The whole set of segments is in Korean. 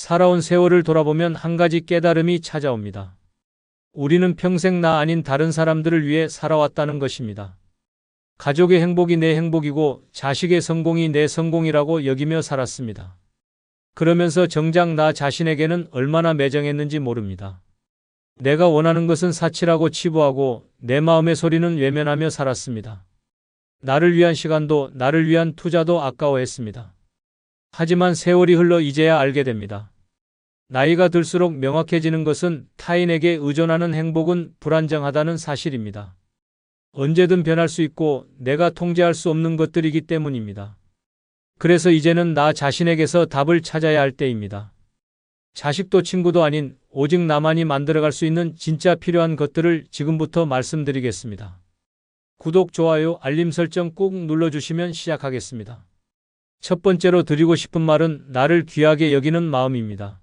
살아온 세월을 돌아보면 한 가지 깨달음이 찾아옵니다. 우리는 평생 나 아닌 다른 사람들을 위해 살아왔다는 것입니다. 가족의 행복이 내 행복이고 자식의 성공이 내 성공이라고 여기며 살았습니다. 그러면서 정작 나 자신에게는 얼마나 매정했는지 모릅니다. 내가 원하는 것은 사치라고 치부하고 내 마음의 소리는 외면하며 살았습니다. 나를 위한 시간도 나를 위한 투자도 아까워했습니다. 하지만 세월이 흘러 이제야 알게 됩니다. 나이가 들수록 명확해지는 것은 타인에게 의존하는 행복은 불안정하다는 사실입니다. 언제든 변할 수 있고 내가 통제할 수 없는 것들이기 때문입니다. 그래서 이제는 나 자신에게서 답을 찾아야 할 때입니다. 자식도 친구도 아닌 오직 나만이 만들어갈 수 있는 진짜 필요한 것들을 지금부터 말씀드리겠습니다. 구독, 좋아요, 알림 설정 꾹 눌러주시면 시작하겠습니다. 첫 번째로 드리고 싶은 말은 나를 귀하게 여기는 마음입니다.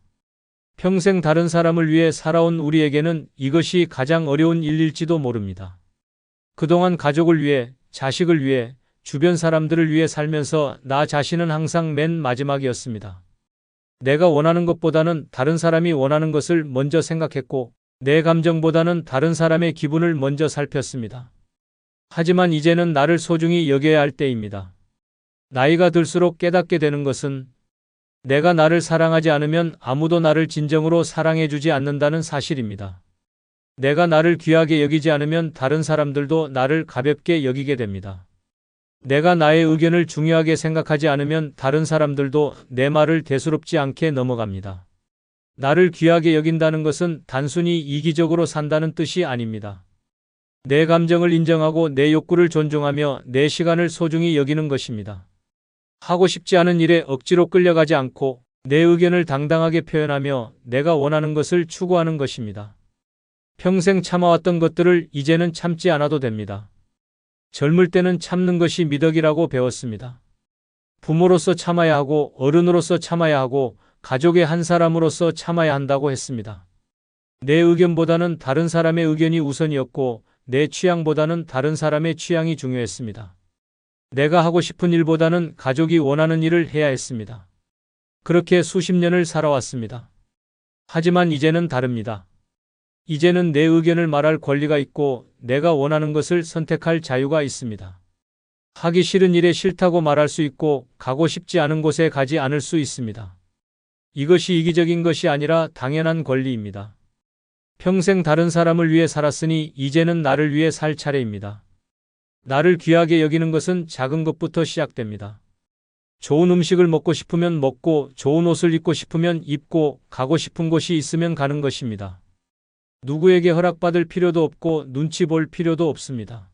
평생 다른 사람을 위해 살아온 우리에게는 이것이 가장 어려운 일일지도 모릅니다. 그동안 가족을 위해, 자식을 위해, 주변 사람들을 위해 살면서 나 자신은 항상 맨 마지막이었습니다. 내가 원하는 것보다는 다른 사람이 원하는 것을 먼저 생각했고 내 감정보다는 다른 사람의 기분을 먼저 살폈습니다. 하지만 이제는 나를 소중히 여겨야 할 때입니다. 나이가 들수록 깨닫게 되는 것은 내가 나를 사랑하지 않으면 아무도 나를 진정으로 사랑해주지 않는다는 사실입니다. 내가 나를 귀하게 여기지 않으면 다른 사람들도 나를 가볍게 여기게 됩니다. 내가 나의 의견을 중요하게 생각하지 않으면 다른 사람들도 내 말을 대수롭지 않게 넘어갑니다. 나를 귀하게 여긴다는 것은 단순히 이기적으로 산다는 뜻이 아닙니다. 내 감정을 인정하고 내 욕구를 존중하며 내 시간을 소중히 여기는 것입니다. 하고 싶지 않은 일에 억지로 끌려가지 않고 내 의견을 당당하게 표현하며 내가 원하는 것을 추구하는 것입니다. 평생 참아왔던 것들을 이제는 참지 않아도 됩니다. 젊을 때는 참는 것이 미덕이라고 배웠습니다. 부모로서 참아야 하고 어른으로서 참아야 하고 가족의 한 사람으로서 참아야 한다고 했습니다. 내 의견보다는 다른 사람의 의견이 우선이었고 내 취향보다는 다른 사람의 취향이 중요했습니다. 내가 하고 싶은 일보다는 가족이 원하는 일을 해야 했습니다. 그렇게 수십 년을 살아왔습니다. 하지만 이제는 다릅니다. 이제는 내 의견을 말할 권리가 있고 내가 원하는 것을 선택할 자유가 있습니다. 하기 싫은 일에 싫다고 말할 수 있고 가고 싶지 않은 곳에 가지 않을 수 있습니다. 이것이 이기적인 것이 아니라 당연한 권리입니다. 평생 다른 사람을 위해 살았으니 이제는 나를 위해 살 차례입니다. 나를 귀하게 여기는 것은 작은 것부터 시작됩니다. 좋은 음식을 먹고 싶으면 먹고 좋은 옷을 입고 싶으면 입고 가고 싶은 곳이 있으면 가는 것입니다. 누구에게 허락받을 필요도 없고 눈치 볼 필요도 없습니다.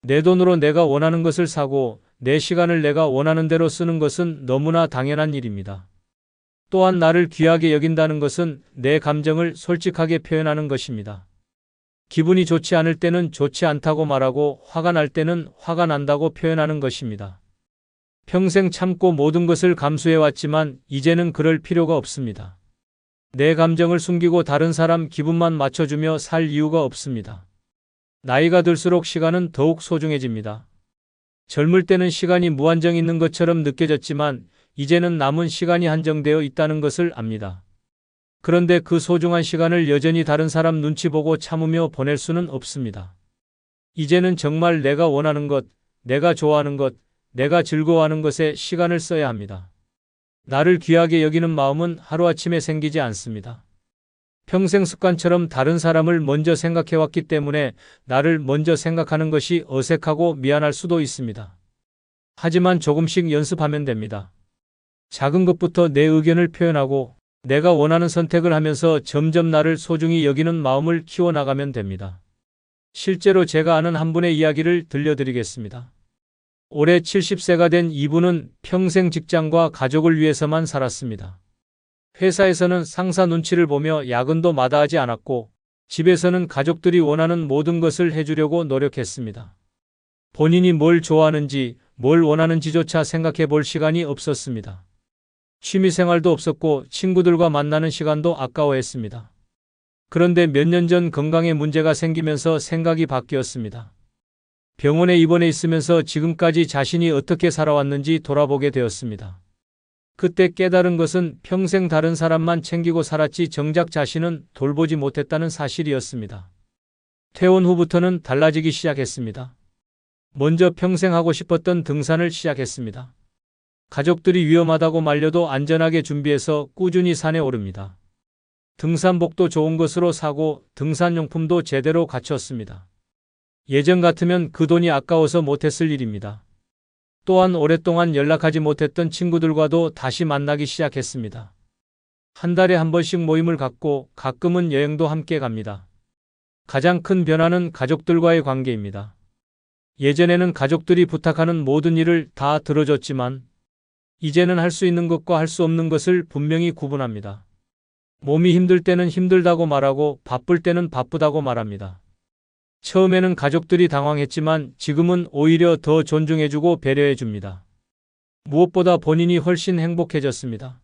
내 돈으로 내가 원하는 것을 사고 내 시간을 내가 원하는 대로 쓰는 것은 너무나 당연한 일입니다. 또한 나를 귀하게 여긴다는 것은 내 감정을 솔직하게 표현하는 것입니다. 기분이 좋지 않을 때는 좋지 않다고 말하고 화가 날 때는 화가 난다고 표현하는 것입니다. 평생 참고 모든 것을 감수해왔지만 이제는 그럴 필요가 없습니다. 내 감정을 숨기고 다른 사람 기분만 맞춰주며 살 이유가 없습니다. 나이가 들수록 시간은 더욱 소중해집니다. 젊을 때는 시간이 무한정 있는 것처럼 느껴졌지만 이제는 남은 시간이 한정되어 있다는 것을 압니다. 그런데 그 소중한 시간을 여전히 다른 사람 눈치 보고 참으며 보낼 수는 없습니다. 이제는 정말 내가 원하는 것, 내가 좋아하는 것, 내가 즐거워하는 것에 시간을 써야 합니다. 나를 귀하게 여기는 마음은 하루아침에 생기지 않습니다. 평생 습관처럼 다른 사람을 먼저 생각해왔기 때문에 나를 먼저 생각하는 것이 어색하고 미안할 수도 있습니다. 하지만 조금씩 연습하면 됩니다. 작은 것부터 내 의견을 표현하고 내가 원하는 선택을 하면서 점점 나를 소중히 여기는 마음을 키워나가면 됩니다. 실제로 제가 아는 한 분의 이야기를 들려드리겠습니다. 올해 70세가 된 이분은 평생 직장과 가족을 위해서만 살았습니다. 회사에서는 상사 눈치를 보며 야근도 마다하지 않았고 집에서는 가족들이 원하는 모든 것을 해주려고 노력했습니다. 본인이 뭘 좋아하는지, 뭘 원하는지조차 생각해 볼 시간이 없었습니다. 취미생활도 없었고 친구들과 만나는 시간도 아까워했습니다. 그런데 몇 년 전 건강에 문제가 생기면서 생각이 바뀌었습니다. 병원에 입원해 있으면서 지금까지 자신이 어떻게 살아왔는지 돌아보게 되었습니다. 그때 깨달은 것은 평생 다른 사람만 챙기고 살았지 정작 자신은 돌보지 못했다는 사실이었습니다. 퇴원 후부터는 달라지기 시작했습니다. 먼저 평생 하고 싶었던 등산을 시작했습니다. 가족들이 위험하다고 말려도 안전하게 준비해서 꾸준히 산에 오릅니다. 등산복도 좋은 것으로 사고 등산용품도 제대로 갖췄습니다. 예전 같으면 그 돈이 아까워서 못했을 일입니다. 또한 오랫동안 연락하지 못했던 친구들과도 다시 만나기 시작했습니다. 한 달에 한 번씩 모임을 갖고 가끔은 여행도 함께 갑니다. 가장 큰 변화는 가족들과의 관계입니다. 예전에는 가족들이 부탁하는 모든 일을 다 들어줬지만 이제는 할 수 있는 것과 할 수 없는 것을 분명히 구분합니다. 몸이 힘들 때는 힘들다고 말하고 바쁠 때는 바쁘다고 말합니다. 처음에는 가족들이 당황했지만 지금은 오히려 더 존중해주고 배려해줍니다. 무엇보다 본인이 훨씬 행복해졌습니다.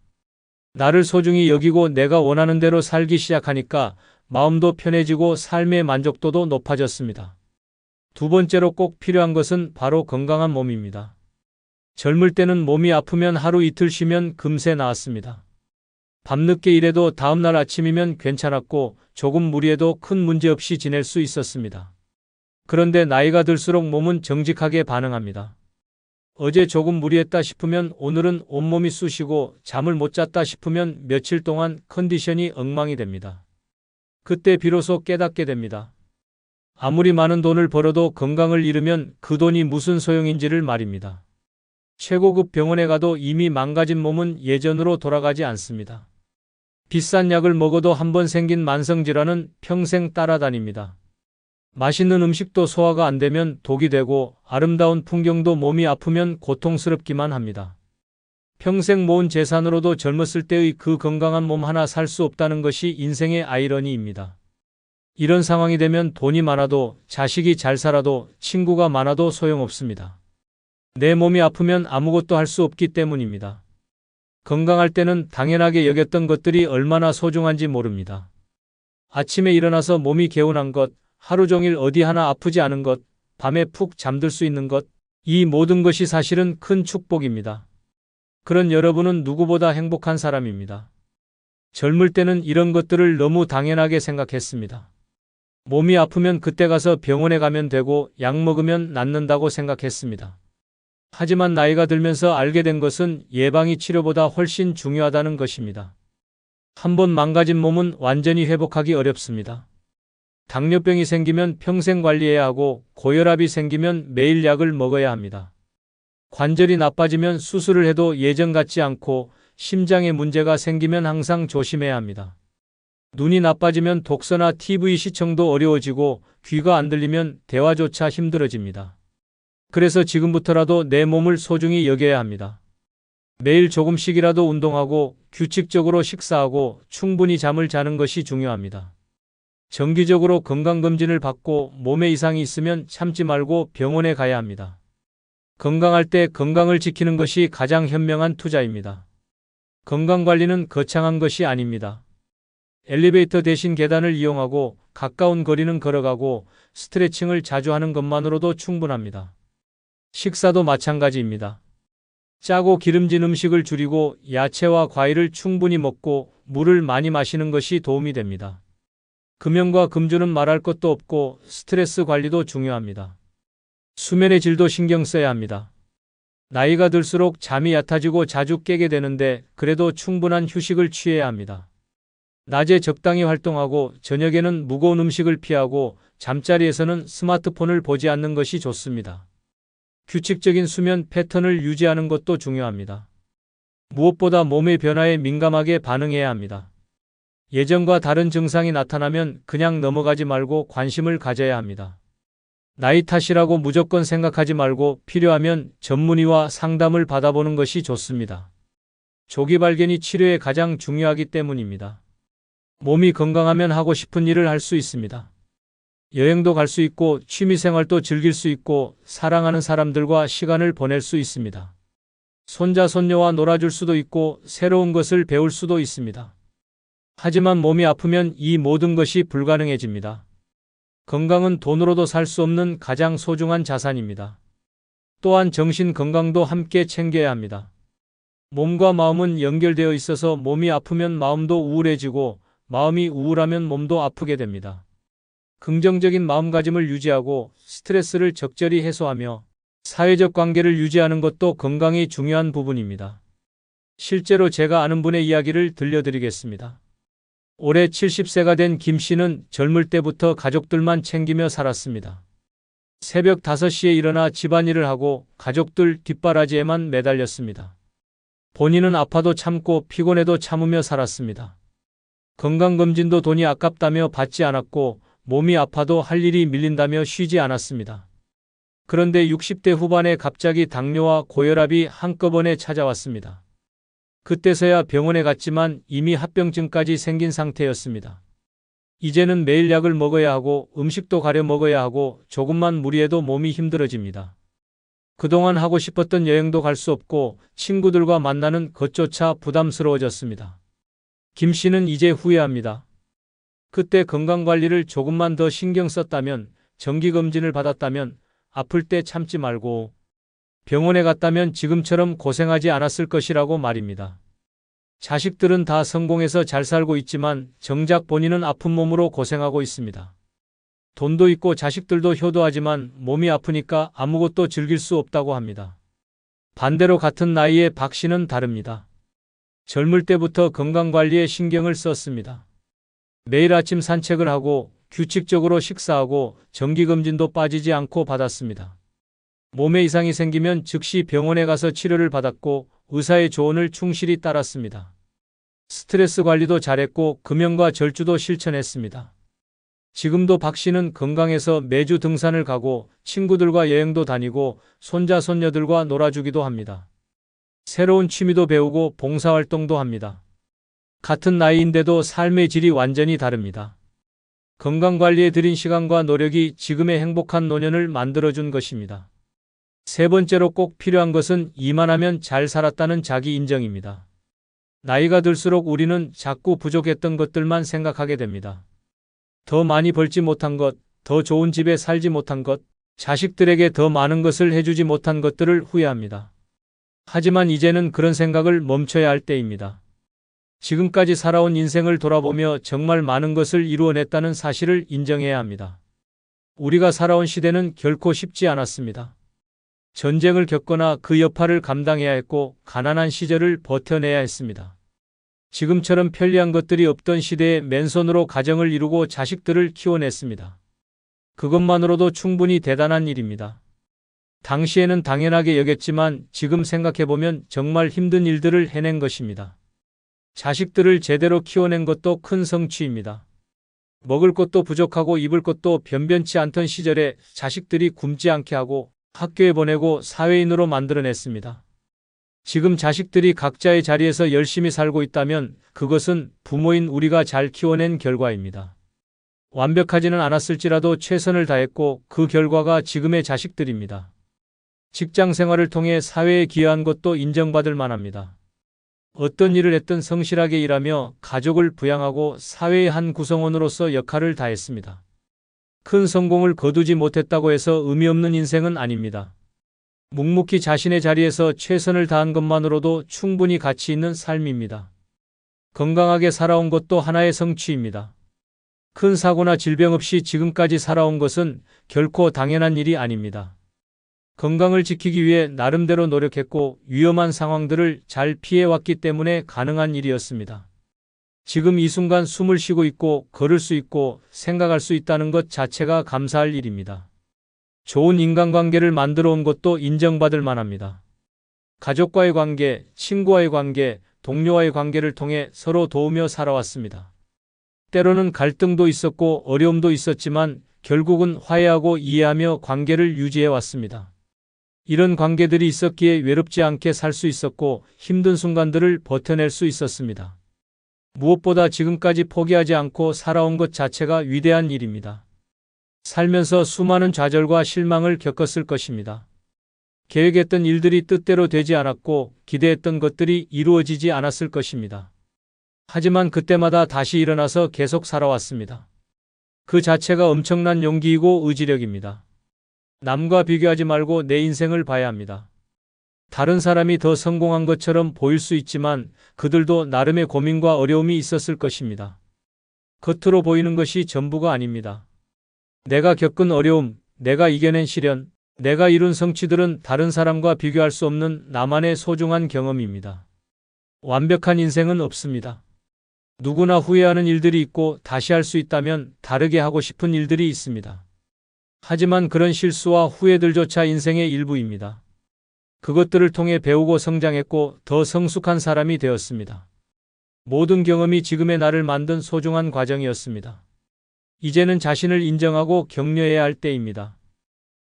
나를 소중히 여기고 내가 원하는 대로 살기 시작하니까 마음도 편해지고 삶의 만족도도 높아졌습니다. 두 번째로 꼭 필요한 것은 바로 건강한 몸입니다. 젊을 때는 몸이 아프면 하루 이틀 쉬면 금세 나았습니다. 밤늦게 일해도 다음날 아침이면 괜찮았고 조금 무리해도 큰 문제 없이 지낼 수 있었습니다. 그런데 나이가 들수록 몸은 정직하게 반응합니다. 어제 조금 무리했다 싶으면 오늘은 온몸이 쑤시고 잠을 못 잤다 싶으면 며칠 동안 컨디션이 엉망이 됩니다. 그때 비로소 깨닫게 됩니다. 아무리 많은 돈을 벌어도 건강을 잃으면 그 돈이 무슨 소용인지를 말입니다. 최고급 병원에 가도 이미 망가진 몸은 예전으로 돌아가지 않습니다. 비싼 약을 먹어도 한번 생긴 만성질환은 평생 따라다닙니다. 맛있는 음식도 소화가 안 되면 독이 되고 아름다운 풍경도 몸이 아프면 고통스럽기만 합니다. 평생 모은 재산으로도 젊었을 때의 그 건강한 몸 하나 살 수 없다는 것이 인생의 아이러니입니다. 이런 상황이 되면 돈이 많아도 자식이 잘 살아도 친구가 많아도 소용없습니다. 내 몸이 아프면 아무것도 할 수 없기 때문입니다. 건강할 때는 당연하게 여겼던 것들이 얼마나 소중한지 모릅니다. 아침에 일어나서 몸이 개운한 것, 하루 종일 어디 하나 아프지 않은 것, 밤에 푹 잠들 수 있는 것, 이 모든 것이 사실은 큰 축복입니다. 그런 여러분은 누구보다 행복한 사람입니다. 젊을 때는 이런 것들을 너무 당연하게 생각했습니다. 몸이 아프면 그때 가서 병원에 가면 되고 약 먹으면 낫는다고 생각했습니다. 하지만 나이가 들면서 알게 된 것은 예방이 치료보다 훨씬 중요하다는 것입니다. 한번 망가진 몸은 완전히 회복하기 어렵습니다. 당뇨병이 생기면 평생 관리해야 하고 고혈압이 생기면 매일 약을 먹어야 합니다. 관절이 나빠지면 수술을 해도 예전 같지 않고 심장에 문제가 생기면 항상 조심해야 합니다. 눈이 나빠지면 독서나 TV 시청도 어려워지고 귀가 안 들리면 대화조차 힘들어집니다. 그래서 지금부터라도 내 몸을 소중히 여겨야 합니다. 매일 조금씩이라도 운동하고 규칙적으로 식사하고 충분히 잠을 자는 것이 중요합니다. 정기적으로 건강검진을 받고 몸에 이상이 있으면 참지 말고 병원에 가야 합니다. 건강할 때 건강을 지키는 것이 가장 현명한 투자입니다. 건강관리는 거창한 것이 아닙니다. 엘리베이터 대신 계단을 이용하고 가까운 거리는 걸어가고 스트레칭을 자주 하는 것만으로도 충분합니다. 식사도 마찬가지입니다. 짜고 기름진 음식을 줄이고 야채와 과일을 충분히 먹고 물을 많이 마시는 것이 도움이 됩니다. 금연과 금주는 말할 것도 없고 스트레스 관리도 중요합니다. 수면의 질도 신경 써야 합니다. 나이가 들수록 잠이 얕아지고 자주 깨게 되는데 그래도 충분한 휴식을 취해야 합니다. 낮에 적당히 활동하고 저녁에는 무거운 음식을 피하고 잠자리에서는 스마트폰을 보지 않는 것이 좋습니다. 규칙적인 수면 패턴을 유지하는 것도 중요합니다. 무엇보다 몸의 변화에 민감하게 반응해야 합니다. 예전과 다른 증상이 나타나면 그냥 넘어가지 말고 관심을 가져야 합니다. 나이 탓이라고 무조건 생각하지 말고 필요하면 전문의와 상담을 받아보는 것이 좋습니다. 조기 발견이 치료에 가장 중요하기 때문입니다. 몸이 건강하면 하고 싶은 일을 할 수 있습니다. 여행도 갈 수 있고 취미생활도 즐길 수 있고 사랑하는 사람들과 시간을 보낼 수 있습니다. 손자 손녀와 놀아줄 수도 있고 새로운 것을 배울 수도 있습니다. 하지만 몸이 아프면 이 모든 것이 불가능해집니다. 건강은 돈으로도 살 수 없는 가장 소중한 자산입니다. 또한 정신 건강도 함께 챙겨야 합니다. 몸과 마음은 연결되어 있어서 몸이 아프면 마음도 우울해지고 마음이 우울하면 몸도 아프게 됩니다. 긍정적인 마음가짐을 유지하고 스트레스를 적절히 해소하며 사회적 관계를 유지하는 것도 건강에 중요한 부분입니다. 실제로 제가 아는 분의 이야기를 들려드리겠습니다. 올해 70세가 된 김 씨는 젊을 때부터 가족들만 챙기며 살았습니다. 새벽 5시에 일어나 집안일을 하고 가족들 뒷바라지에만 매달렸습니다. 본인은 아파도 참고 피곤해도 참으며 살았습니다. 건강검진도 돈이 아깝다며 받지 않았고 몸이 아파도 할 일이 밀린다며 쉬지 않았습니다. 그런데 60대 후반에 갑자기 당뇨와 고혈압이 한꺼번에 찾아왔습니다. 그때서야 병원에 갔지만 이미 합병증까지 생긴 상태였습니다. 이제는 매일 약을 먹어야 하고 음식도 가려 먹어야 하고 조금만 무리해도 몸이 힘들어집니다. 그동안 하고 싶었던 여행도 갈 수 없고 친구들과 만나는 것조차 부담스러워졌습니다. 김 씨는 이제 후회합니다. 그때 건강관리를 조금만 더 신경 썼다면, 정기검진을 받았다면, 아플 때 참지 말고 병원에 갔다면 지금처럼 고생하지 않았을 것이라고 말입니다. 자식들은 다 성공해서 잘 살고 있지만 정작 본인은 아픈 몸으로 고생하고 있습니다. 돈도 있고 자식들도 효도하지만 몸이 아프니까 아무것도 즐길 수 없다고 합니다. 반대로 같은 나이의 박 씨는 다릅니다. 젊을 때부터 건강관리에 신경을 썼습니다. 매일 아침 산책을 하고 규칙적으로 식사하고 정기검진도 빠지지 않고 받았습니다. 몸에 이상이 생기면 즉시 병원에 가서 치료를 받았고 의사의 조언을 충실히 따랐습니다. 스트레스 관리도 잘했고 금연과 절주도 실천했습니다. 지금도 박 씨는 건강해서 매주 등산을 가고 친구들과 여행도 다니고 손자 손녀들과 놀아주기도 합니다. 새로운 취미도 배우고 봉사활동도 합니다. 같은 나이인데도 삶의 질이 완전히 다릅니다. 건강관리에 들인 시간과 노력이 지금의 행복한 노년을 만들어준 것입니다. 세 번째로 꼭 필요한 것은 이만하면 잘 살았다는 자기 인정입니다. 나이가 들수록 우리는 자꾸 부족했던 것들만 생각하게 됩니다. 더 많이 벌지 못한 것, 더 좋은 집에 살지 못한 것, 자식들에게 더 많은 것을 해주지 못한 것들을 후회합니다. 하지만 이제는 그런 생각을 멈춰야 할 때입니다. 지금까지 살아온 인생을 돌아보며 정말 많은 것을 이루어냈다는 사실을 인정해야 합니다. 우리가 살아온 시대는 결코 쉽지 않았습니다. 전쟁을 겪거나 그 여파를 감당해야 했고 가난한 시절을 버텨내야 했습니다. 지금처럼 편리한 것들이 없던 시대에 맨손으로 가정을 이루고 자식들을 키워냈습니다. 그것만으로도 충분히 대단한 일입니다. 당시에는 당연하게 여겼지만 지금 생각해보면 정말 힘든 일들을 해낸 것입니다. 자식들을 제대로 키워낸 것도 큰 성취입니다. 먹을 것도 부족하고 입을 것도 변변치 않던 시절에 자식들이 굶지 않게 하고 학교에 보내고 사회인으로 만들어냈습니다. 지금 자식들이 각자의 자리에서 열심히 살고 있다면 그것은 부모인 우리가 잘 키워낸 결과입니다. 완벽하지는 않았을지라도 최선을 다했고 그 결과가 지금의 자식들입니다. 직장 생활을 통해 사회에 기여한 것도 인정받을 만합니다. 어떤 일을 했든 성실하게 일하며 가족을 부양하고 사회의 한 구성원으로서 역할을 다했습니다. 큰 성공을 거두지 못했다고 해서 의미 없는 인생은 아닙니다. 묵묵히 자신의 자리에서 최선을 다한 것만으로도 충분히 가치 있는 삶입니다. 건강하게 살아온 것도 하나의 성취입니다. 큰 사고나 질병 없이 지금까지 살아온 것은 결코 당연한 일이 아닙니다. 건강을 지키기 위해 나름대로 노력했고 위험한 상황들을 잘 피해왔기 때문에 가능한 일이었습니다. 지금 이 순간 숨을 쉬고 있고 걸을 수 있고 생각할 수 있다는 것 자체가 감사할 일입니다. 좋은 인간관계를 만들어 온 것도 인정받을 만합니다. 가족과의 관계, 친구와의 관계, 동료와의 관계를 통해 서로 도우며 살아왔습니다. 때로는 갈등도 있었고 어려움도 있었지만 결국은 화해하고 이해하며 관계를 유지해 왔습니다. 이런 관계들이 있었기에 외롭지 않게 살 수 있었고 힘든 순간들을 버텨낼 수 있었습니다. 무엇보다 지금까지 포기하지 않고 살아온 것 자체가 위대한 일입니다. 살면서 수많은 좌절과 실망을 겪었을 것입니다. 계획했던 일들이 뜻대로 되지 않았고 기대했던 것들이 이루어지지 않았을 것입니다. 하지만 그때마다 다시 일어나서 계속 살아왔습니다. 그 자체가 엄청난 용기이고 의지력입니다. 남과 비교하지 말고 내 인생을 봐야 합니다. 다른 사람이 더 성공한 것처럼 보일 수 있지만 그들도 나름의 고민과 어려움이 있었을 것입니다. 겉으로 보이는 것이 전부가 아닙니다. 내가 겪은 어려움, 내가 이겨낸 시련, 내가 이룬 성취들은 다른 사람과 비교할 수 없는 나만의 소중한 경험입니다. 완벽한 인생은 없습니다. 누구나 후회하는 일들이 있고 다시 할 수 있다면 다르게 하고 싶은 일들이 있습니다. 하지만 그런 실수와 후회들조차 인생의 일부입니다. 그것들을 통해 배우고 성장했고 더 성숙한 사람이 되었습니다. 모든 경험이 지금의 나를 만든 소중한 과정이었습니다. 이제는 자신을 인정하고 격려해야 할 때입니다.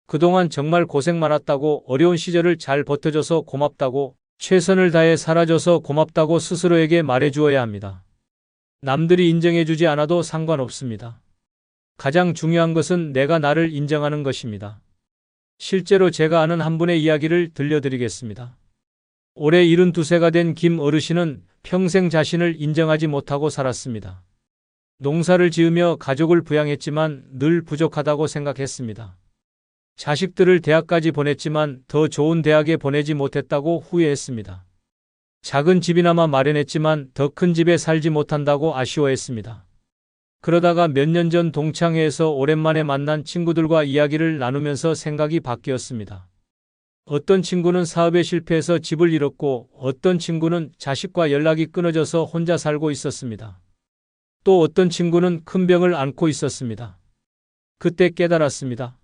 그동안 정말 고생 많았다고, 어려운 시절을 잘 버텨줘서 고맙다고, 최선을 다해 살아줘서 고맙다고 스스로에게 말해주어야 합니다. 남들이 인정해주지 않아도 상관없습니다. 가장 중요한 것은 내가 나를 인정하는 것입니다. 실제로 제가 아는 한 분의 이야기를 들려드리겠습니다. 올해 72세가 된 김 어르신은 평생 자신을 인정하지 못하고 살았습니다. 농사를 지으며 가족을 부양했지만 늘 부족하다고 생각했습니다. 자식들을 대학까지 보냈지만 더 좋은 대학에 보내지 못했다고 후회했습니다. 작은 집이나마 마련했지만 더 큰 집에 살지 못한다고 아쉬워했습니다. 그러다가 몇 년 전 동창회에서 오랜만에 만난 친구들과 이야기를 나누면서 생각이 바뀌었습니다. 어떤 친구는 사업에 실패해서 집을 잃었고 어떤 친구는 자식과 연락이 끊어져서 혼자 살고 있었습니다. 또 어떤 친구는 큰 병을 앓고 있었습니다. 그때 깨달았습니다.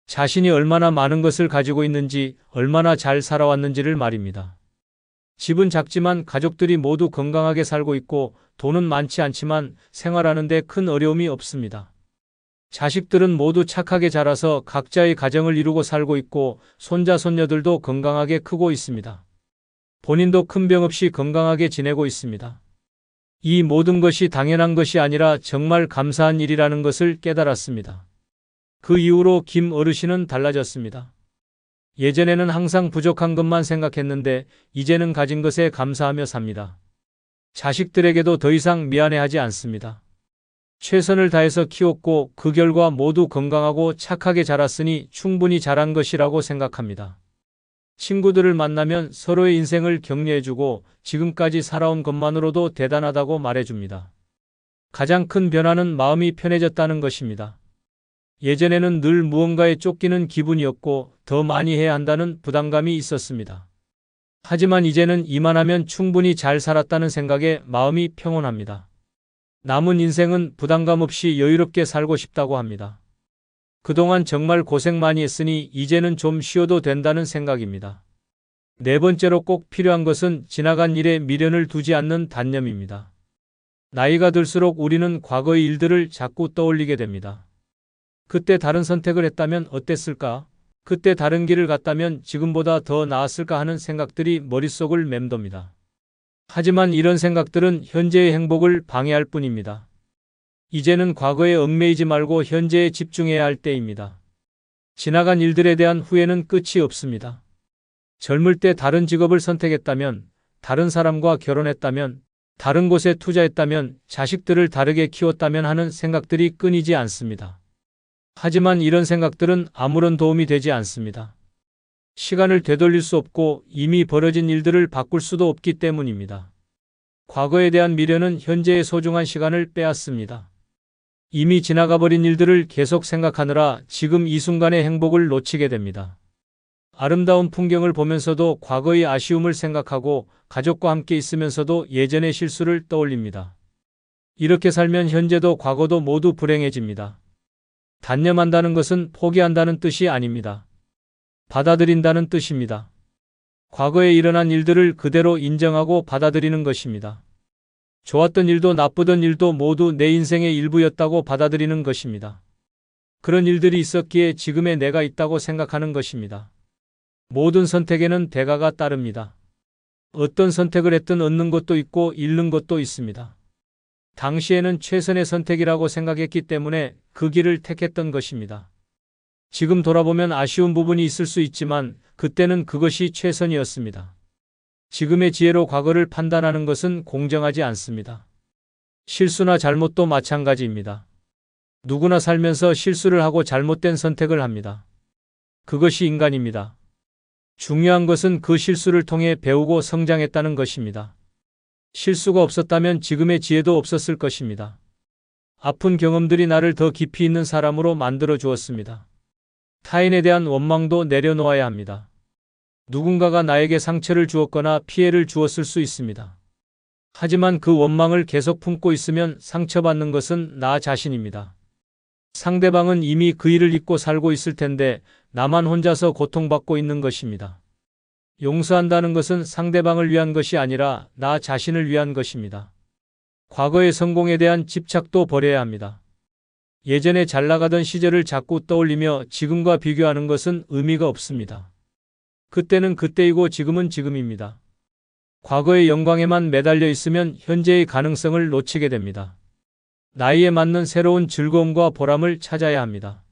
자신이 얼마나 많은 것을 가지고 있는지, 얼마나 잘 살아왔는지를 말입니다. 집은 작지만 가족들이 모두 건강하게 살고 있고 돈은 많지 않지만 생활하는 데 큰 어려움이 없습니다. 자식들은 모두 착하게 자라서 각자의 가정을 이루고 살고 있고 손자 손녀들도 건강하게 크고 있습니다. 본인도 큰 병 없이 건강하게 지내고 있습니다. 이 모든 것이 당연한 것이 아니라 정말 감사한 일이라는 것을 깨달았습니다. 그 이후로 김 어르신은 달라졌습니다. 예전에는 항상 부족한 것만 생각했는데 이제는 가진 것에 감사하며 삽니다. 자식들에게도 더 이상 미안해하지 않습니다. 최선을 다해서 키웠고 그 결과 모두 건강하고 착하게 자랐으니 충분히 잘한 것이라고 생각합니다. 친구들을 만나면 서로의 인생을 격려해주고 지금까지 살아온 것만으로도 대단하다고 말해줍니다. 가장 큰 변화는 마음이 편해졌다는 것입니다. 예전에는 늘 무언가에 쫓기는 기분이었고 더 많이 해야 한다는 부담감이 있었습니다. 하지만 이제는 이만하면 충분히 잘 살았다는 생각에 마음이 평온합니다. 남은 인생은 부담감 없이 여유롭게 살고 싶다고 합니다. 그동안 정말 고생 많이 했으니 이제는 좀 쉬어도 된다는 생각입니다. 네 번째로 꼭 필요한 것은 지나간 일에 미련을 두지 않는 단념입니다. 나이가 들수록 우리는 과거의 일들을 자꾸 떠올리게 됩니다. 그때 다른 선택을 했다면 어땠을까? 그때 다른 길을 갔다면 지금보다 더 나았을까 하는 생각들이 머릿속을 맴돕니다. 하지만 이런 생각들은 현재의 행복을 방해할 뿐입니다. 이제는 과거에 얽매이지 말고 현재에 집중해야 할 때입니다. 지나간 일들에 대한 후회는 끝이 없습니다. 젊을 때 다른 직업을 선택했다면, 다른 사람과 결혼했다면, 다른 곳에 투자했다면, 자식들을 다르게 키웠다면 하는 생각들이 끊이지 않습니다. 하지만 이런 생각들은 아무런 도움이 되지 않습니다. 시간을 되돌릴 수 없고 이미 벌어진 일들을 바꿀 수도 없기 때문입니다. 과거에 대한 미련은 현재의 소중한 시간을 빼앗습니다. 이미 지나가버린 일들을 계속 생각하느라 지금 이 순간의 행복을 놓치게 됩니다. 아름다운 풍경을 보면서도 과거의 아쉬움을 생각하고 가족과 함께 있으면서도 예전의 실수를 떠올립니다. 이렇게 살면 현재도 과거도 모두 불행해집니다. 단념한다는 것은 포기한다는 뜻이 아닙니다. 받아들인다는 뜻입니다. 과거에 일어난 일들을 그대로 인정하고 받아들이는 것입니다. 좋았던 일도 나쁘던 일도 모두 내 인생의 일부였다고 받아들이는 것입니다. 그런 일들이 있었기에 지금의 내가 있다고 생각하는 것입니다. 모든 선택에는 대가가 따릅니다. 어떤 선택을 했든 얻는 것도 있고 잃는 것도 있습니다. 당시에는 최선의 선택이라고 생각했기 때문에 그 길을 택했던 것입니다. 지금 돌아보면 아쉬운 부분이 있을 수 있지만 그때는 그것이 최선이었습니다. 지금의 지혜로 과거를 판단하는 것은 공정하지 않습니다. 실수나 잘못도 마찬가지입니다. 누구나 살면서 실수를 하고 잘못된 선택을 합니다. 그것이 인간입니다. 중요한 것은 그 실수를 통해 배우고 성장했다는 것입니다. 실수가 없었다면 지금의 지혜도 없었을 것입니다. 아픈 경험들이 나를 더 깊이 있는 사람으로 만들어 주었습니다. 타인에 대한 원망도 내려놓아야 합니다. 누군가가 나에게 상처를 주었거나 피해를 주었을 수 있습니다. 하지만 그 원망을 계속 품고 있으면 상처받는 것은 나 자신입니다. 상대방은 이미 그 일을 잊고 살고 있을 텐데 나만 혼자서 고통받고 있는 것입니다. 용서한다는 것은 상대방을 위한 것이 아니라 나 자신을 위한 것입니다. 과거의 성공에 대한 집착도 버려야 합니다. 예전에 잘 나가던 시절을 자꾸 떠올리며 지금과 비교하는 것은 의미가 없습니다. 그때는 그때이고 지금은 지금입니다. 과거의 영광에만 매달려 있으면 현재의 가능성을 놓치게 됩니다. 나이에 맞는 새로운 즐거움과 보람을 찾아야 합니다.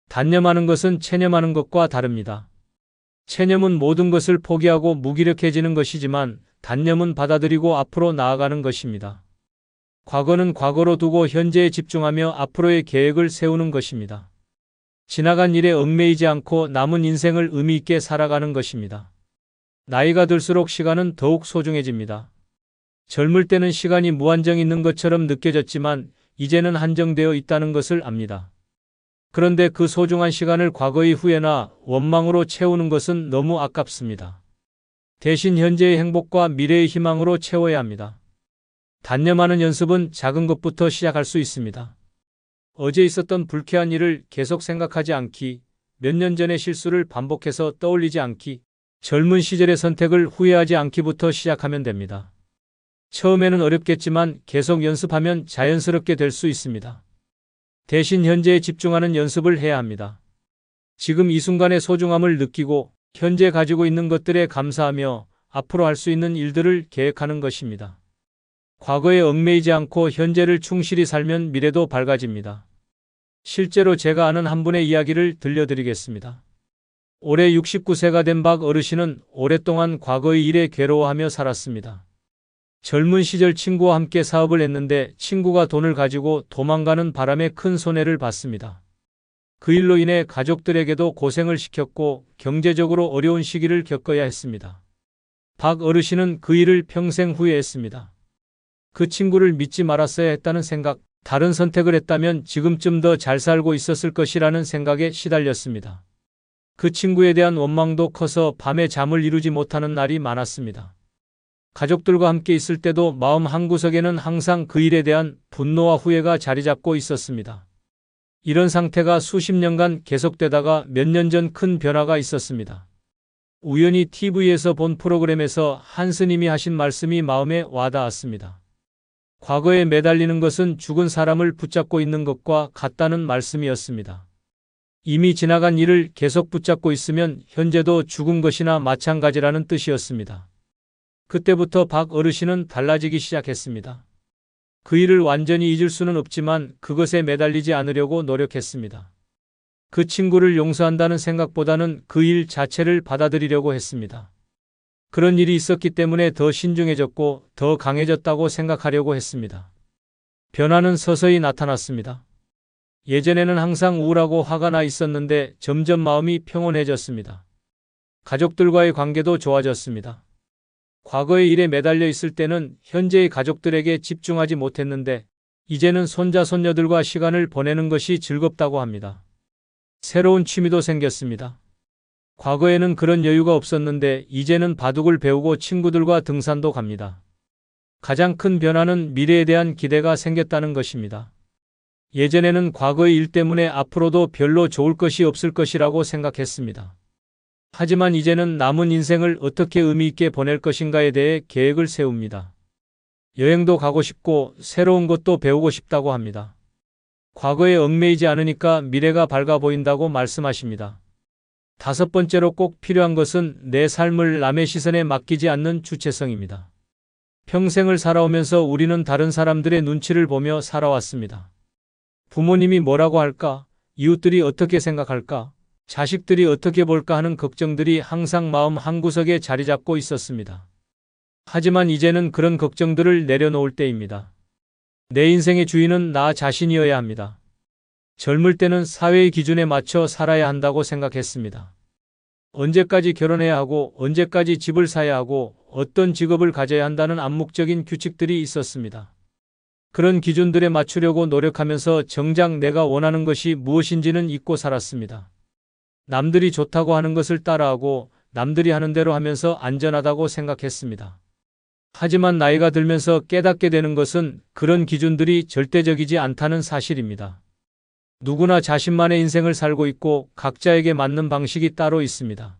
단념하는 것은 체념하는 것과 다릅니다. 체념은 모든 것을 포기하고 무기력해지는 것이지만 단념은 받아들이고 앞으로 나아가는 것입니다. 과거는 과거로 두고 현재에 집중하며 앞으로의 계획을 세우는 것입니다. 지나간 일에 얽매이지 않고 남은 인생을 의미 있게 살아가는 것입니다. 나이가 들수록 시간은 더욱 소중해집니다. 젊을 때는 시간이 무한정 있는 것처럼 느껴졌지만 이제는 한정되어 있다는 것을 압니다. 그런데 그 소중한 시간을 과거의 후회나 원망으로 채우는 것은 너무 아깝습니다. 대신 현재의 행복과 미래의 희망으로 채워야 합니다. 단념하는 연습은 작은 것부터 시작할 수 있습니다. 어제 있었던 불쾌한 일을 계속 생각하지 않기, 몇 년 전의 실수를 반복해서 떠올리지 않기, 젊은 시절의 선택을 후회하지 않기부터 시작하면 됩니다. 처음에는 어렵겠지만 계속 연습하면 자연스럽게 될 수 있습니다. 대신 현재에 집중하는 연습을 해야 합니다. 지금 이 순간의 소중함을 느끼고 현재 가지고 있는 것들에 감사하며 앞으로 할 수 있는 일들을 계획하는 것입니다. 과거에 얽매이지 않고 현재를 충실히 살면 미래도 밝아집니다. 실제로 제가 아는 한 분의 이야기를 들려드리겠습니다. 올해 69세가 된 박 어르신은 오랫동안 과거의 일에 괴로워하며 살았습니다. 젊은 시절 친구와 함께 사업을 했는데 친구가 돈을 가지고 도망가는 바람에 큰 손해를 봤습니다. 그 일로 인해 가족들에게도 고생을 시켰고 경제적으로 어려운 시기를 겪어야 했습니다. 박 어르신은 그 일을 평생 후회했습니다. 그 친구를 믿지 말았어야 했다는 생각, 다른 선택을 했다면 지금쯤 더 잘 살고 있었을 것이라는 생각에 시달렸습니다. 그 친구에 대한 원망도 커서 밤에 잠을 이루지 못하는 날이 많았습니다. 가족들과 함께 있을 때도 마음 한구석에는 항상 그 일에 대한 분노와 후회가 자리 잡고 있었습니다. 이런 상태가 수십 년간 계속되다가 몇 년 전 큰 변화가 있었습니다. 우연히 TV에서 본 프로그램에서 한 스님이 하신 말씀이 마음에 와닿았습니다. 과거에 매달리는 것은 죽은 사람을 붙잡고 있는 것과 같다는 말씀이었습니다. 이미 지나간 일을 계속 붙잡고 있으면 현재도 죽은 것이나 마찬가지라는 뜻이었습니다. 그때부터 박 어르신은 달라지기 시작했습니다. 그 일을 완전히 잊을 수는 없지만 그것에 매달리지 않으려고 노력했습니다. 그 친구를 용서한다는 생각보다는 그 일 자체를 받아들이려고 했습니다. 그런 일이 있었기 때문에 더 신중해졌고 더 강해졌다고 생각하려고 했습니다. 변화는 서서히 나타났습니다. 예전에는 항상 우울하고 화가 나 있었는데 점점 마음이 평온해졌습니다. 가족들과의 관계도 좋아졌습니다. 과거의 일에 매달려 있을 때는 현재의 가족들에게 집중하지 못했는데 이제는 손자 손녀들과 시간을 보내는 것이 즐겁다고 합니다. 새로운 취미도 생겼습니다. 과거에는 그런 여유가 없었는데 이제는 바둑을 배우고 친구들과 등산도 갑니다. 가장 큰 변화는 미래에 대한 기대가 생겼다는 것입니다. 예전에는 과거의 일 때문에 앞으로도 별로 좋을 것이 없을 것이라고 생각했습니다. 하지만 이제는 남은 인생을 어떻게 의미 있게 보낼 것인가에 대해 계획을 세웁니다. 여행도 가고 싶고 새로운 것도 배우고 싶다고 합니다. 과거에 얽매이지 않으니까 미래가 밝아 보인다고 말씀하십니다. 다섯 번째로 꼭 필요한 것은 내 삶을 남의 시선에 맡기지 않는 주체성입니다. 평생을 살아오면서 우리는 다른 사람들의 눈치를 보며 살아왔습니다. 부모님이 뭐라고 할까? 이웃들이 어떻게 생각할까? 자식들이 어떻게 볼까 하는 걱정들이 항상 마음 한구석에 자리 잡고 있었습니다. 하지만 이제는 그런 걱정들을 내려놓을 때입니다. 내 인생의 주인은 나 자신이어야 합니다. 젊을 때는 사회의 기준에 맞춰 살아야 한다고 생각했습니다. 언제까지 결혼해야 하고 언제까지 집을 사야 하고 어떤 직업을 가져야 한다는 암묵적인 규칙들이 있었습니다. 그런 기준들에 맞추려고 노력하면서 정작 내가 원하는 것이 무엇인지는 잊고 살았습니다. 남들이 좋다고 하는 것을 따라하고 남들이 하는 대로 하면서 안전하다고 생각했습니다. 하지만 나이가 들면서 깨닫게 되는 것은 그런 기준들이 절대적이지 않다는 사실입니다. 누구나 자신만의 인생을 살고 있고 각자에게 맞는 방식이 따로 있습니다.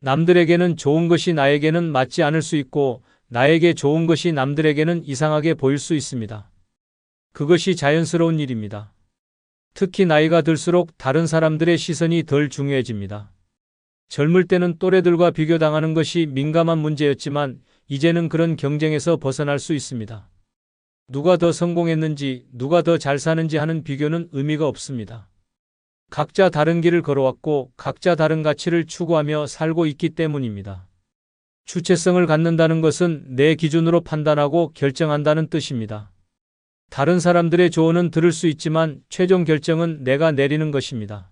남들에게는 좋은 것이 나에게는 맞지 않을 수 있고 나에게 좋은 것이 남들에게는 이상하게 보일 수 있습니다. 그것이 자연스러운 일입니다. 특히 나이가 들수록 다른 사람들의 시선이 덜 중요해집니다. 젊을 때는 또래들과 비교당하는 것이 민감한 문제였지만 이제는 그런 경쟁에서 벗어날 수 있습니다. 누가 더 성공했는지, 누가 더 잘 사는지 하는 비교는 의미가 없습니다. 각자 다른 길을 걸어왔고 각자 다른 가치를 추구하며 살고 있기 때문입니다. 주체성을 갖는다는 것은 내 기준으로 판단하고 결정한다는 뜻입니다. 다른 사람들의 조언은 들을 수 있지만 최종 결정은 내가 내리는 것입니다.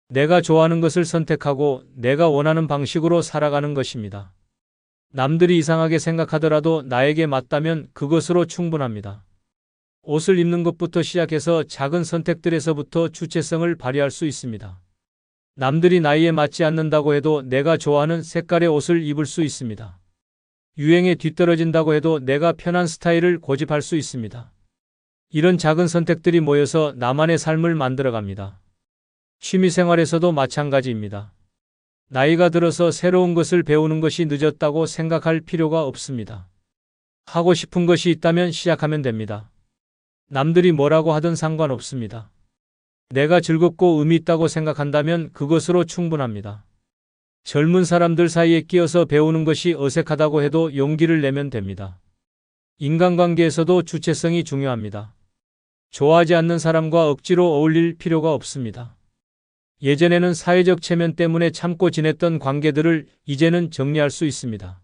내가 좋아하는 것을 선택하고 내가 원하는 방식으로 살아가는 것입니다. 남들이 이상하게 생각하더라도 나에게 맞다면 그것으로 충분합니다. 옷을 입는 것부터 시작해서 작은 선택들에서부터 주체성을 발휘할 수 있습니다. 남들이 나이에 맞지 않는다고 해도 내가 좋아하는 색깔의 옷을 입을 수 있습니다. 유행에 뒤떨어진다고 해도 내가 편한 스타일을 고집할 수 있습니다. 이런 작은 선택들이 모여서 나만의 삶을 만들어갑니다. 취미생활에서도 마찬가지입니다. 나이가 들어서 새로운 것을 배우는 것이 늦었다고 생각할 필요가 없습니다. 하고 싶은 것이 있다면 시작하면 됩니다. 남들이 뭐라고 하든 상관없습니다. 내가 즐겁고 의미 있다고 생각한다면 그것으로 충분합니다. 젊은 사람들 사이에 끼어서 배우는 것이 어색하다고 해도 용기를 내면 됩니다. 인간관계에서도 주체성이 중요합니다. 좋아하지 않는 사람과 억지로 어울릴 필요가 없습니다. 예전에는 사회적 체면 때문에 참고 지냈던 관계들을 이제는 정리할 수 있습니다.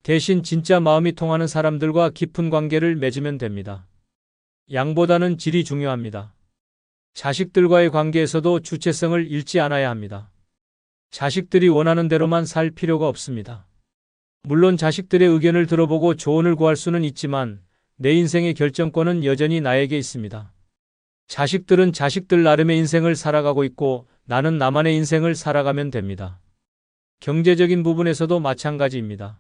대신 진짜 마음이 통하는 사람들과 깊은 관계를 맺으면 됩니다. 양보다는 질이 중요합니다. 자식들과의 관계에서도 주체성을 잃지 않아야 합니다. 자식들이 원하는 대로만 살 필요가 없습니다. 물론 자식들의 의견을 들어보고 조언을 구할 수는 있지만 내 인생의 결정권은 여전히 나에게 있습니다. 자식들은 자식들 나름의 인생을 살아가고 있고 나는 나만의 인생을 살아가면 됩니다. 경제적인 부분에서도 마찬가지입니다.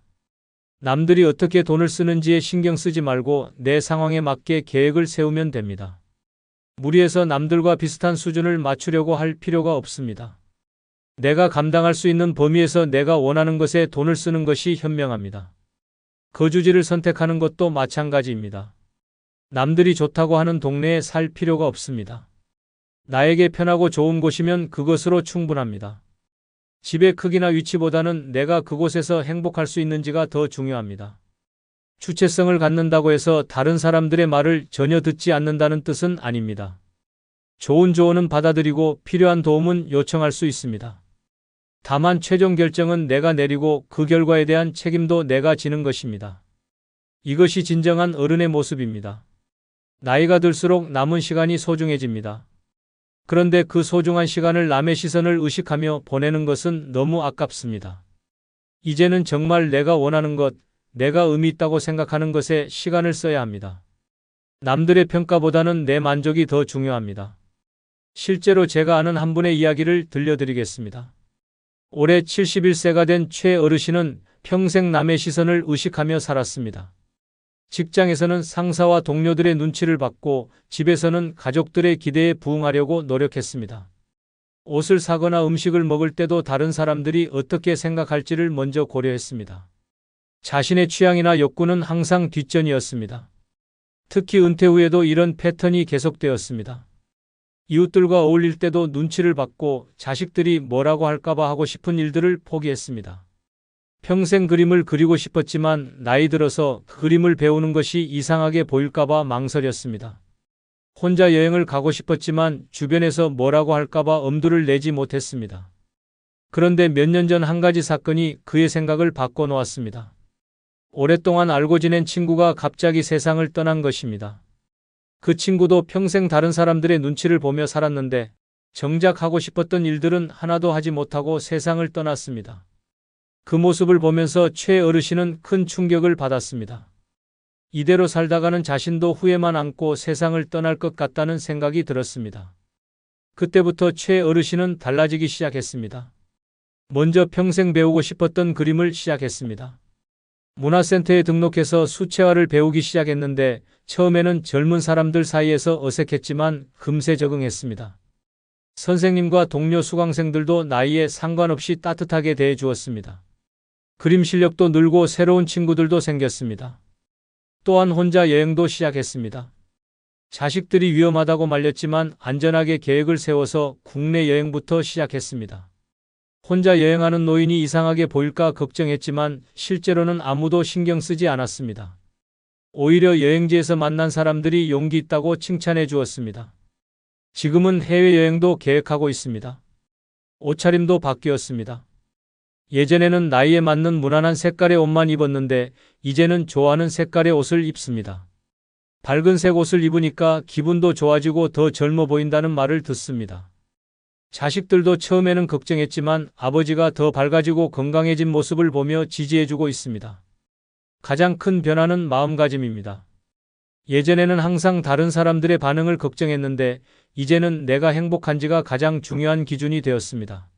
남들이 어떻게 돈을 쓰는지에 신경 쓰지 말고 내 상황에 맞게 계획을 세우면 됩니다. 무리해서 남들과 비슷한 수준을 맞추려고 할 필요가 없습니다. 내가 감당할 수 있는 범위에서 내가 원하는 것에 돈을 쓰는 것이 현명합니다. 거주지를 선택하는 것도 마찬가지입니다. 남들이 좋다고 하는 동네에 살 필요가 없습니다. 나에게 편하고 좋은 곳이면 그것으로 충분합니다. 집의 크기나 위치보다는 내가 그곳에서 행복할 수 있는지가 더 중요합니다. 주체성을 갖는다고 해서 다른 사람들의 말을 전혀 듣지 않는다는 뜻은 아닙니다. 좋은 조언은 받아들이고 필요한 도움은 요청할 수 있습니다. 다만 최종 결정은 내가 내리고 그 결과에 대한 책임도 내가 지는 것입니다. 이것이 진정한 어른의 모습입니다. 나이가 들수록 남은 시간이 소중해집니다. 그런데 그 소중한 시간을 남의 시선을 의식하며 보내는 것은 너무 아깝습니다. 이제는 정말 내가 원하는 것, 내가 의미 있다고 생각하는 것에 시간을 써야 합니다. 남들의 평가보다는 내 만족이 더 중요합니다. 실제로 제가 아는 한 분의 이야기를 들려드리겠습니다. 올해 71세가 된 최 어르신은 평생 남의 시선을 의식하며 살았습니다. 직장에서는 상사와 동료들의 눈치를 받고 집에서는 가족들의 기대에 부응하려고 노력했습니다. 옷을 사거나 음식을 먹을 때도 다른 사람들이 어떻게 생각할지를 먼저 고려했습니다. 자신의 취향이나 욕구는 항상 뒷전이었습니다. 특히 은퇴 후에도 이런 패턴이 계속되었습니다. 이웃들과 어울릴 때도 눈치를 받고 자식들이 뭐라고 할까봐 하고 싶은 일들을 포기했습니다. 평생 그림을 그리고 싶었지만 나이 들어서 그림을 배우는 것이 이상하게 보일까봐 망설였습니다. 혼자 여행을 가고 싶었지만 주변에서 뭐라고 할까봐 엄두를 내지 못했습니다. 그런데 몇 년 전 한 가지 사건이 그의 생각을 바꿔놓았습니다. 오랫동안 알고 지낸 친구가 갑자기 세상을 떠난 것입니다. 그 친구도 평생 다른 사람들의 눈치를 보며 살았는데 정작 하고 싶었던 일들은 하나도 하지 못하고 세상을 떠났습니다. 그 모습을 보면서 최 어르신은 큰 충격을 받았습니다. 이대로 살다가는 자신도 후회만 안고 세상을 떠날 것 같다는 생각이 들었습니다. 그때부터 최 어르신은 달라지기 시작했습니다. 먼저 평생 배우고 싶었던 그림을 시작했습니다. 문화센터에 등록해서 수채화를 배우기 시작했는데 처음에는 젊은 사람들 사이에서 어색했지만 금세 적응했습니다. 선생님과 동료 수강생들도 나이에 상관없이 따뜻하게 대해 주었습니다. 그림 실력도 늘고 새로운 친구들도 생겼습니다. 또한 혼자 여행도 시작했습니다. 자식들이 위험하다고 말렸지만 안전하게 계획을 세워서 국내 여행부터 시작했습니다. 혼자 여행하는 노인이 이상하게 보일까 걱정했지만 실제로는 아무도 신경 쓰지 않았습니다. 오히려 여행지에서 만난 사람들이 용기 있다고 칭찬해 주었습니다. 지금은 해외여행도 계획하고 있습니다. 옷차림도 바뀌었습니다. 예전에는 나이에 맞는 무난한 색깔의 옷만 입었는데 이제는 좋아하는 색깔의 옷을 입습니다. 밝은색 옷을 입으니까 기분도 좋아지고 더 젊어 보인다는 말을 듣습니다. 자식들도 처음에는 걱정했지만 아버지가 더 밝아지고 건강해진 모습을 보며 지지해주고 있습니다. 가장 큰 변화는 마음가짐입니다. 예전에는 항상 다른 사람들의 반응을 걱정했는데 이제는 내가 행복한지가 가장 중요한 기준이 되었습니다.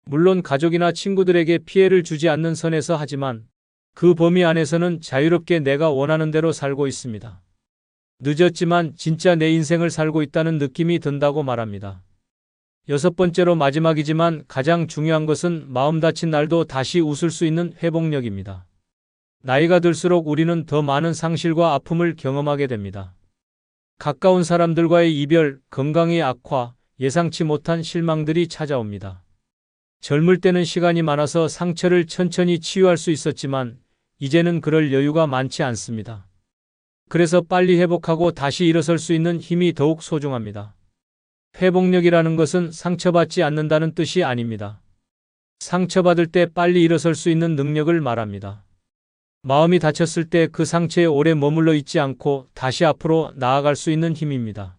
물론 가족이나 친구들에게 피해를 주지 않는 선에서 하지만 그 범위 안에서는 자유롭게 내가 원하는 대로 살고 있습니다. 늦었지만 진짜 내 인생을 살고 있다는 느낌이 든다고 말합니다. 6번째로 마지막이지만 가장 중요한 것은 마음 다친 날도 다시 웃을 수 있는 회복력입니다. 나이가 들수록 우리는 더 많은 상실과 아픔을 경험하게 됩니다. 가까운 사람들과의 이별, 건강의 악화, 예상치 못한 실망들이 찾아옵니다. 젊을 때는 시간이 많아서 상처를 천천히 치유할 수 있었지만 이제는 그럴 여유가 많지 않습니다. 그래서 빨리 회복하고 다시 일어설 수 있는 힘이 더욱 소중합니다. 회복력이라는 것은 상처받지 않는다는 뜻이 아닙니다. 상처받을 때 빨리 일어설 수 있는 능력을 말합니다. 마음이 다쳤을 때 그 상처에 오래 머물러 있지 않고 다시 앞으로 나아갈 수 있는 힘입니다.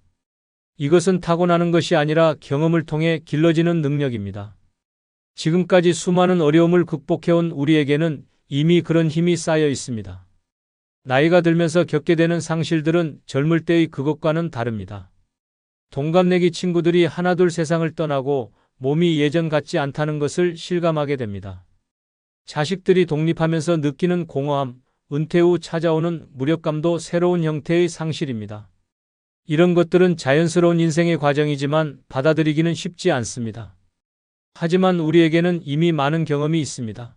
이것은 타고나는 것이 아니라 경험을 통해 길러지는 능력입니다. 지금까지 수많은 어려움을 극복해온 우리에게는 이미 그런 힘이 쌓여 있습니다. 나이가 들면서 겪게 되는 상실들은 젊을 때의 그것과는 다릅니다. 동갑내기 친구들이 하나둘 세상을 떠나고 몸이 예전 같지 않다는 것을 실감하게 됩니다. 자식들이 독립하면서 느끼는 공허함, 은퇴 후 찾아오는 무력감도 새로운 형태의 상실입니다. 이런 것들은 자연스러운 인생의 과정이지만 받아들이기는 쉽지 않습니다. 하지만 우리에게는 이미 많은 경험이 있습니다.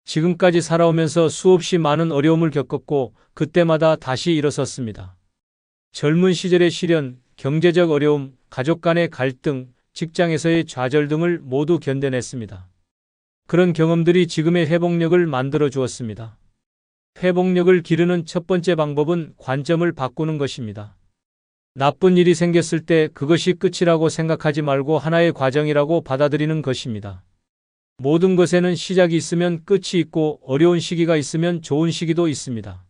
지금까지 살아오면서 수없이 많은 어려움을 겪었고 그때마다 다시 일어섰습니다. 젊은 시절의 시련, 경제적 어려움, 가족 간의 갈등, 직장에서의 좌절 등을 모두 견뎌냈습니다. 그런 경험들이 지금의 회복력을 만들어 주었습니다. 회복력을 기르는 첫 번째 방법은 관점을 바꾸는 것입니다. 나쁜 일이 생겼을 때 그것이 끝이라고 생각하지 말고 하나의 과정이라고 받아들이는 것입니다. 모든 것에는 시작이 있으면 끝이 있고 어려운 시기가 있으면 좋은 시기도 있습니다.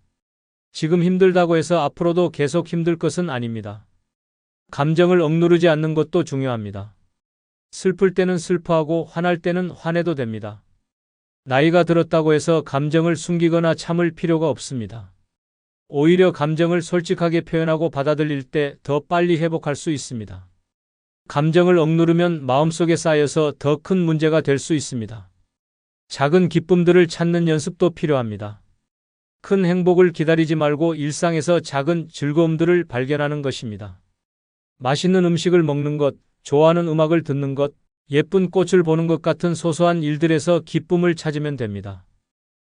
지금 힘들다고 해서 앞으로도 계속 힘들 것은 아닙니다. 감정을 억누르지 않는 것도 중요합니다. 슬플 때는 슬퍼하고 화날 때는 화내도 됩니다. 나이가 들었다고 해서 감정을 숨기거나 참을 필요가 없습니다. 오히려 감정을 솔직하게 표현하고 받아들일 때 더 빨리 회복할 수 있습니다. 감정을 억누르면 마음속에 쌓여서 더 큰 문제가 될 수 있습니다. 작은 기쁨들을 찾는 연습도 필요합니다. 큰 행복을 기다리지 말고 일상에서 작은 즐거움들을 발견하는 것입니다. 맛있는 음식을 먹는 것, 좋아하는 음악을 듣는 것, 예쁜 꽃을 보는 것 같은 소소한 일들에서 기쁨을 찾으면 됩니다.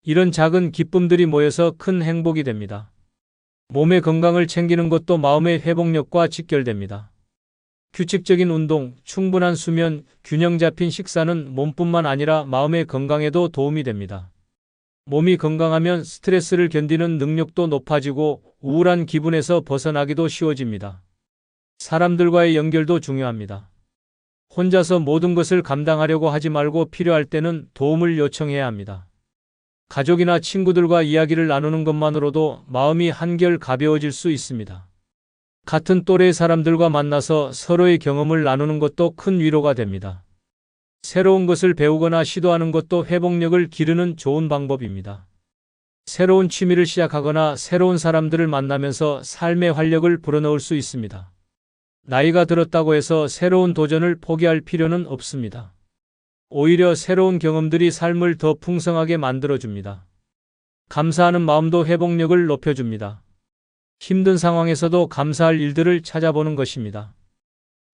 이런 작은 기쁨들이 모여서 큰 행복이 됩니다. 몸의 건강을 챙기는 것도 마음의 회복력과 직결됩니다. 규칙적인 운동, 충분한 수면, 균형 잡힌 식사는 몸뿐만 아니라 마음의 건강에도 도움이 됩니다. 몸이 건강하면 스트레스를 견디는 능력도 높아지고 우울한 기분에서 벗어나기도 쉬워집니다. 사람들과의 연결도 중요합니다. 혼자서 모든 것을 감당하려고 하지 말고 필요할 때는 도움을 요청해야 합니다. 가족이나 친구들과 이야기를 나누는 것만으로도 마음이 한결 가벼워질 수 있습니다. 같은 또래의 사람들과 만나서 서로의 경험을 나누는 것도 큰 위로가 됩니다. 새로운 것을 배우거나 시도하는 것도 회복력을 기르는 좋은 방법입니다. 새로운 취미를 시작하거나 새로운 사람들을 만나면서 삶의 활력을 불어넣을 수 있습니다. 나이가 들었다고 해서 새로운 도전을 포기할 필요는 없습니다. 오히려 새로운 경험들이 삶을 더 풍성하게 만들어줍니다. 감사하는 마음도 회복력을 높여줍니다. 힘든 상황에서도 감사할 일들을 찾아보는 것입니다.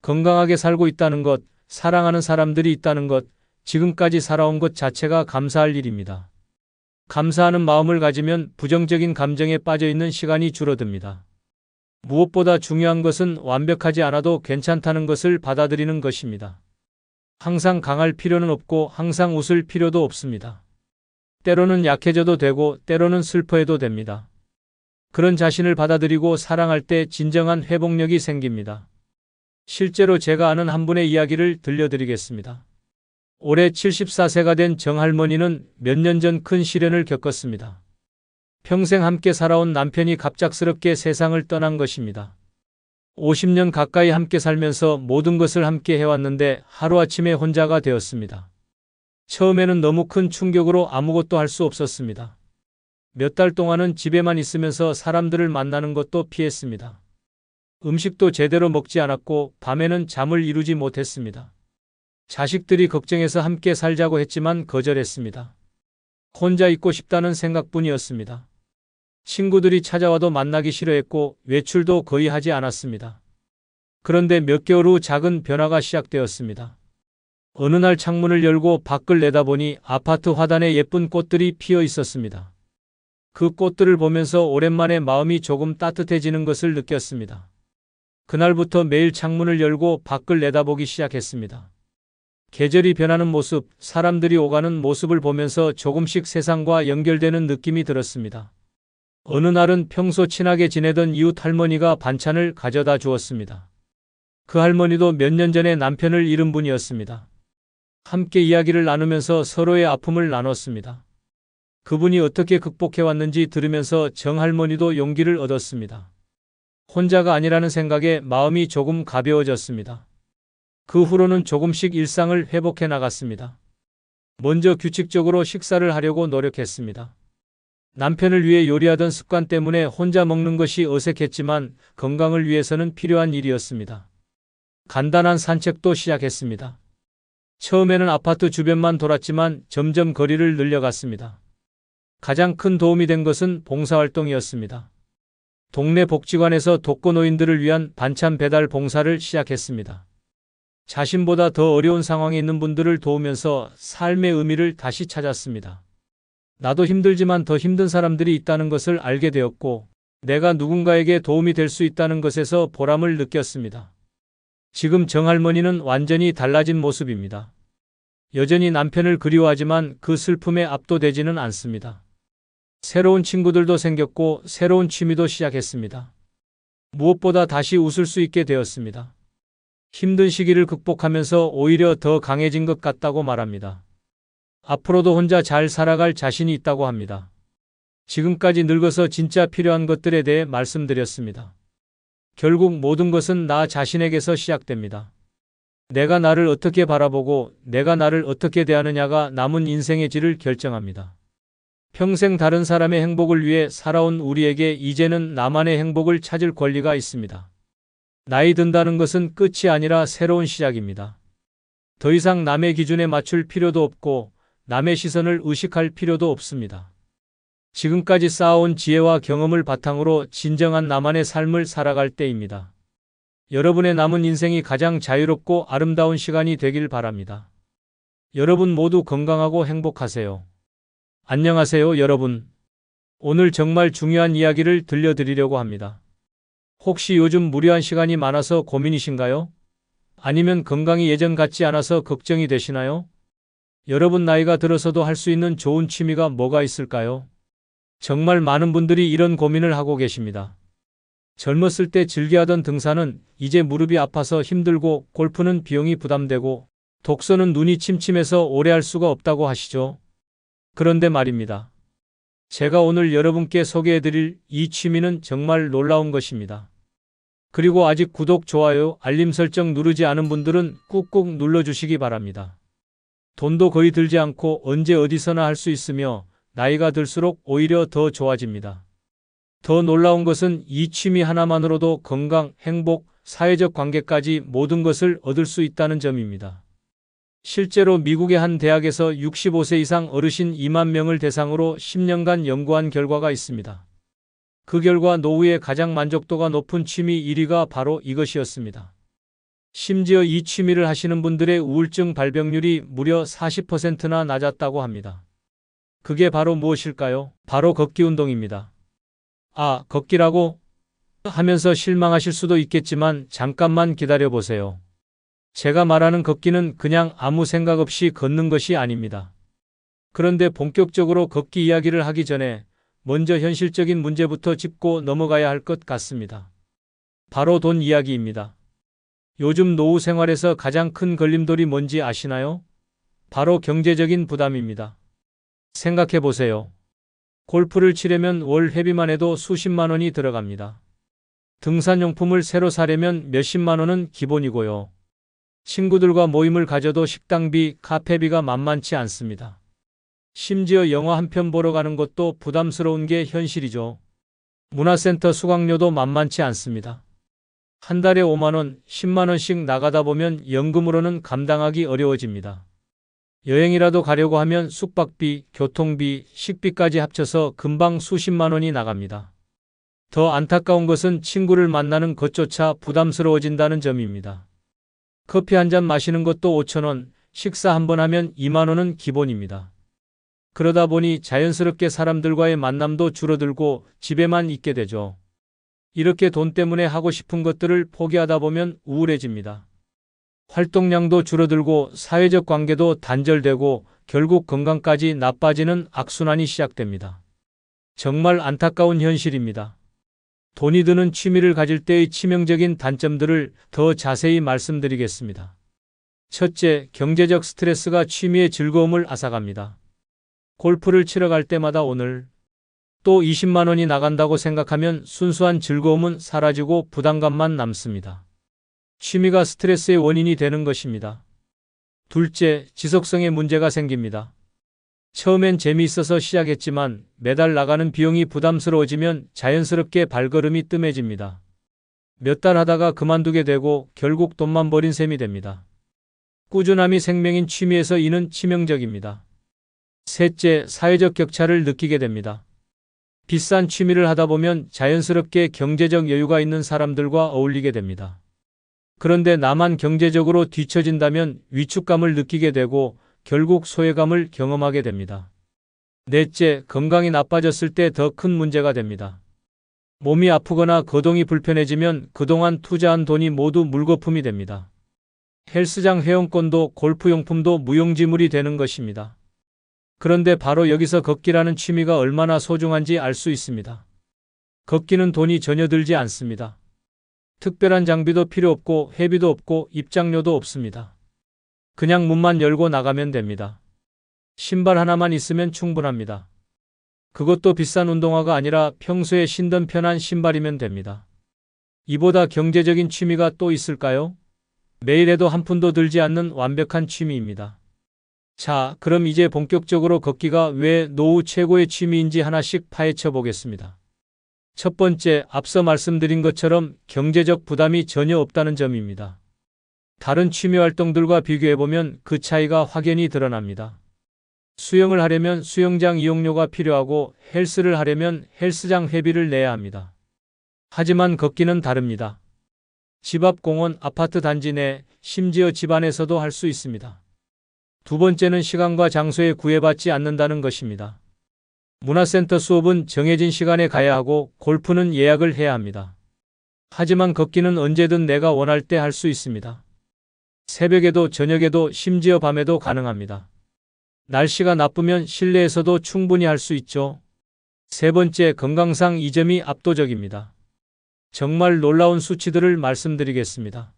건강하게 살고 있다는 것, 사랑하는 사람들이 있다는 것, 지금까지 살아온 것 자체가 감사할 일입니다. 감사하는 마음을 가지면 부정적인 감정에 빠져 있는 시간이 줄어듭니다. 무엇보다 중요한 것은 완벽하지 않아도 괜찮다는 것을 받아들이는 것입니다. 항상 강할 필요는 없고 항상 웃을 필요도 없습니다. 때로는 약해져도 되고 때로는 슬퍼해도 됩니다. 그런 자신을 받아들이고 사랑할 때 진정한 회복력이 생깁니다. 실제로 제가 아는 한 분의 이야기를 들려드리겠습니다. 올해 74세가 된 정할머니는 몇 년 전 큰 시련을 겪었습니다. 평생 함께 살아온 남편이 갑작스럽게 세상을 떠난 것입니다. 50년 가까이 함께 살면서 모든 것을 함께 해왔는데 하루아침에 혼자가 되었습니다. 처음에는 너무 큰 충격으로 아무것도 할 수 없었습니다. 몇 달 동안은 집에만 있으면서 사람들을 만나는 것도 피했습니다. 음식도 제대로 먹지 않았고 밤에는 잠을 이루지 못했습니다. 자식들이 걱정해서 함께 살자고 했지만 거절했습니다. 혼자 있고 싶다는 생각뿐이었습니다. 친구들이 찾아와도 만나기 싫어했고 외출도 거의 하지 않았습니다. 그런데 몇 개월 후 작은 변화가 시작되었습니다. 어느 날 창문을 열고 밖을 내다보니 아파트 화단에 예쁜 꽃들이 피어 있었습니다. 그 꽃들을 보면서 오랜만에 마음이 조금 따뜻해지는 것을 느꼈습니다. 그날부터 매일 창문을 열고 밖을 내다보기 시작했습니다. 계절이 변하는 모습, 사람들이 오가는 모습을 보면서 조금씩 세상과 연결되는 느낌이 들었습니다. 어느 날은 평소 친하게 지내던 이웃 할머니가 반찬을 가져다 주었습니다. 그 할머니도 몇 년 전에 남편을 잃은 분이었습니다. 함께 이야기를 나누면서 서로의 아픔을 나눴습니다. 그분이 어떻게 극복해왔는지 들으면서 정할머니도 용기를 얻었습니다. 혼자가 아니라는 생각에 마음이 조금 가벼워졌습니다. 그 후로는 조금씩 일상을 회복해 나갔습니다. 먼저 규칙적으로 식사를 하려고 노력했습니다. 남편을 위해 요리하던 습관 때문에 혼자 먹는 것이 어색했지만 건강을 위해서는 필요한 일이었습니다. 간단한 산책도 시작했습니다. 처음에는 아파트 주변만 돌았지만 점점 거리를 늘려갔습니다. 가장 큰 도움이 된 것은 봉사활동이었습니다. 동네 복지관에서 독거노인들을 위한 반찬 배달 봉사를 시작했습니다. 자신보다 더 어려운 상황에 있는 분들을 도우면서 삶의 의미를 다시 찾았습니다. 나도 힘들지만 더 힘든 사람들이 있다는 것을 알게 되었고, 내가 누군가에게 도움이 될 수 있다는 것에서 보람을 느꼈습니다. 지금 정할머니는 완전히 달라진 모습입니다. 여전히 남편을 그리워하지만 그 슬픔에 압도되지는 않습니다. 새로운 친구들도 생겼고 새로운 취미도 시작했습니다. 무엇보다 다시 웃을 수 있게 되었습니다. 힘든 시기를 극복하면서 오히려 더 강해진 것 같다고 말합니다. 앞으로도 혼자 잘 살아갈 자신이 있다고 합니다. 지금까지 늙어서 진짜 필요한 것들에 대해 말씀드렸습니다. 결국 모든 것은 나 자신에게서 시작됩니다. 내가 나를 어떻게 바라보고 내가 나를 어떻게 대하느냐가 남은 인생의 질을 결정합니다. 평생 다른 사람의 행복을 위해 살아온 우리에게 이제는 나만의 행복을 찾을 권리가 있습니다. 나이 든다는 것은 끝이 아니라 새로운 시작입니다. 더 이상 남의 기준에 맞출 필요도 없고 남의 시선을 의식할 필요도 없습니다. 지금까지 쌓아온 지혜와 경험을 바탕으로 진정한 나만의 삶을 살아갈 때입니다. 여러분의 남은 인생이 가장 자유롭고 아름다운 시간이 되길 바랍니다. 여러분 모두 건강하고 행복하세요. 안녕하세요, 여러분. 오늘 정말 중요한 이야기를 들려드리려고 합니다. 혹시 요즘 무료한 시간이 많아서 고민이신가요? 아니면 건강이 예전 같지 않아서 걱정이 되시나요? 여러분 나이가 들어서도 할 수 있는 좋은 취미가 뭐가 있을까요? 정말 많은 분들이 이런 고민을 하고 계십니다. 젊었을 때 즐겨하던 등산은 이제 무릎이 아파서 힘들고 골프는 비용이 부담되고 독서는 눈이 침침해서 오래 할 수가 없다고 하시죠. 그런데 말입니다. 제가 오늘 여러분께 소개해드릴 이 취미는 정말 놀라운 것입니다. 그리고 아직 구독, 좋아요, 알림 설정 누르지 않은 분들은 꾹꾹 눌러주시기 바랍니다. 돈도 거의 들지 않고 언제 어디서나 할 수 있으며 나이가 들수록 오히려 더 좋아집니다. 더 놀라운 것은 이 취미 하나만으로도 건강, 행복, 사회적 관계까지 모든 것을 얻을 수 있다는 점입니다. 실제로 미국의 한 대학에서 65세 이상 어르신 2만 명을 대상으로 10년간 연구한 결과가 있습니다. 그 결과 노후에 가장 만족도가 높은 취미 1위가 바로 이것이었습니다. 심지어 이 취미를 하시는 분들의 우울증 발병률이 무려 40%나 낮았다고 합니다. 그게 바로 무엇일까요? 바로 걷기 운동입니다. 아, 걷기라고? 하면서 실망하실 수도 있겠지만 잠깐만 기다려 보세요. 제가 말하는 걷기는 그냥 아무 생각 없이 걷는 것이 아닙니다. 그런데 본격적으로 걷기 이야기를 하기 전에 먼저 현실적인 문제부터 짚고 넘어가야 할 것 같습니다. 바로 돈 이야기입니다. 요즘 노후 생활에서 가장 큰 걸림돌이 뭔지 아시나요? 바로 경제적인 부담입니다. 생각해 보세요. 골프를 치려면 월 회비만 해도 수십만 원이 들어갑니다. 등산용품을 새로 사려면 몇십만 원은 기본이고요. 친구들과 모임을 가져도 식당비, 카페비가 만만치 않습니다. 심지어 영화 한 편 보러 가는 것도 부담스러운 게 현실이죠. 문화센터 수강료도 만만치 않습니다. 한 달에 5만 원, 10만 원씩 나가다 보면 연금으로는 감당하기 어려워집니다. 여행이라도 가려고 하면 숙박비, 교통비, 식비까지 합쳐서 금방 수십만 원이 나갑니다. 더 안타까운 것은 친구를 만나는 것조차 부담스러워진다는 점입니다. 커피 한 잔 마시는 것도 5천 원, 식사 한 번 하면 2만 원은 기본입니다. 그러다 보니 자연스럽게 사람들과의 만남도 줄어들고 집에만 있게 되죠. 이렇게 돈 때문에 하고 싶은 것들을 포기하다 보면 우울해집니다. 활동량도 줄어들고 사회적 관계도 단절되고 결국 건강까지 나빠지는 악순환이 시작됩니다. 정말 안타까운 현실입니다. 돈이 드는 취미를 가질 때의 치명적인 단점들을 더 자세히 말씀드리겠습니다. 첫째, 경제적 스트레스가 취미의 즐거움을 앗아갑니다. 골프를 치러 갈 때마다 오늘 또 20만 원이 나간다고 생각하면 순수한 즐거움은 사라지고 부담감만 남습니다. 취미가 스트레스의 원인이 되는 것입니다. 둘째, 지속성에 문제가 생깁니다. 처음엔 재미있어서 시작했지만 매달 나가는 비용이 부담스러워지면 자연스럽게 발걸음이 뜸해집니다. 몇 달 하다가 그만두게 되고 결국 돈만 버린 셈이 됩니다. 꾸준함이 생명인 취미에서 이는 치명적입니다. 셋째, 사회적 격차를 느끼게 됩니다. 비싼 취미를 하다 보면 자연스럽게 경제적 여유가 있는 사람들과 어울리게 됩니다. 그런데 나만 경제적으로 뒤처진다면 위축감을 느끼게 되고 결국 소외감을 경험하게 됩니다. 넷째, 건강이 나빠졌을 때 더 큰 문제가 됩니다. 몸이 아프거나 거동이 불편해지면 그동안 투자한 돈이 모두 물거품이 됩니다. 헬스장 회원권도 골프용품도 무용지물이 되는 것입니다. 그런데 바로 여기서 걷기라는 취미가 얼마나 소중한지 알 수 있습니다. 걷기는 돈이 전혀 들지 않습니다. 특별한 장비도 필요 없고 회비도 없고 입장료도 없습니다. 그냥 문만 열고 나가면 됩니다. 신발 하나만 있으면 충분합니다. 그것도 비싼 운동화가 아니라 평소에 신던 편한 신발이면 됩니다. 이보다 경제적인 취미가 또 있을까요? 매일 해도 한 푼도 들지 않는 완벽한 취미입니다. 자, 그럼 이제 본격적으로 걷기가 왜 노후 최고의 취미인지 하나씩 파헤쳐 보겠습니다. 첫 번째, 앞서 말씀드린 것처럼 경제적 부담이 전혀 없다는 점입니다. 다른 취미 활동들과 비교해보면 그 차이가 확연히 드러납니다. 수영을 하려면 수영장 이용료가 필요하고 헬스를 하려면 헬스장 회비를 내야 합니다. 하지만 걷기는 다릅니다. 집 앞 공원, 아파트 단지 내, 심지어 집 안에서도 할 수 있습니다. 두 번째는 시간과 장소에 구애받지 않는다는 것입니다. 문화센터 수업은 정해진 시간에 가야 하고 골프는 예약을 해야 합니다. 하지만 걷기는 언제든 내가 원할 때 할 수 있습니다. 새벽에도 저녁에도 심지어 밤에도 가능합니다. 날씨가 나쁘면 실내에서도 충분히 할 수 있죠. 세 번째, 건강상 이 점이 압도적입니다. 정말 놀라운 수치들을 말씀드리겠습니다.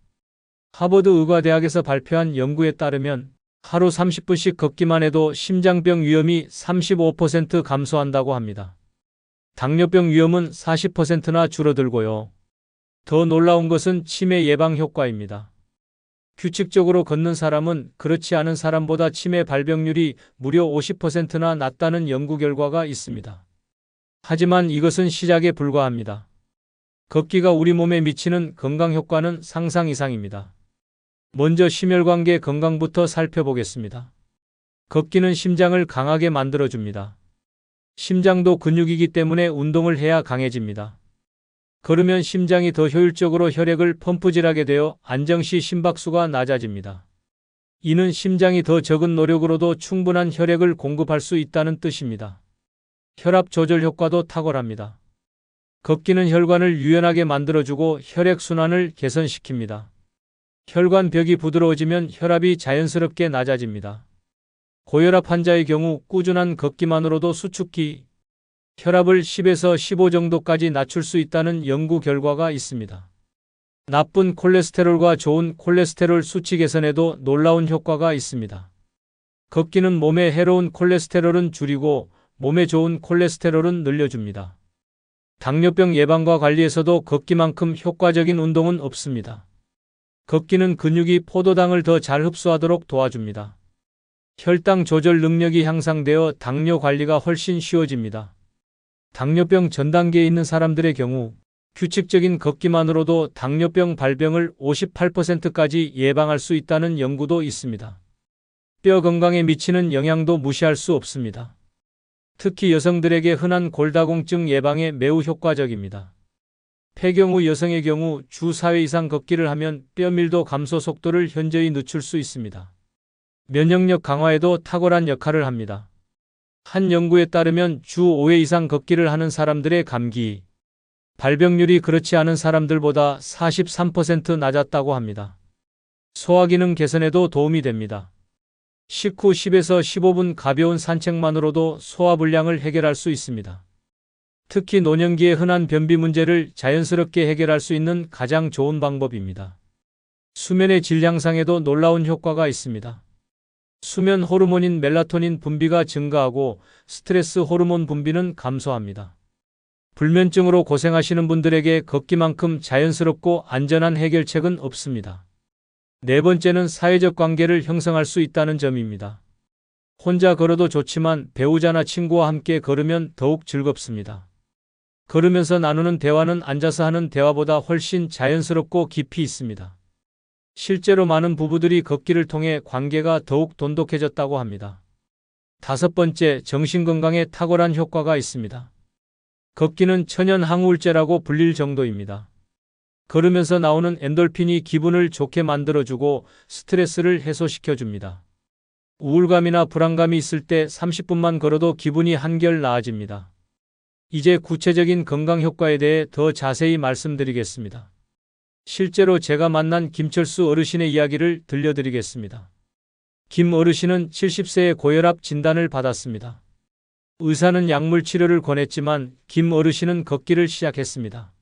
하버드 의과대학에서 발표한 연구에 따르면 하루 30분씩 걷기만 해도 심장병 위험이 35% 감소한다고 합니다. 당뇨병 위험은 40%나 줄어들고요. 더 놀라운 것은 치매 예방 효과입니다. 규칙적으로 걷는 사람은 그렇지 않은 사람보다 치매 발병률이 무려 50%나 낮다는 연구 결과가 있습니다. 하지만 이것은 시작에 불과합니다. 걷기가 우리 몸에 미치는 건강 효과는 상상 이상입니다. 먼저 심혈관계 건강부터 살펴보겠습니다. 걷기는 심장을 강하게 만들어줍니다. 심장도 근육이기 때문에 운동을 해야 강해집니다. 걸으면 심장이 더 효율적으로 혈액을 펌프질하게 되어 안정시 심박수가 낮아집니다. 이는 심장이 더 적은 노력으로도 충분한 혈액을 공급할 수 있다는 뜻입니다. 혈압 조절 효과도 탁월합니다. 걷기는 혈관을 유연하게 만들어주고 혈액순환을 개선시킵니다. 혈관벽이 부드러워지면 혈압이 자연스럽게 낮아집니다. 고혈압 환자의 경우 꾸준한 걷기만으로도 수축기, 혈압을 10에서 15 정도까지 낮출 수 있다는 연구 결과가 있습니다. 나쁜 콜레스테롤과 좋은 콜레스테롤 수치 개선에도 놀라운 효과가 있습니다. 걷기는 몸에 해로운 콜레스테롤은 줄이고 몸에 좋은 콜레스테롤은 늘려줍니다. 당뇨병 예방과 관리에서도 걷기만큼 효과적인 운동은 없습니다. 걷기는 근육이 포도당을 더 잘 흡수하도록 도와줍니다. 혈당 조절 능력이 향상되어 당뇨 관리가 훨씬 쉬워집니다. 당뇨병 전 단계에 있는 사람들의 경우 규칙적인 걷기만으로도 당뇨병 발병을 58%까지 예방할 수 있다는 연구도 있습니다. 뼈 건강에 미치는 영향도 무시할 수 없습니다. 특히 여성들에게 흔한 골다공증 예방에 매우 효과적입니다. 폐경 후 여성의 경우 주 4회 이상 걷기를 하면 뼈밀도 감소 속도를 현저히 늦출 수 있습니다. 면역력 강화에도 탁월한 역할을 합니다. 한 연구에 따르면 주 5회 이상 걷기를 하는 사람들의 감기, 발병률이 그렇지 않은 사람들보다 43% 낮았다고 합니다. 소화기능 개선에도 도움이 됩니다. 식후 10에서 15분 가벼운 산책만으로도 소화불량을 해결할 수 있습니다. 특히 노년기에 흔한 변비 문제를 자연스럽게 해결할 수 있는 가장 좋은 방법입니다. 수면의 질 향상에도 놀라운 효과가 있습니다. 수면 호르몬인 멜라토닌 분비가 증가하고 스트레스 호르몬 분비는 감소합니다. 불면증으로 고생하시는 분들에게 걷기만큼 자연스럽고 안전한 해결책은 없습니다. 네 번째는 사회적 관계를 형성할 수 있다는 점입니다. 혼자 걸어도 좋지만 배우자나 친구와 함께 걸으면 더욱 즐겁습니다. 걸으면서 나누는 대화는 앉아서 하는 대화보다 훨씬 자연스럽고 깊이 있습니다. 실제로 많은 부부들이 걷기를 통해 관계가 더욱 돈독해졌다고 합니다. 다섯 번째, 정신건강에 탁월한 효과가 있습니다. 걷기는 천연 항우울제라고 불릴 정도입니다. 걸으면서 나오는 엔돌핀이 기분을 좋게 만들어주고 스트레스를 해소시켜줍니다. 우울감이나 불안감이 있을 때 30분만 걸어도 기분이 한결 나아집니다. 이제 구체적인 건강 효과에 대해 더 자세히 말씀드리겠습니다. 실제로 제가 만난 김철수 어르신의 이야기를 들려드리겠습니다. 김 어르신은 70세에 고혈압 진단을 받았습니다. 의사는 약물 치료를 권했지만 김 어르신은 걷기를 시작했습니다.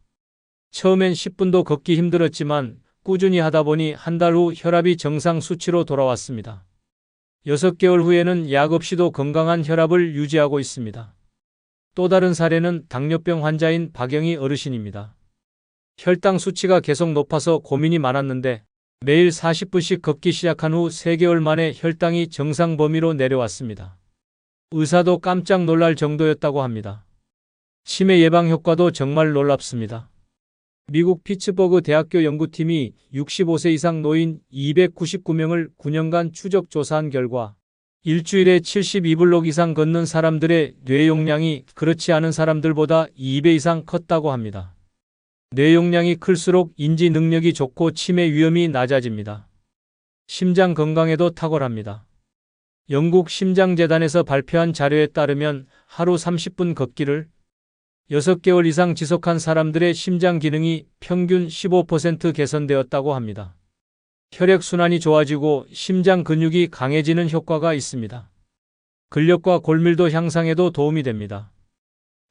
처음엔 10분도 걷기 힘들었지만 꾸준히 하다 보니 한 달 후 혈압이 정상 수치로 돌아왔습니다. 6개월 후에는 약 없이도 건강한 혈압을 유지하고 있습니다. 또 다른 사례는 당뇨병 환자인 박영희 어르신입니다. 혈당 수치가 계속 높아서 고민이 많았는데 매일 40분씩 걷기 시작한 후 3개월 만에 혈당이 정상 범위로 내려왔습니다. 의사도 깜짝 놀랄 정도였다고 합니다. 치매 예방 효과도 정말 놀랍습니다. 미국 피츠버그 대학교 연구팀이 65세 이상 노인 299명을 9년간 추적 조사한 결과 일주일에 72블록 이상 걷는 사람들의 뇌용량이 그렇지 않은 사람들보다 2배 이상 컸다고 합니다. 뇌용량이 클수록 인지 능력이 좋고 치매 위험이 낮아집니다. 심장 건강에도 탁월합니다. 영국 심장재단에서 발표한 자료에 따르면 하루 30분 걷기를 6개월 이상 지속한 사람들의 심장 기능이 평균 15% 개선되었다고 합니다. 혈액순환이 좋아지고 심장 근육이 강해지는 효과가 있습니다. 근력과 골밀도 향상에도 도움이 됩니다.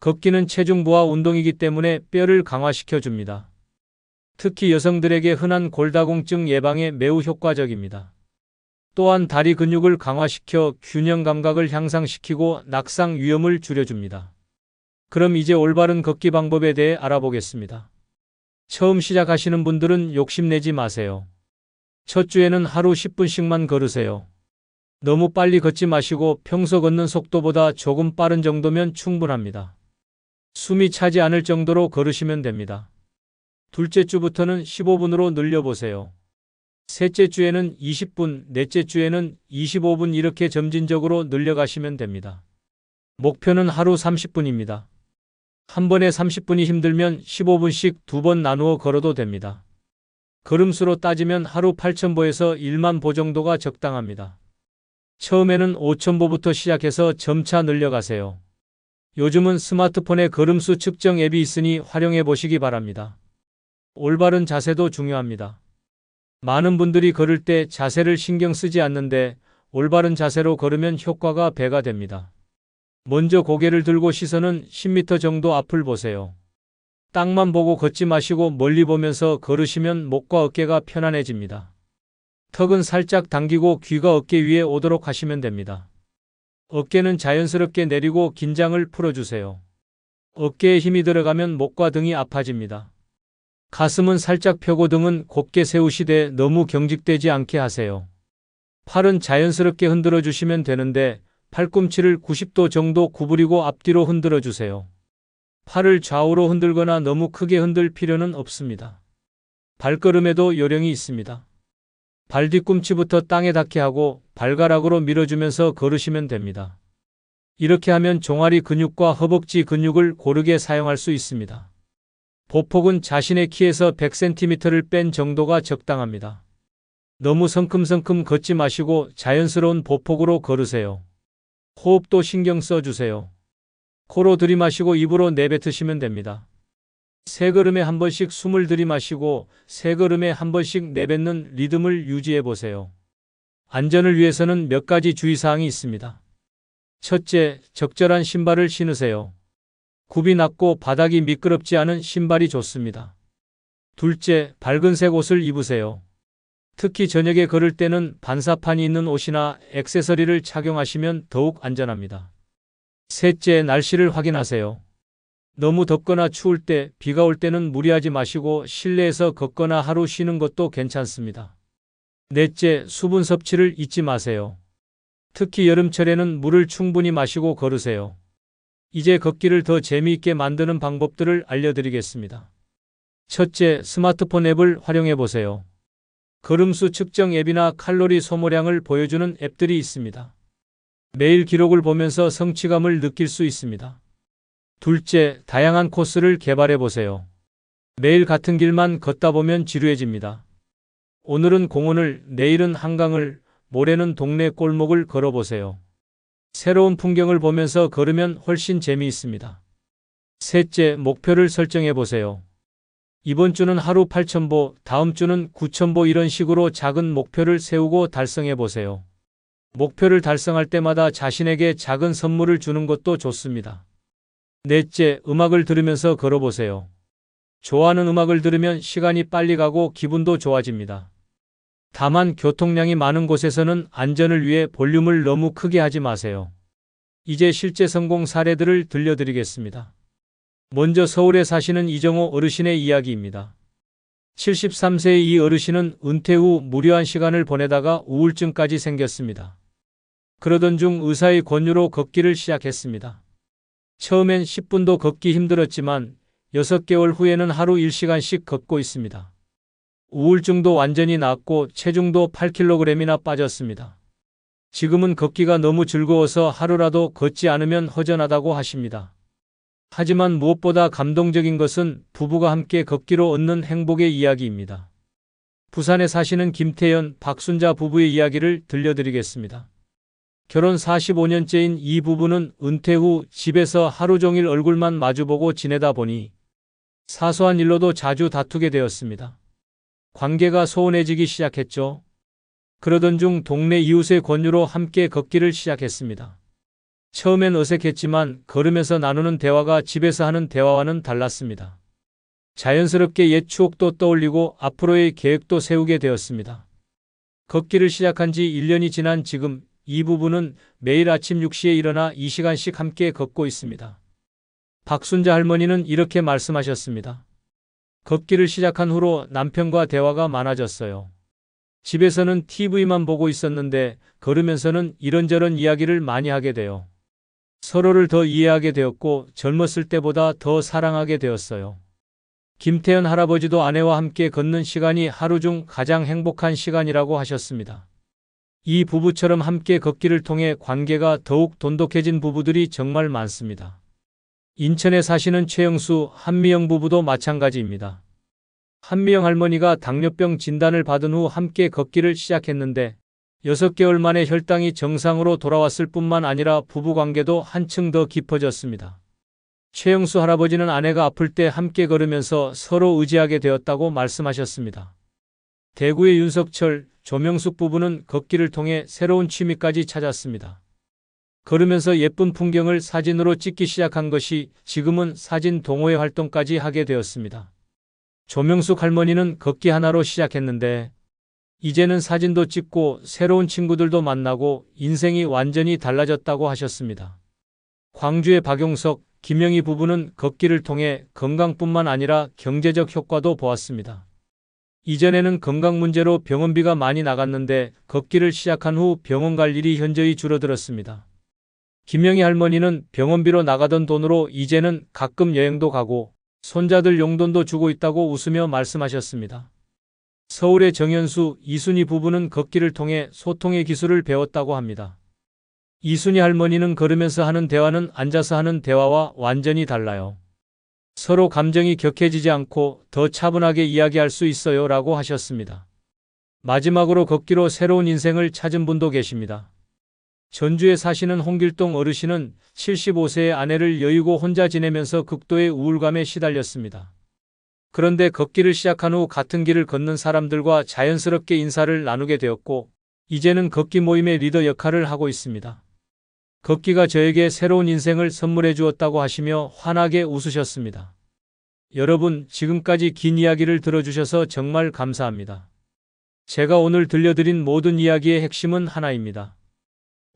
걷기는 체중 부하 운동이기 때문에 뼈를 강화시켜 줍니다. 특히 여성들에게 흔한 골다공증 예방에 매우 효과적입니다. 또한 다리 근육을 강화시켜 균형 감각을 향상시키고 낙상 위험을 줄여줍니다. 그럼 이제 올바른 걷기 방법에 대해 알아보겠습니다. 처음 시작하시는 분들은 욕심내지 마세요. 첫 주에는 하루 10분씩만 걸으세요. 너무 빨리 걷지 마시고 평소 걷는 속도보다 조금 빠른 정도면 충분합니다. 숨이 차지 않을 정도로 걸으시면 됩니다. 둘째 주부터는 15분으로 늘려보세요. 셋째 주에는 20분, 넷째 주에는 25분 이렇게 점진적으로 늘려가시면 됩니다. 목표는 하루 30분입니다. 한 번에 30분이 힘들면 15분씩 2번 나누어 걸어도 됩니다. 걸음수로 따지면 하루 8,000보에서 1만 보 정도가 적당합니다. 처음에는 5,000보부터 시작해서 점차 늘려가세요. 요즘은 스마트폰에 걸음수 측정 앱이 있으니 활용해 보시기 바랍니다. 올바른 자세도 중요합니다. 많은 분들이 걸을 때 자세를 신경 쓰지 않는데 올바른 자세로 걸으면 효과가 배가 됩니다. 먼저 고개를 들고 시선은 10m 정도 앞을 보세요. 땅만 보고 걷지 마시고 멀리 보면서 걸으시면 목과 어깨가 편안해집니다. 턱은 살짝 당기고 귀가 어깨 위에 오도록 하시면 됩니다. 어깨는 자연스럽게 내리고 긴장을 풀어주세요. 어깨에 힘이 들어가면 목과 등이 아파집니다. 가슴은 살짝 펴고 등은 곧게 세우시되 너무 경직되지 않게 하세요. 팔은 자연스럽게 흔들어 주시면 되는데 팔꿈치를 90도 정도 구부리고 앞뒤로 흔들어 주세요. 팔을 좌우로 흔들거나 너무 크게 흔들 필요는 없습니다. 발걸음에도 요령이 있습니다. 발 뒤꿈치부터 땅에 닿게 하고 발가락으로 밀어주면서 걸으시면 됩니다. 이렇게 하면 종아리 근육과 허벅지 근육을 고르게 사용할 수 있습니다. 보폭은 자신의 키에서 100cm를 뺀 정도가 적당합니다. 너무 성큼성큼 걷지 마시고 자연스러운 보폭으로 걸으세요. 호흡도 신경 써주세요. 코로 들이마시고 입으로 내뱉으시면 됩니다. 세 걸음에 한 번씩 숨을 들이마시고 세 걸음에 한 번씩 내뱉는 리듬을 유지해 보세요. 안전을 위해서는 몇 가지 주의사항이 있습니다. 첫째, 적절한 신발을 신으세요. 굽이 낮고 바닥이 미끄럽지 않은 신발이 좋습니다. 둘째, 밝은색 옷을 입으세요. 특히 저녁에 걸을 때는 반사판이 있는 옷이나 액세서리를 착용하시면 더욱 안전합니다. 셋째, 날씨를 확인하세요. 너무 덥거나 추울 때, 비가 올 때는 무리하지 마시고 실내에서 걷거나 하루 쉬는 것도 괜찮습니다. 넷째, 수분 섭취를 잊지 마세요. 특히 여름철에는 물을 충분히 마시고 걸으세요. 이제 걷기를 더 재미있게 만드는 방법들을 알려드리겠습니다. 첫째, 스마트폰 앱을 활용해 보세요. 걸음수 측정 앱이나 칼로리 소모량을 보여주는 앱들이 있습니다. 매일 기록을 보면서 성취감을 느낄 수 있습니다. 둘째, 다양한 코스를 개발해 보세요. 매일 같은 길만 걷다 보면 지루해집니다. 오늘은 공원을, 내일은 한강을, 모레는 동네 골목을 걸어보세요. 새로운 풍경을 보면서 걸으면 훨씬 재미있습니다. 셋째, 목표를 설정해 보세요. 이번 주는 하루 8,000보, 다음 주는 9,000보 이런 식으로 작은 목표를 세우고 달성해 보세요. 목표를 달성할 때마다 자신에게 작은 선물을 주는 것도 좋습니다. 넷째, 음악을 들으면서 걸어보세요. 좋아하는 음악을 들으면 시간이 빨리 가고 기분도 좋아집니다. 다만 교통량이 많은 곳에서는 안전을 위해 볼륨을 너무 크게 하지 마세요. 이제 실제 성공 사례들을 들려드리겠습니다. 먼저 서울에 사시는 이정호 어르신의 이야기입니다. 73세의 이 어르신은 은퇴 후 무료한 시간을 보내다가 우울증까지 생겼습니다. 그러던 중 의사의 권유로 걷기를 시작했습니다. 처음엔 10분도 걷기 힘들었지만 6개월 후에는 하루 1시간씩 걷고 있습니다. 우울증도 완전히 나았고 체중도 8kg이나 빠졌습니다. 지금은 걷기가 너무 즐거워서 하루라도 걷지 않으면 허전하다고 하십니다. 하지만 무엇보다 감동적인 것은 부부가 함께 걷기로 얻는 행복의 이야기입니다. 부산에 사시는 김태연, 박순자 부부의 이야기를 들려드리겠습니다. 결혼 45년째인 이 부부는 은퇴 후 집에서 하루 종일 얼굴만 마주보고 지내다 보니 사소한 일로도 자주 다투게 되었습니다. 관계가 소원해지기 시작했죠. 그러던 중 동네 이웃의 권유로 함께 걷기를 시작했습니다. 처음엔 어색했지만 걸으면서 나누는 대화가 집에서 하는 대화와는 달랐습니다. 자연스럽게 옛 추억도 떠올리고 앞으로의 계획도 세우게 되었습니다. 걷기를 시작한 지 1년이 지난 지금 이 부부는 매일 아침 6시에 일어나 2시간씩 함께 걷고 있습니다. 박순자 할머니는 이렇게 말씀하셨습니다. 걷기를 시작한 후로 남편과 대화가 많아졌어요. 집에서는 TV만 보고 있었는데 걸으면서는 이런저런 이야기를 많이 하게 돼요. 서로를 더 이해하게 되었고 젊었을 때보다 더 사랑하게 되었어요. 김태현 할아버지도 아내와 함께 걷는 시간이 하루 중 가장 행복한 시간이라고 하셨습니다. 이 부부처럼 함께 걷기를 통해 관계가 더욱 돈독해진 부부들이 정말 많습니다. 인천에 사시는 최영수, 한미영 부부도 마찬가지입니다. 한미영 할머니가 당뇨병 진단을 받은 후 함께 걷기를 시작했는데 6개월 만에 혈당이 정상으로 돌아왔을 뿐만 아니라 부부관계도 한층 더 깊어졌습니다. 최영수 할아버지는 아내가 아플 때 함께 걸으면서 서로 의지하게 되었다고 말씀하셨습니다. 대구의 윤석철, 조명숙 부부는 걷기를 통해 새로운 취미까지 찾았습니다. 걸으면서 예쁜 풍경을 사진으로 찍기 시작한 것이 지금은 사진 동호회 활동까지 하게 되었습니다. 조명숙 할머니는 걷기 하나로 시작했는데 이제는 사진도 찍고 새로운 친구들도 만나고 인생이 완전히 달라졌다고 하셨습니다. 광주의 박용석, 김영희 부부는 걷기를 통해 건강뿐만 아니라 경제적 효과도 보았습니다. 이전에는 건강 문제로 병원비가 많이 나갔는데 걷기를 시작한 후 병원 갈 일이 현저히 줄어들었습니다. 김영희 할머니는 병원비로 나가던 돈으로 이제는 가끔 여행도 가고 손자들 용돈도 주고 있다고 웃으며 말씀하셨습니다. 서울의 정현수, 이순희 부부는 걷기를 통해 소통의 기술을 배웠다고 합니다. 이순희 할머니는 걸으면서 하는 대화는 앉아서 하는 대화와 완전히 달라요. 서로 감정이 격해지지 않고 더 차분하게 이야기할 수 있어요 라고 하셨습니다. 마지막으로 걷기로 새로운 인생을 찾은 분도 계십니다. 전주에 사시는 홍길동 어르신은 75세의 아내를 여의고 혼자 지내면서 극도의 우울감에 시달렸습니다. 그런데 걷기를 시작한 후 같은 길을 걷는 사람들과 자연스럽게 인사를 나누게 되었고 이제는 걷기 모임의 리더 역할을 하고 있습니다. 걷기가 저에게 새로운 인생을 선물해 주었다고 하시며 환하게 웃으셨습니다. 여러분, 지금까지 긴 이야기를 들어주셔서 정말 감사합니다. 제가 오늘 들려드린 모든 이야기의 핵심은 하나입니다.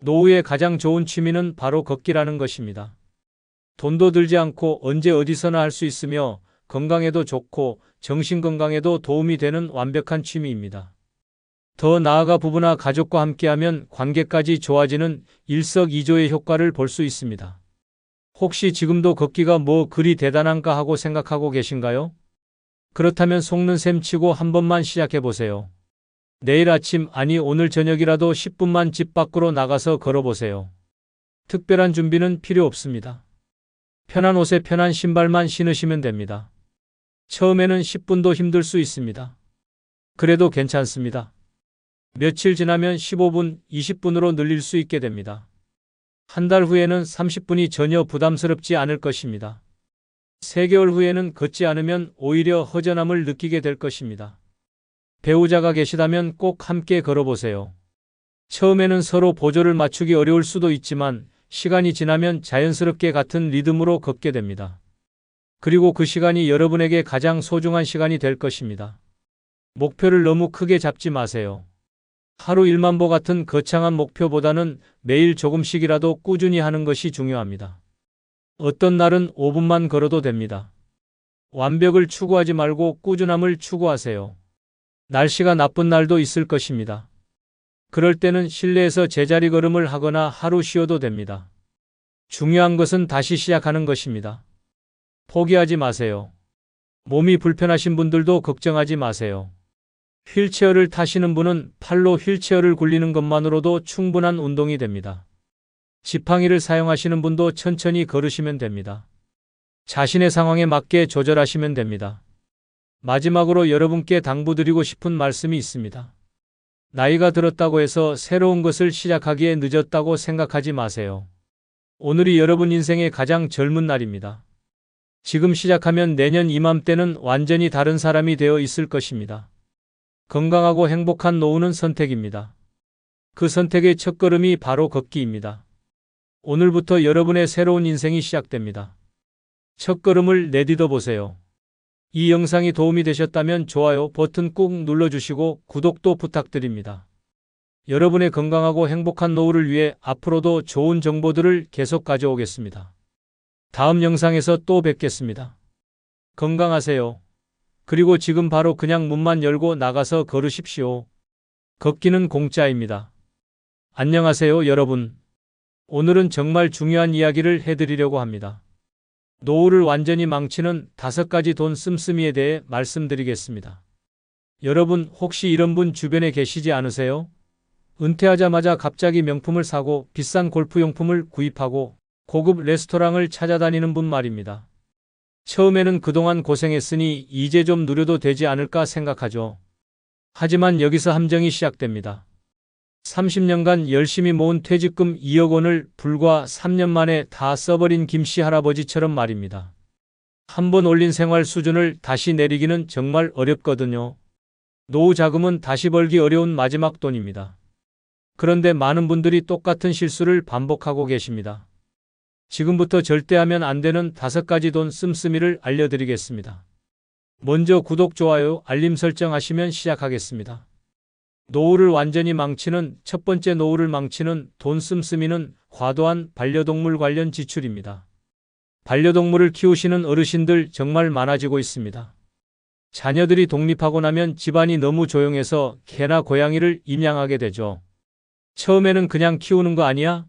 노후의 가장 좋은 취미는 바로 걷기라는 것입니다. 돈도 들지 않고 언제 어디서나 할 수 있으며 건강에도 좋고 정신건강에도 도움이 되는 완벽한 취미입니다. 더 나아가 부부나 가족과 함께하면 관계까지 좋아지는 일석이조의 효과를 볼 수 있습니다. 혹시 지금도 걷기가 뭐 그리 대단한가 하고 생각하고 계신가요? 그렇다면 속는 셈 치고 한 번만 시작해보세요. 내일 아침, 아니 오늘 저녁이라도 10분만 집 밖으로 나가서 걸어보세요. 특별한 준비는 필요 없습니다. 편한 옷에 편한 신발만 신으시면 됩니다. 처음에는 10분도 힘들 수 있습니다. 그래도 괜찮습니다. 며칠 지나면 15분, 20분으로 늘릴 수 있게 됩니다. 한 달 후에는 30분이 전혀 부담스럽지 않을 것입니다. 3개월 후에는 걷지 않으면 오히려 허전함을 느끼게 될 것입니다. 배우자가 계시다면 꼭 함께 걸어보세요. 처음에는 서로 보조를 맞추기 어려울 수도 있지만 시간이 지나면 자연스럽게 같은 리듬으로 걷게 됩니다. 그리고 그 시간이 여러분에게 가장 소중한 시간이 될 것입니다. 목표를 너무 크게 잡지 마세요. 하루 1만 보 같은 거창한 목표보다는 매일 조금씩이라도 꾸준히 하는 것이 중요합니다. 어떤 날은 5분만 걸어도 됩니다. 완벽을 추구하지 말고 꾸준함을 추구하세요. 날씨가 나쁜 날도 있을 것입니다. 그럴 때는 실내에서 제자리 걸음을 하거나 하루 쉬어도 됩니다. 중요한 것은 다시 시작하는 것입니다. 포기하지 마세요. 몸이 불편하신 분들도 걱정하지 마세요. 휠체어를 타시는 분은 팔로 휠체어를 굴리는 것만으로도 충분한 운동이 됩니다. 지팡이를 사용하시는 분도 천천히 걸으시면 됩니다. 자신의 상황에 맞게 조절하시면 됩니다. 마지막으로 여러분께 당부드리고 싶은 말씀이 있습니다. 나이가 들었다고 해서 새로운 것을 시작하기에 늦었다고 생각하지 마세요. 오늘이 여러분 인생의 가장 젊은 날입니다. 지금 시작하면 내년 이맘때는 완전히 다른 사람이 되어 있을 것입니다. 건강하고 행복한 노후는 선택입니다. 그 선택의 첫걸음이 바로 걷기입니다. 오늘부터 여러분의 새로운 인생이 시작됩니다. 첫걸음을 내딛어 보세요. 이 영상이 도움이 되셨다면 좋아요 버튼 꾹 눌러주시고 구독도 부탁드립니다. 여러분의 건강하고 행복한 노후를 위해 앞으로도 좋은 정보들을 계속 가져오겠습니다. 다음 영상에서 또 뵙겠습니다. 건강하세요. 그리고 지금 바로 그냥 문만 열고 나가서 걸으십시오. 걷기는 공짜입니다. 안녕하세요, 여러분. 오늘은 정말 중요한 이야기를 해드리려고 합니다. 노후를 완전히 망치는 5가지 돈 씀씀이에 대해 말씀드리겠습니다. 여러분, 혹시 이런 분 주변에 계시지 않으세요? 은퇴하자마자 갑자기 명품을 사고 비싼 골프용품을 구입하고 고급 레스토랑을 찾아다니는 분 말입니다. 처음에는 그동안 고생했으니 이제 좀 누려도 되지 않을까 생각하죠. 하지만 여기서 함정이 시작됩니다. 30년간 열심히 모은 퇴직금 2억 원을 불과 3년 만에 다 써버린 김씨 할아버지처럼 말입니다. 한번 올린 생활 수준을 다시 내리기는 정말 어렵거든요. 노후 자금은 다시 벌기 어려운 마지막 돈입니다. 그런데 많은 분들이 똑같은 실수를 반복하고 계십니다. 지금부터 절대 하면 안 되는 5가지 돈 씀씀이를 알려드리겠습니다. 먼저 구독, 좋아요, 알림 설정하시면 시작하겠습니다. 노후를 완전히 망치는 첫 번째, 노후를 망치는 돈 씀씀이는 과도한 반려동물 관련 지출입니다. 반려동물을 키우시는 어르신들 정말 많아지고 있습니다. 자녀들이 독립하고 나면 집안이 너무 조용해서 개나 고양이를 입양하게 되죠. 처음에는 그냥 키우는 거 아니야?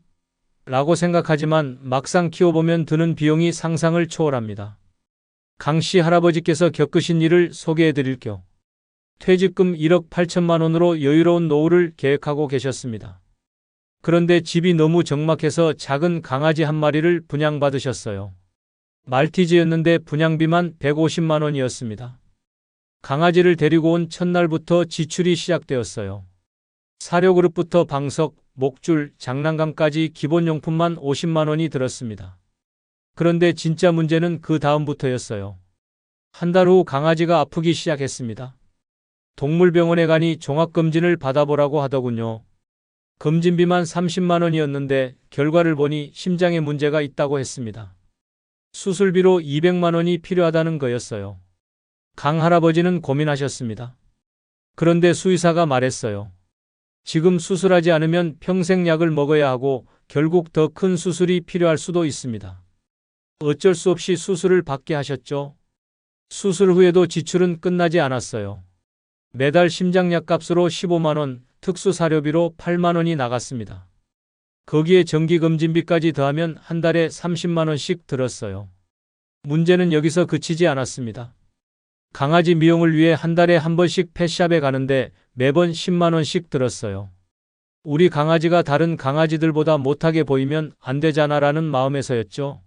라고 생각하지만 막상 키워보면 드는 비용이 상상을 초월합니다. 강씨 할아버지께서 겪으신 일을 소개해드릴게요. 퇴직금 1억 8천만 원으로 여유로운 노후를 계획하고 계셨습니다. 그런데 집이 너무 적막해서 작은 강아지 한 마리를 분양받으셨어요. 말티즈였는데 분양비만 150만 원이었습니다. 강아지를 데리고 온 첫날부터 지출이 시작되었어요. 사료그릇부터 방석, 목줄, 장난감까지 기본용품만 50만 원이 들었습니다. 그런데 진짜 문제는 그 다음부터였어요. 한 달 후 강아지가 아프기 시작했습니다. 동물병원에 가니 종합검진을 받아보라고 하더군요. 검진비만 30만 원이었는데 결과를 보니 심장에 문제가 있다고 했습니다. 수술비로 200만 원이 필요하다는 거였어요. 강 할아버지는 고민하셨습니다. 그런데 수의사가 말했어요. 지금 수술하지 않으면 평생 약을 먹어야 하고 결국 더 큰 수술이 필요할 수도 있습니다. 어쩔 수 없이 수술을 받게 하셨죠. 수술 후에도 지출은 끝나지 않았어요. 매달 심장약 값으로 15만 원, 특수사료비로 8만 원이 나갔습니다. 거기에 정기검진비까지 더하면 한 달에 30만 원씩 들었어요. 문제는 여기서 그치지 않았습니다. 강아지 미용을 위해 한 달에 한 번씩 펫샵에 가는데 매번 10만 원씩 들었어요. 우리 강아지가 다른 강아지들보다 못하게 보이면 안 되잖아라는 마음에서였죠.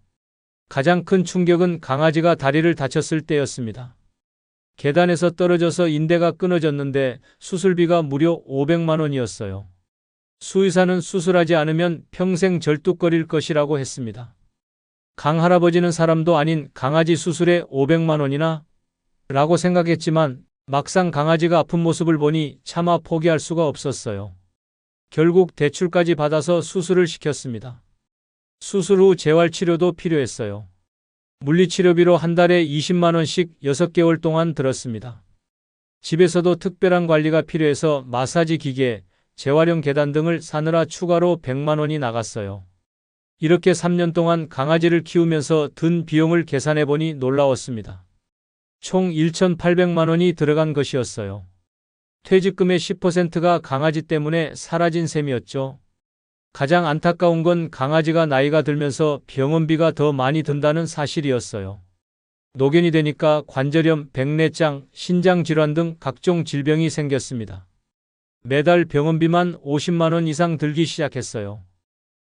가장 큰 충격은 강아지가 다리를 다쳤을 때였습니다. 계단에서 떨어져서 인대가 끊어졌는데 수술비가 무려 500만 원이었어요. 수의사는 수술하지 않으면 평생 절뚝거릴 것이라고 했습니다. 강 할아버지는 사람도 아닌 강아지 수술에 500만 원이나? 라고 생각했지만 막상 강아지가 아픈 모습을 보니 차마 포기할 수가 없었어요. 결국 대출까지 받아서 수술을 시켰습니다. 수술 후 재활치료도 필요했어요. 물리치료비로 한 달에 20만 원씩 6개월 동안 들었습니다. 집에서도 특별한 관리가 필요해서 마사지 기계, 재활용 계단 등을 사느라 추가로 100만 원이 나갔어요. 이렇게 3년 동안 강아지를 키우면서 든 비용을 계산해보니 놀라웠습니다. 총 1,800만 원이 들어간 것이었어요. 퇴직금의 10%가 강아지 때문에 사라진 셈이었죠. 가장 안타까운 건 강아지가 나이가 들면서 병원비가 더 많이 든다는 사실이었어요. 노견이 되니까 관절염, 백내장, 신장질환 등 각종 질병이 생겼습니다. 매달 병원비만 50만 원 이상 들기 시작했어요.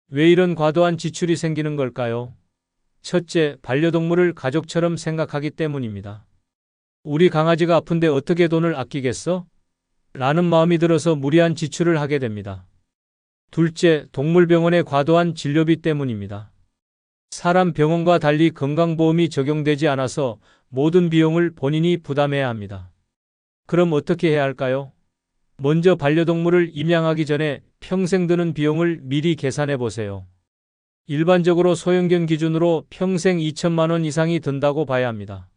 왜 이런 과도한 지출이 생기는 걸까요? 첫째, 반려동물을 가족처럼 생각하기 때문입니다. 우리 강아지가 아픈데 어떻게 돈을 아끼겠어? 라는 마음이 들어서 무리한 지출을 하게 됩니다. 둘째, 동물병원의 과도한 진료비 때문입니다. 사람 병원과 달리 건강보험이 적용되지 않아서 모든 비용을 본인이 부담해야 합니다. 그럼 어떻게 해야 할까요? 먼저 반려동물을 입양하기 전에 평생 드는 비용을 미리 계산해 보세요. 일반적으로 소형견 기준으로 평생 2천만 원 이상이 든다고 봐야 합니다.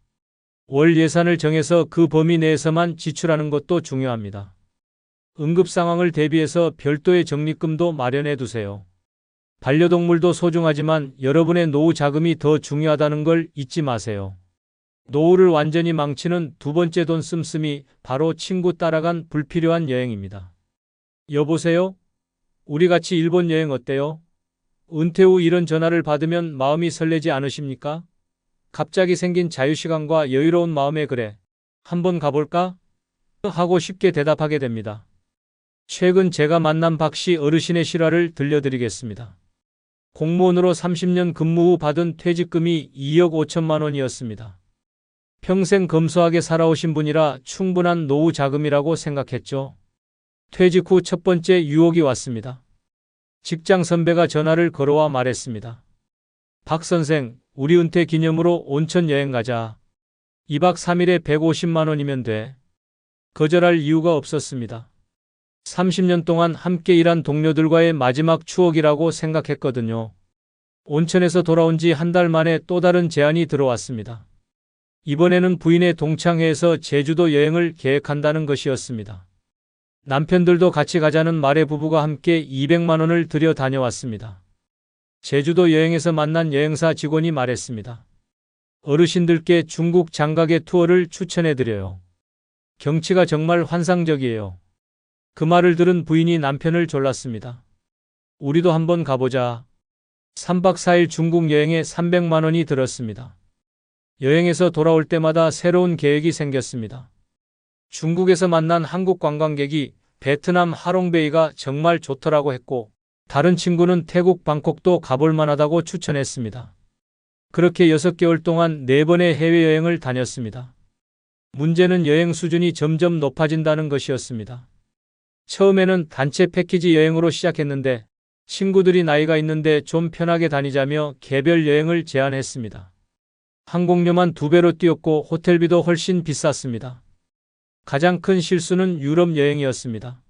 월 예산을 정해서 그 범위 내에서만 지출하는 것도 중요합니다. 응급 상황을 대비해서 별도의 적립금도 마련해 두세요. 반려동물도 소중하지만 여러분의 노후 자금이 더 중요하다는 걸 잊지 마세요. 노후를 완전히 망치는 두 번째 돈 씀씀이 바로 친구 따라간 불필요한 여행입니다. 여보세요? 우리 같이 일본 여행 어때요? 은퇴 후 이런 전화를 받으면 마음이 설레지 않으십니까? 갑자기 생긴 자유시간과 여유로운 마음에 그래. 한번 가볼까? 하고 쉽게 대답하게 됩니다. 최근 제가 만난 박씨 어르신의 실화를 들려드리겠습니다. 공무원으로 30년 근무 후 받은 퇴직금이 2억 5천만 원이었습니다. 평생 검소하게 살아오신 분이라 충분한 노후 자금이라고 생각했죠. 퇴직 후 첫 번째 유혹이 왔습니다. 직장 선배가 전화를 걸어와 말했습니다. 박 선생, 우리 은퇴 기념으로 온천 여행 가자. 2박 3일에 150만 원이면 돼. 거절할 이유가 없었습니다. 30년 동안 함께 일한 동료들과의 마지막 추억이라고 생각했거든요. 온천에서 돌아온 지 한 달 만에 또 다른 제안이 들어왔습니다. 이번에는 부인의 동창회에서 제주도 여행을 계획한다는 것이었습니다. 남편들도 같이 가자는 말에 부부가 함께 200만 원을 들여 다녀왔습니다. 제주도 여행에서 만난 여행사 직원이 말했습니다. 어르신들께 중국 장가게 투어를 추천해드려요. 경치가 정말 환상적이에요. 그 말을 들은 부인이 남편을 졸랐습니다. 우리도 한번 가보자. 3박 4일 중국 여행에 300만 원이 들었습니다. 여행에서 돌아올 때마다 새로운 계획이 생겼습니다. 중국에서 만난 한국 관광객이 베트남 하롱베이가 정말 좋더라고 했고, 다른 친구는 태국 방콕도 가볼 만하다고 추천했습니다. 그렇게 6개월 동안 4번의 해외여행을 다녔습니다. 문제는 여행 수준이 점점 높아진다는 것이었습니다. 처음에는 단체 패키지 여행으로 시작했는데 친구들이 나이가 있는데 좀 편하게 다니자며 개별 여행을 제안했습니다. 항공료만 2배로 뛰었고 호텔비도 훨씬 비쌌습니다. 가장 큰 실수는 유럽 여행이었습니다.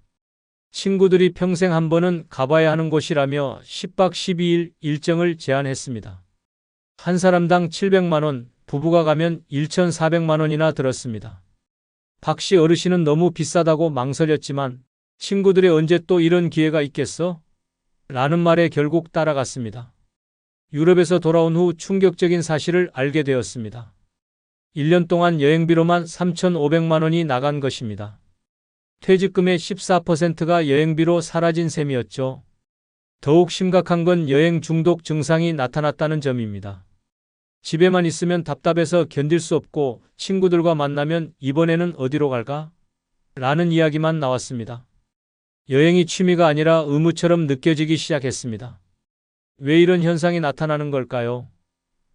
친구들이 평생 한 번은 가봐야 하는 곳이라며 10박 12일 일정을 제안했습니다. 한 사람당 700만 원, 부부가 가면 1,400만 원이나 들었습니다. 박씨 어르신은 너무 비싸다고 망설였지만 친구들이 언제 또 이런 기회가 있겠어? 라는 말에 결국 따라갔습니다. 유럽에서 돌아온 후 충격적인 사실을 알게 되었습니다. 1년 동안 여행비로만 3,500만 원이 나간 것입니다. 퇴직금의 14%가 여행비로 사라진 셈이었죠. 더욱 심각한 건 여행 중독 증상이 나타났다는 점입니다. 집에만 있으면 답답해서 견딜 수 없고 친구들과 만나면 이번에는 어디로 갈까? 라는 이야기만 나왔습니다. 여행이 취미가 아니라 의무처럼 느껴지기 시작했습니다. 왜 이런 현상이 나타나는 걸까요?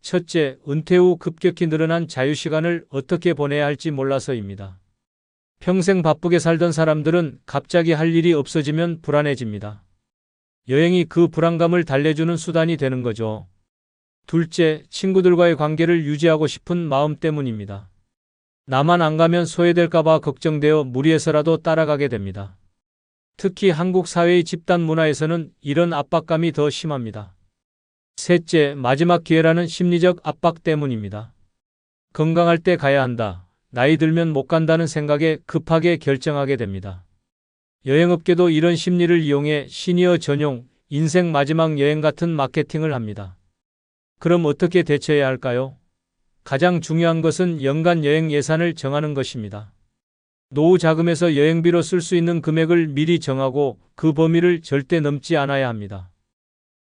첫째, 은퇴 후 급격히 늘어난 자유시간을 어떻게 보내야 할지 몰라서입니다. 평생 바쁘게 살던 사람들은 갑자기 할 일이 없어지면 불안해집니다. 여행이 그 불안감을 달래주는 수단이 되는 거죠. 둘째, 친구들과의 관계를 유지하고 싶은 마음 때문입니다. 나만 안 가면 소외될까봐 걱정되어 무리해서라도 따라가게 됩니다. 특히 한국 사회의 집단 문화에서는 이런 압박감이 더 심합니다. 셋째, 마지막 기회라는 심리적 압박 때문입니다. 건강할 때 가야 한다. 나이 들면 못 간다는 생각에 급하게 결정하게 됩니다. 여행업계도 이런 심리를 이용해 시니어 전용 인생 마지막 여행 같은 마케팅을 합니다. 그럼 어떻게 대처해야 할까요? 가장 중요한 것은 연간 여행 예산을 정하는 것입니다. 노후 자금에서 여행비로 쓸 수 있는 금액을 미리 정하고 그 범위를 절대 넘지 않아야 합니다.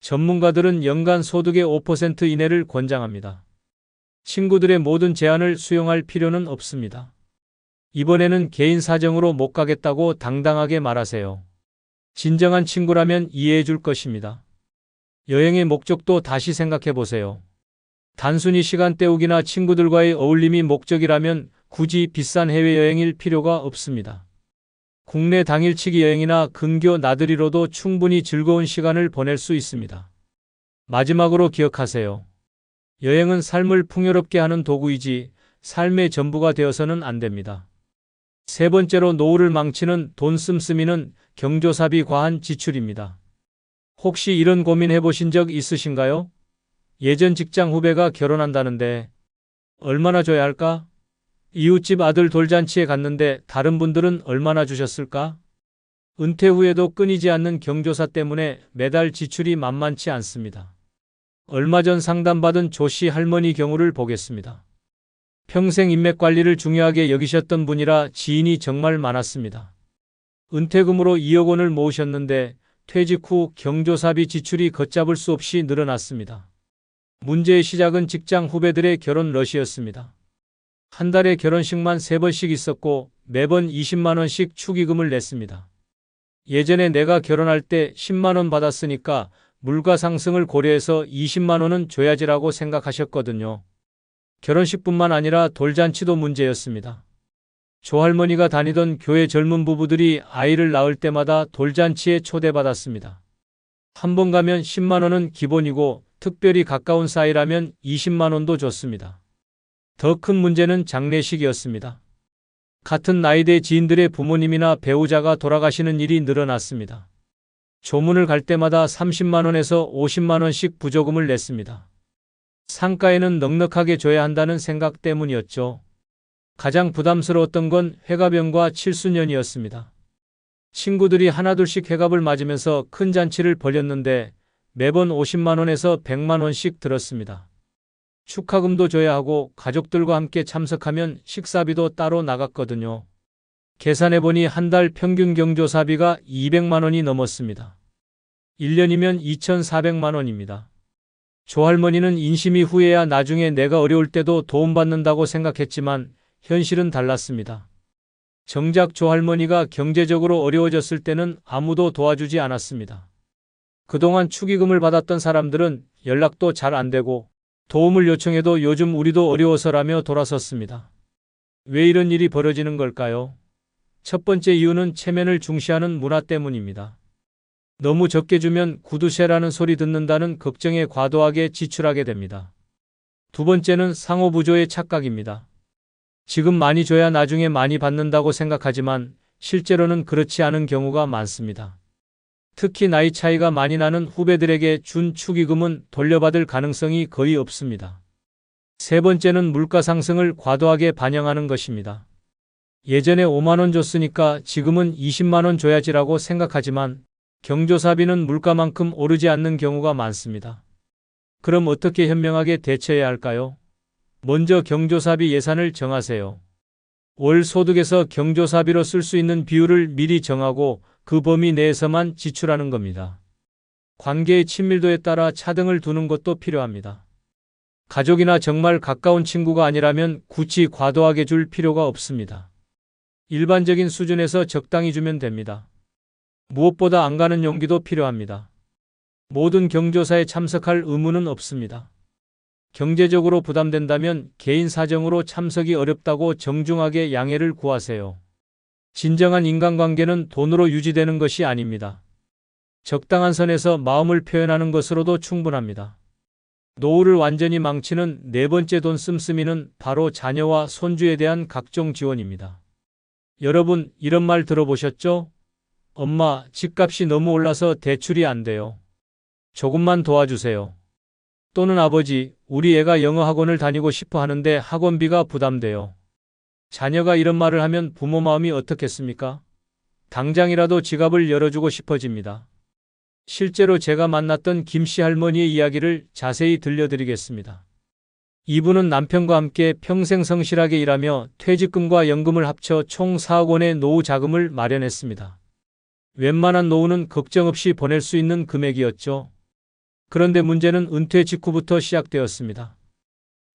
전문가들은 연간 소득의 5% 이내를 권장합니다. 친구들의 모든 제안을 수용할 필요는 없습니다. 이번에는 개인 사정으로 못 가겠다고 당당하게 말하세요. 진정한 친구라면 이해해 줄 것입니다. 여행의 목적도 다시 생각해 보세요. 단순히 시간 때우기나 친구들과의 어울림이 목적이라면 굳이 비싼 해외여행일 필요가 없습니다. 국내 당일치기 여행이나 근교 나들이로도 충분히 즐거운 시간을 보낼 수 있습니다. 마지막으로 기억하세요. 여행은 삶을 풍요롭게 하는 도구이지 삶의 전부가 되어서는 안 됩니다. 세 번째로 노후를 망치는 돈 씀씀이는 경조사비 과한 지출입니다. 혹시 이런 고민 해보신 적 있으신가요? 예전 직장 후배가 결혼한다는데 얼마나 줘야 할까? 이웃집 아들 돌잔치에 갔는데 다른 분들은 얼마나 주셨을까? 은퇴 후에도 끊이지 않는 경조사 때문에 매달 지출이 만만치 않습니다. 얼마 전 상담받은 조씨 할머니 경우를 보겠습니다. 평생 인맥 관리를 중요하게 여기셨던 분이라 지인이 정말 많았습니다. 은퇴금으로 2억 원을 모으셨는데 퇴직 후 경조사비 지출이 걷잡을 수 없이 늘어났습니다. 문제의 시작은 직장 후배들의 결혼 러시였습니다. 한 달에 결혼식만 3번씩 있었고 매번 20만 원씩 축의금을 냈습니다. 예전에 내가 결혼할 때 10만 원 받았으니까 물가 상승을 고려해서 20만 원은 줘야지라고 생각하셨거든요. 결혼식뿐만 아니라 돌잔치도 문제였습니다. 조할머니가 다니던 교회 젊은 부부들이 아이를 낳을 때마다 돌잔치에 초대받았습니다. 한 번 가면 10만 원은 기본이고 특별히 가까운 사이라면 20만 원도 줬습니다. 더 큰 문제는 장례식이었습니다. 같은 나이대 지인들의 부모님이나 배우자가 돌아가시는 일이 늘어났습니다. 조문을 갈 때마다 30만 원에서 50만 원씩 부조금을 냈습니다. 상가에는 넉넉하게 줘야 한다는 생각 때문이었죠. 가장 부담스러웠던 건 회가변과 칠순년이었습니다. 친구들이 하나둘씩 회갑을 맞으면서 큰 잔치를 벌였는데 매번 50만 원에서 100만 원씩 들었습니다. 축하금도 줘야 하고 가족들과 함께 참석하면 식사비도 따로 나갔거든요. 계산해보니 한 달 평균 경조사비가 200만 원이 넘었습니다. 1년이면 2,400만 원입니다. 조할머니는 인심이 후해야 나중에 내가 어려울 때도 도움받는다고 생각했지만 현실은 달랐습니다. 정작 조할머니가 경제적으로 어려워졌을 때는 아무도 도와주지 않았습니다. 그동안 축의금을 받았던 사람들은 연락도 잘 안 되고 도움을 요청해도 요즘 우리도 어려워서라며 돌아섰습니다. 왜 이런 일이 벌어지는 걸까요? 첫 번째 이유는 체면을 중시하는 문화 때문입니다. 너무 적게 주면 구두쇠라는 소리 듣는다는 걱정에 과도하게 지출하게 됩니다. 두 번째는 상호부조의 착각입니다. 지금 많이 줘야 나중에 많이 받는다고 생각하지만 실제로는 그렇지 않은 경우가 많습니다. 특히 나이 차이가 많이 나는 후배들에게 준 축의금은 돌려받을 가능성이 거의 없습니다. 세 번째는 물가 상승을 과도하게 반영하는 것입니다. 예전에 5만 원 줬으니까 지금은 20만 원 줘야지라고 생각하지만 경조사비는 물가만큼 오르지 않는 경우가 많습니다. 그럼 어떻게 현명하게 대처해야 할까요? 먼저 경조사비 예산을 정하세요. 월 소득에서 경조사비로 쓸 수 있는 비율을 미리 정하고 그 범위 내에서만 지출하는 겁니다. 관계의 친밀도에 따라 차등을 두는 것도 필요합니다. 가족이나 정말 가까운 친구가 아니라면 굳이 과도하게 줄 필요가 없습니다. 일반적인 수준에서 적당히 주면 됩니다. 무엇보다 안 가는 용기도 필요합니다. 모든 경조사에 참석할 의무는 없습니다. 경제적으로 부담된다면 개인 사정으로 참석이 어렵다고 정중하게 양해를 구하세요. 진정한 인간관계는 돈으로 유지되는 것이 아닙니다. 적당한 선에서 마음을 표현하는 것으로도 충분합니다. 노후를 완전히 망치는 네 번째 돈 씀씀이는 바로 자녀와 손주에 대한 각종 지원입니다. 여러분, 이런 말 들어보셨죠? 엄마, 집값이 너무 올라서 대출이 안 돼요. 조금만 도와주세요. 또는 아버지, 우리 애가 영어 학원을 다니고 싶어 하는데 학원비가 부담돼요. 자녀가 이런 말을 하면 부모 마음이 어떻겠습니까? 당장이라도 지갑을 열어주고 싶어집니다. 실제로 제가 만났던 김씨 할머니의 이야기를 자세히 들려드리겠습니다. 이분은 남편과 함께 평생 성실하게 일하며 퇴직금과 연금을 합쳐 총 4억 원의 노후 자금을 마련했습니다. 웬만한 노후는 걱정 없이 보낼 수 있는 금액이었죠. 그런데 문제는 은퇴 직후부터 시작되었습니다.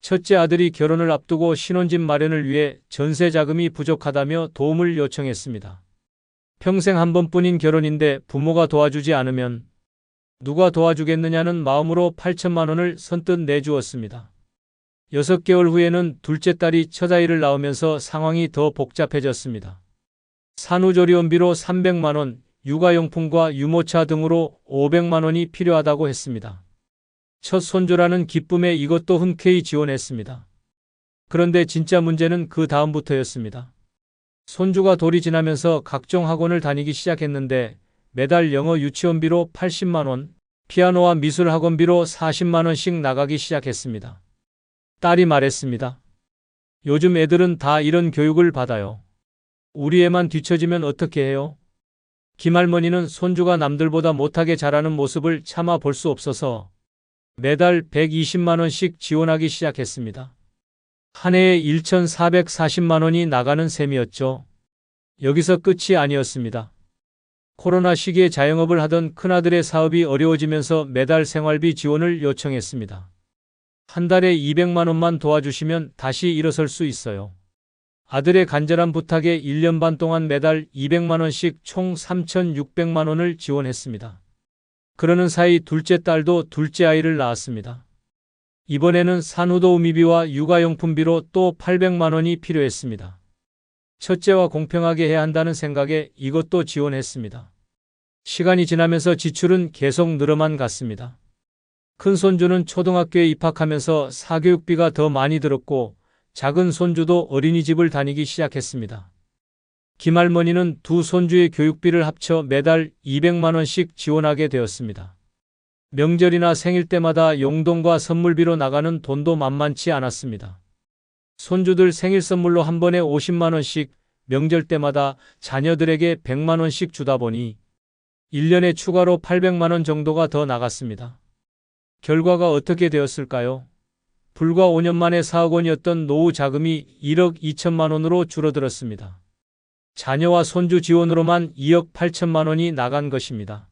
첫째 아들이 결혼을 앞두고 신혼집 마련을 위해 전세 자금이 부족하다며 도움을 요청했습니다. 평생 한 번뿐인 결혼인데 부모가 도와주지 않으면 누가 도와주겠느냐는 마음으로 8천만 원을 선뜻 내주었습니다. 6개월 후에는 둘째 딸이 첫아이를 낳으면서 상황이 더 복잡해졌습니다. 산후조리원비로 300만 원, 육아용품과 유모차 등으로 500만 원이 필요하다고 했습니다. 첫 손주라는 기쁨에 이것도 흔쾌히 지원했습니다. 그런데 진짜 문제는 그 다음부터였습니다. 손주가 돌이 지나면서 각종 학원을 다니기 시작했는데 매달 영어 유치원비로 80만 원, 피아노와 미술 학원비로 40만 원씩 나가기 시작했습니다. 딸이 말했습니다. 요즘 애들은 다 이런 교육을 받아요. 우리 애만 뒤처지면 어떻게 해요? 김할머니는 손주가 남들보다 못하게 자라는 모습을 참아 볼 수 없어서 매달 120만 원씩 지원하기 시작했습니다. 한 해에 1,440만 원이 나가는 셈이었죠. 여기서 끝이 아니었습니다. 코로나 시기에 자영업을 하던 큰아들의 사업이 어려워지면서 매달 생활비 지원을 요청했습니다. 한 달에 200만 원만 도와주시면 다시 일어설 수 있어요. 아들의 간절한 부탁에 1년 반 동안 매달 200만 원씩 총 3,600만 원을 지원했습니다. 그러는 사이 둘째 딸도 둘째 아이를 낳았습니다. 이번에는 산후도우미비와 육아용품비로 또 800만 원이 필요했습니다. 첫째와 공평하게 해야 한다는 생각에 이것도 지원했습니다. 시간이 지나면서 지출은 계속 늘어만 갔습니다. 큰 손주는 초등학교에 입학하면서 사교육비가 더 많이 들었고 작은 손주도 어린이집을 다니기 시작했습니다. 김할머니는 두 손주의 교육비를 합쳐 매달 200만 원씩 지원하게 되었습니다. 명절이나 생일 때마다 용돈과 선물비로 나가는 돈도 만만치 않았습니다. 손주들 생일 선물로 한 번에 50만 원씩, 명절 때마다 자녀들에게 100만 원씩 주다 보니 1년에 추가로 800만 원 정도가 더 나갔습니다. 결과가 어떻게 되었을까요? 불과 5년 만에 4억 원이었던 노후 자금이 1억 2천만 원으로 줄어들었습니다. 자녀와 손주 지원으로만 2억 8천만 원이 나간 것입니다.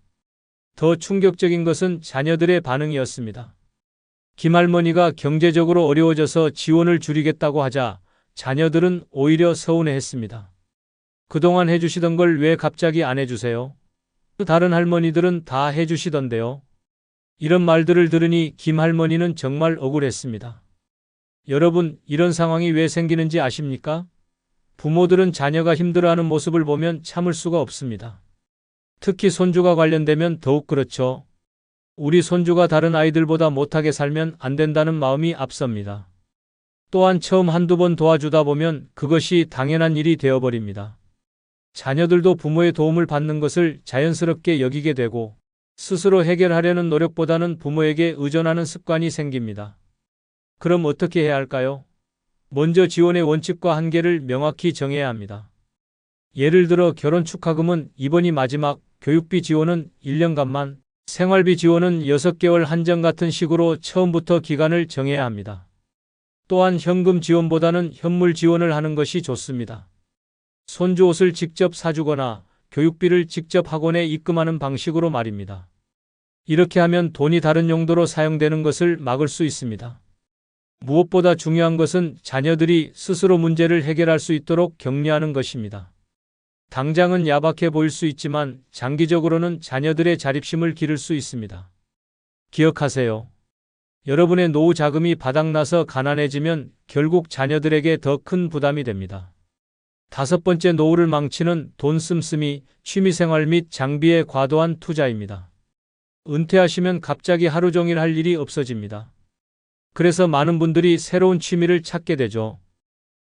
더 충격적인 것은 자녀들의 반응이었습니다. 김할머니가 경제적으로 어려워져서 지원을 줄이겠다고 하자 자녀들은 오히려 서운해했습니다. 그동안 해주시던 걸 왜 갑자기 안 해주세요? 다른 할머니들은 다 해주시던데요. 이런 말들을 들으니 김할머니는 정말 억울했습니다. 여러분, 이런 상황이 왜 생기는지 아십니까? 부모들은 자녀가 힘들어하는 모습을 보면 참을 수가 없습니다. 특히 손주가 관련되면 더욱 그렇죠. 우리 손주가 다른 아이들보다 못하게 살면 안 된다는 마음이 앞섭니다. 또한 처음 한두 번 도와주다 보면 그것이 당연한 일이 되어버립니다. 자녀들도 부모의 도움을 받는 것을 자연스럽게 여기게 되고 스스로 해결하려는 노력보다는 부모에게 의존하는 습관이 생깁니다. 그럼 어떻게 해야 할까요? 먼저 지원의 원칙과 한계를 명확히 정해야 합니다. 예를 들어 결혼 축하금은 이번이 마지막, 교육비 지원은 1년간만, 생활비 지원은 6개월 한정 같은 식으로 처음부터 기간을 정해야 합니다. 또한 현금 지원보다는 현물 지원을 하는 것이 좋습니다. 손주 옷을 직접 사주거나 교육비를 직접 학원에 입금하는 방식으로 말입니다. 이렇게 하면 돈이 다른 용도로 사용되는 것을 막을 수 있습니다. 무엇보다 중요한 것은 자녀들이 스스로 문제를 해결할 수 있도록 격려하는 것입니다. 당장은 야박해 보일 수 있지만 장기적으로는 자녀들의 자립심을 기를 수 있습니다. 기억하세요. 여러분의 노후 자금이 바닥나서 가난해지면 결국 자녀들에게 더 큰 부담이 됩니다. 5번째, 노후를 망치는 돈 씀씀이, 취미생활 및 장비에 과도한 투자입니다. 은퇴하시면 갑자기 하루 종일 할 일이 없어집니다. 그래서 많은 분들이 새로운 취미를 찾게 되죠.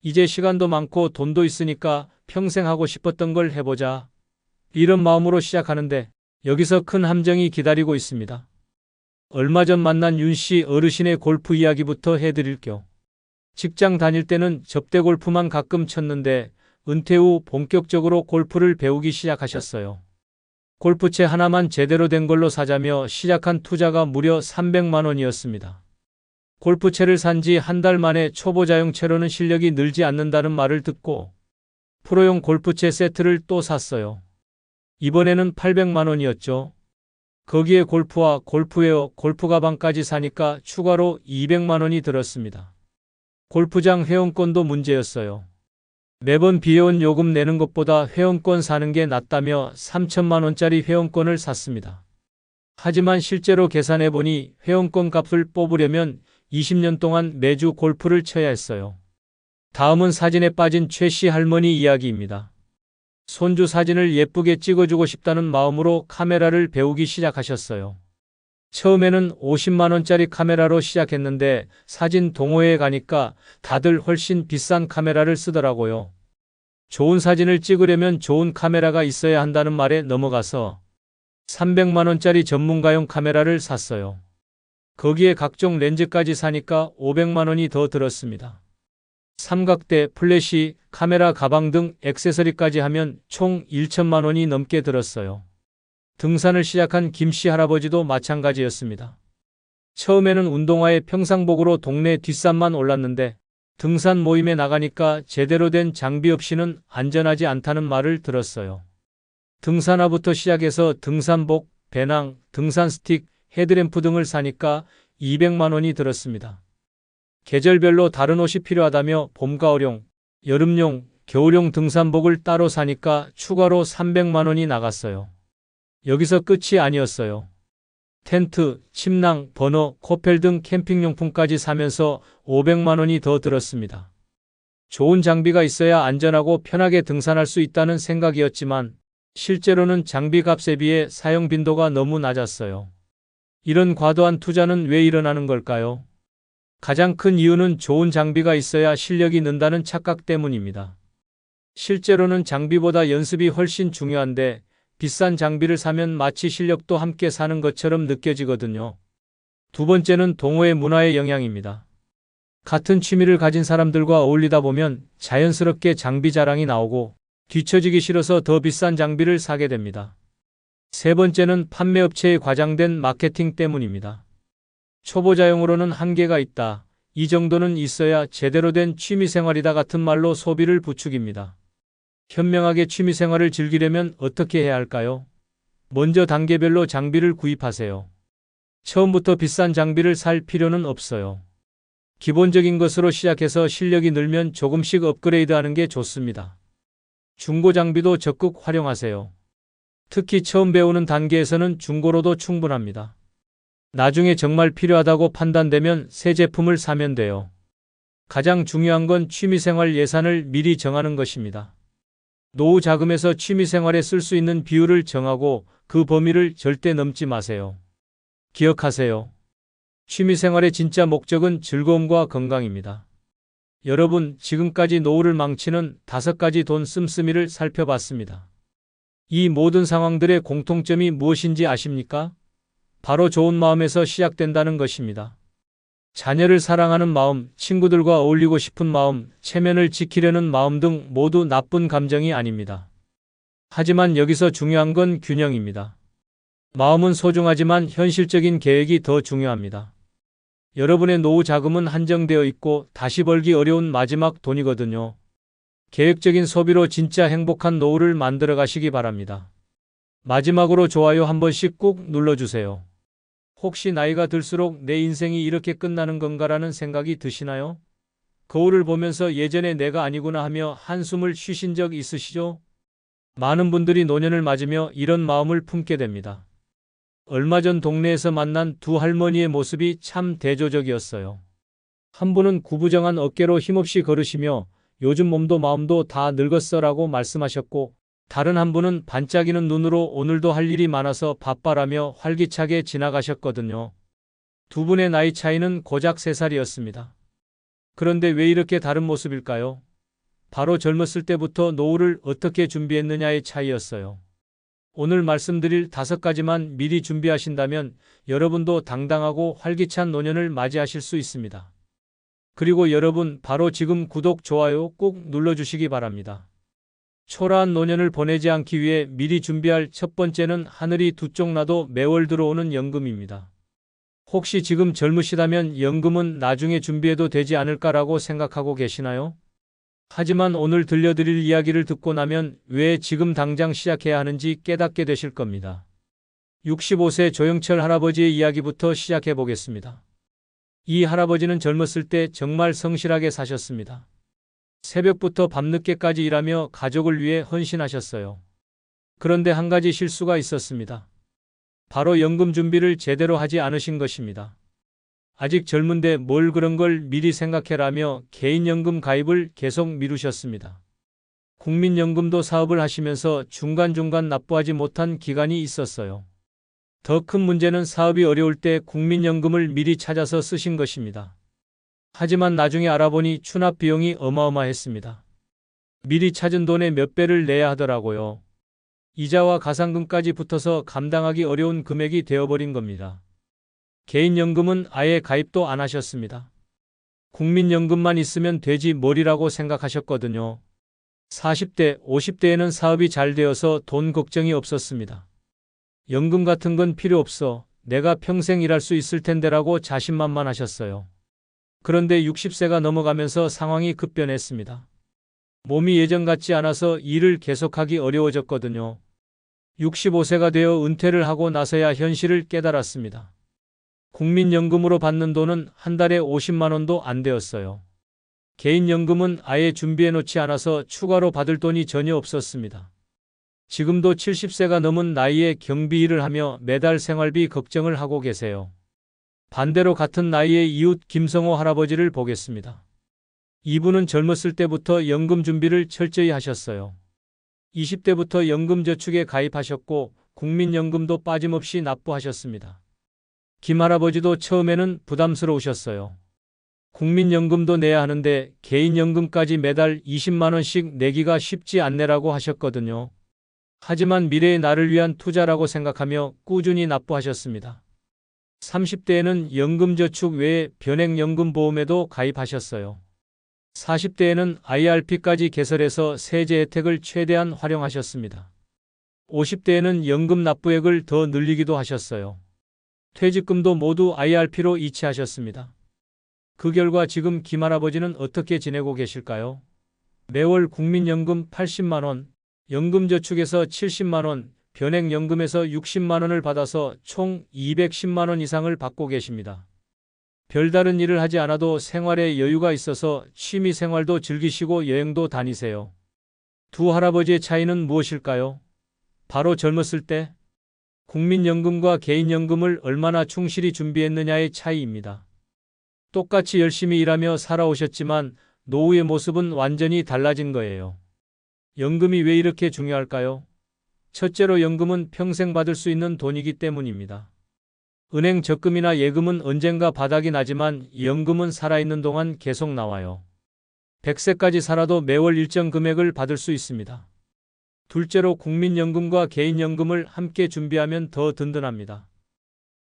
이제 시간도 많고 돈도 있으니까 평생 하고 싶었던 걸 해보자. 이런 마음으로 시작하는데 여기서 큰 함정이 기다리고 있습니다. 얼마 전 만난 윤씨 어르신의 골프 이야기부터 해드릴게요. 직장 다닐 때는 접대 골프만 가끔 쳤는데 은퇴 후 본격적으로 골프를 배우기 시작하셨어요. 골프채 하나만 제대로 된 걸로 사자며 시작한 투자가 무려 300만 원이었습니다. 골프채를 산 지 한 달 만에 초보자용 채로는 실력이 늘지 않는다는 말을 듣고 프로용 골프채 세트를 또 샀어요. 이번에는 800만 원이었죠. 거기에 골프와 골프웨어, 골프 가방까지 사니까 추가로 200만 원이 들었습니다. 골프장 회원권도 문제였어요. 매번 비회원 요금 내는 것보다 회원권 사는 게 낫다며 3천만 원짜리 회원권을 샀습니다. 하지만 실제로 계산해보니 회원권 값을 뽑으려면 20년 동안 매주 골프를 쳐야 했어요. 다음은 사진에 빠진 최 씨 할머니 이야기입니다. 손주 사진을 예쁘게 찍어주고 싶다는 마음으로 카메라를 배우기 시작하셨어요. 처음에는 50만 원짜리 카메라로 시작했는데 사진 동호회에 가니까 다들 훨씬 비싼 카메라를 쓰더라고요. 좋은 사진을 찍으려면 좋은 카메라가 있어야 한다는 말에 넘어가서 300만 원짜리 전문가용 카메라를 샀어요. 거기에 각종 렌즈까지 사니까 500만 원이 더 들었습니다. 삼각대, 플래시, 카메라, 가방 등 액세서리까지 하면 총 1천만 원이 넘게 들었어요. 등산을 시작한 김씨 할아버지도 마찬가지였습니다. 처음에는 운동화에 평상복으로 동네 뒷산만 올랐는데 등산 모임에 나가니까 제대로 된 장비 없이는 안전하지 않다는 말을 들었어요. 등산화부터 시작해서 등산복, 배낭, 등산 스틱, 헤드램프 등을 사니까 200만 원이 들었습니다. 계절별로 다른 옷이 필요하다며 봄가을용, 여름용, 겨울용 등산복을 따로 사니까 추가로 300만 원이 나갔어요. 여기서 끝이 아니었어요. 텐트, 침낭, 버너, 코펠 등 캠핑용품까지 사면서 500만 원이 더 들었습니다. 좋은 장비가 있어야 안전하고 편하게 등산할 수 있다는 생각이었지만 실제로는 장비 값에 비해 사용 빈도가 너무 낮았어요. 이런 과도한 투자는 왜 일어나는 걸까요? 가장 큰 이유는 좋은 장비가 있어야 실력이 는다는 착각 때문입니다. 실제로는 장비보다 연습이 훨씬 중요한데 비싼 장비를 사면 마치 실력도 함께 사는 것처럼 느껴지거든요. 두 번째는 동호회 문화의 영향입니다. 같은 취미를 가진 사람들과 어울리다 보면 자연스럽게 장비 자랑이 나오고 뒤처지기 싫어서 더 비싼 장비를 사게 됩니다. 세 번째는 판매업체의 과장된 마케팅 때문입니다. 초보자용으로는 한계가 있다. 이 정도는 있어야 제대로 된 취미생활이다 같은 말로 소비를 부추깁니다. 현명하게 취미생활을 즐기려면 어떻게 해야 할까요? 먼저 단계별로 장비를 구입하세요. 처음부터 비싼 장비를 살 필요는 없어요. 기본적인 것으로 시작해서 실력이 늘면 조금씩 업그레이드하는 게 좋습니다. 중고 장비도 적극 활용하세요. 특히 처음 배우는 단계에서는 중고로도 충분합니다. 나중에 정말 필요하다고 판단되면 새 제품을 사면 돼요. 가장 중요한 건 취미생활 예산을 미리 정하는 것입니다. 노후 자금에서 취미생활에 쓸 수 있는 비율을 정하고 그 범위를 절대 넘지 마세요. 기억하세요. 취미생활의 진짜 목적은 즐거움과 건강입니다. 여러분, 지금까지 노후를 망치는 5가지 돈 씀씀이를 살펴봤습니다. 이 모든 상황들의 공통점이 무엇인지 아십니까? 바로 좋은 마음에서 시작된다는 것입니다. 자녀를 사랑하는 마음, 친구들과 어울리고 싶은 마음, 체면을 지키려는 마음 등 모두 나쁜 감정이 아닙니다. 하지만 여기서 중요한 건 균형입니다. 마음은 소중하지만 현실적인 계획이 더 중요합니다. 여러분의 노후 자금은 한정되어 있고 다시 벌기 어려운 마지막 돈이거든요. 계획적인 소비로 진짜 행복한 노후를 만들어 가시기 바랍니다. 마지막으로 좋아요 한 번씩 꾹 눌러주세요. 혹시 나이가 들수록 내 인생이 이렇게 끝나는 건가라는 생각이 드시나요? 거울을 보면서 예전에 내가 아니구나 하며 한숨을 쉬신 적 있으시죠? 많은 분들이 노년을 맞으며 이런 마음을 품게 됩니다. 얼마 전 동네에서 만난 두 할머니의 모습이 참 대조적이었어요. 한 분은 구부정한 어깨로 힘없이 걸으시며 요즘 몸도 마음도 다 늙었어라고 말씀하셨고, 다른 한 분은 반짝이는 눈으로 오늘도 할 일이 많아서 바빠라며 활기차게 지나가셨거든요. 두 분의 나이 차이는 고작 3살이었습니다. 그런데 왜 이렇게 다른 모습일까요? 바로 젊었을 때부터 노후를 어떻게 준비했느냐의 차이였어요. 오늘 말씀드릴 5가지만 미리 준비하신다면 여러분도 당당하고 활기찬 노년을 맞이하실 수 있습니다. 그리고 여러분, 바로 지금 구독, 좋아요 꼭 눌러주시기 바랍니다. 초라한 노년을 보내지 않기 위해 미리 준비할 첫 번째는 하늘이 두 쪽 나도 매월 들어오는 연금입니다. 혹시 지금 젊으시다면 연금은 나중에 준비해도 되지 않을까라고 생각하고 계시나요? 하지만 오늘 들려드릴 이야기를 듣고 나면 왜 지금 당장 시작해야 하는지 깨닫게 되실 겁니다. 65세 조영철 할아버지의 이야기부터 시작해 보겠습니다. 이 할아버지는 젊었을 때 정말 성실하게 사셨습니다. 새벽부터 밤늦게까지 일하며 가족을 위해 헌신하셨어요. 그런데 한 가지 실수가 있었습니다. 바로 연금 준비를 제대로 하지 않으신 것입니다. 아직 젊은데 뭘 그런 걸 미리 생각해라며 개인연금 가입을 계속 미루셨습니다. 국민연금도 사업을 하시면서 중간중간 납부하지 못한 기간이 있었어요. 더 큰 문제는 사업이 어려울 때 국민연금을 미리 찾아서 쓰신 것입니다. 하지만 나중에 알아보니 추납 비용이 어마어마했습니다. 미리 찾은 돈의 몇 배를 내야 하더라고요. 이자와 가상금까지 붙어서 감당하기 어려운 금액이 되어버린 겁니다. 개인연금은 아예 가입도 안 하셨습니다. 국민연금만 있으면 되지 뭘이라고 생각하셨거든요. 40대, 50대에는 사업이 잘 되어서 돈 걱정이 없었습니다. 연금 같은 건 필요 없어. 내가 평생 일할 수 있을 텐데라고 자신만만하셨어요. 그런데 60세가 넘어가면서 상황이 급변했습니다. 몸이 예전 같지 않아서 일을 계속하기 어려워졌거든요. 65세가 되어 은퇴를 하고 나서야 현실을 깨달았습니다. 국민연금으로 받는 돈은 한 달에 50만 원도 안 되었어요. 개인연금은 아예 준비해 놓지 않아서 추가로 받을 돈이 전혀 없었습니다. 지금도 70세가 넘은 나이에 경비 일을 하며 매달 생활비 걱정을 하고 계세요. 반대로 같은 나이의 이웃 김성호 할아버지를 보겠습니다. 이분은 젊었을 때부터 연금 준비를 철저히 하셨어요. 20대부터 연금저축에 가입하셨고 국민연금도 빠짐없이 납부하셨습니다. 김 할아버지도 처음에는 부담스러우셨어요. 국민연금도 내야 하는데 개인연금까지 매달 20만 원씩 내기가 쉽지 않네라고 하셨거든요. 하지만 미래의 나를 위한 투자라고 생각하며 꾸준히 납부하셨습니다. 30대에는 연금저축 외에 변액연금보험에도 가입하셨어요. 40대에는 IRP까지 개설해서 세제 혜택을 최대한 활용하셨습니다. 50대에는 연금 납부액을 더 늘리기도 하셨어요. 퇴직금도 모두 IRP로 이체하셨습니다. 그 결과 지금 김할아버지는 어떻게 지내고 계실까요? 매월 국민연금 80만 원, 연금저축에서 70만 원, 변액연금에서 60만 원을 받아서 총 210만 원 이상을 받고 계십니다. 별다른 일을 하지 않아도 생활에 여유가 있어서 취미 생활도 즐기시고 여행도 다니세요. 두 할아버지의 차이는 무엇일까요? 바로 젊었을 때 국민연금과 개인연금을 얼마나 충실히 준비했느냐의 차이입니다. 똑같이 열심히 일하며 살아오셨지만 노후의 모습은 완전히 달라진 거예요. 연금이 왜 이렇게 중요할까요? 첫째로 연금은 평생 받을 수 있는 돈이기 때문입니다. 은행 적금이나 예금은 언젠가 바닥이 나지만 연금은 살아있는 동안 계속 나와요. 100세까지 살아도 매월 일정 금액을 받을 수 있습니다. 둘째로 국민연금과 개인연금을 함께 준비하면 더 든든합니다.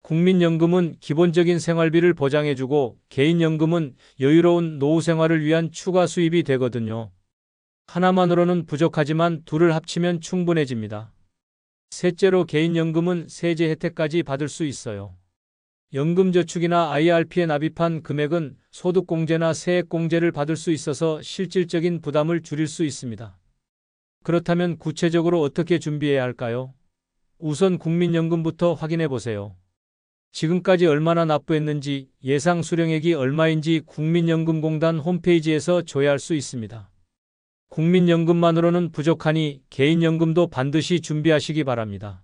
국민연금은 기본적인 생활비를 보장해주고 개인연금은 여유로운 노후 생활을 위한 추가 수입이 되거든요. 하나만으로는 부족하지만 둘을 합치면 충분해집니다. 셋째로 개인연금은 세제 혜택까지 받을 수 있어요. 연금저축이나 IRP에 납입한 금액은 소득공제나 세액공제를 받을 수 있어서 실질적인 부담을 줄일 수 있습니다. 그렇다면 구체적으로 어떻게 준비해야 할까요? 우선 국민연금부터 확인해 보세요. 지금까지 얼마나 납부했는지, 예상 수령액이 얼마인지 국민연금공단 홈페이지에서 조회할 수 있습니다. 국민연금만으로는 부족하니 개인연금도 반드시 준비하시기 바랍니다.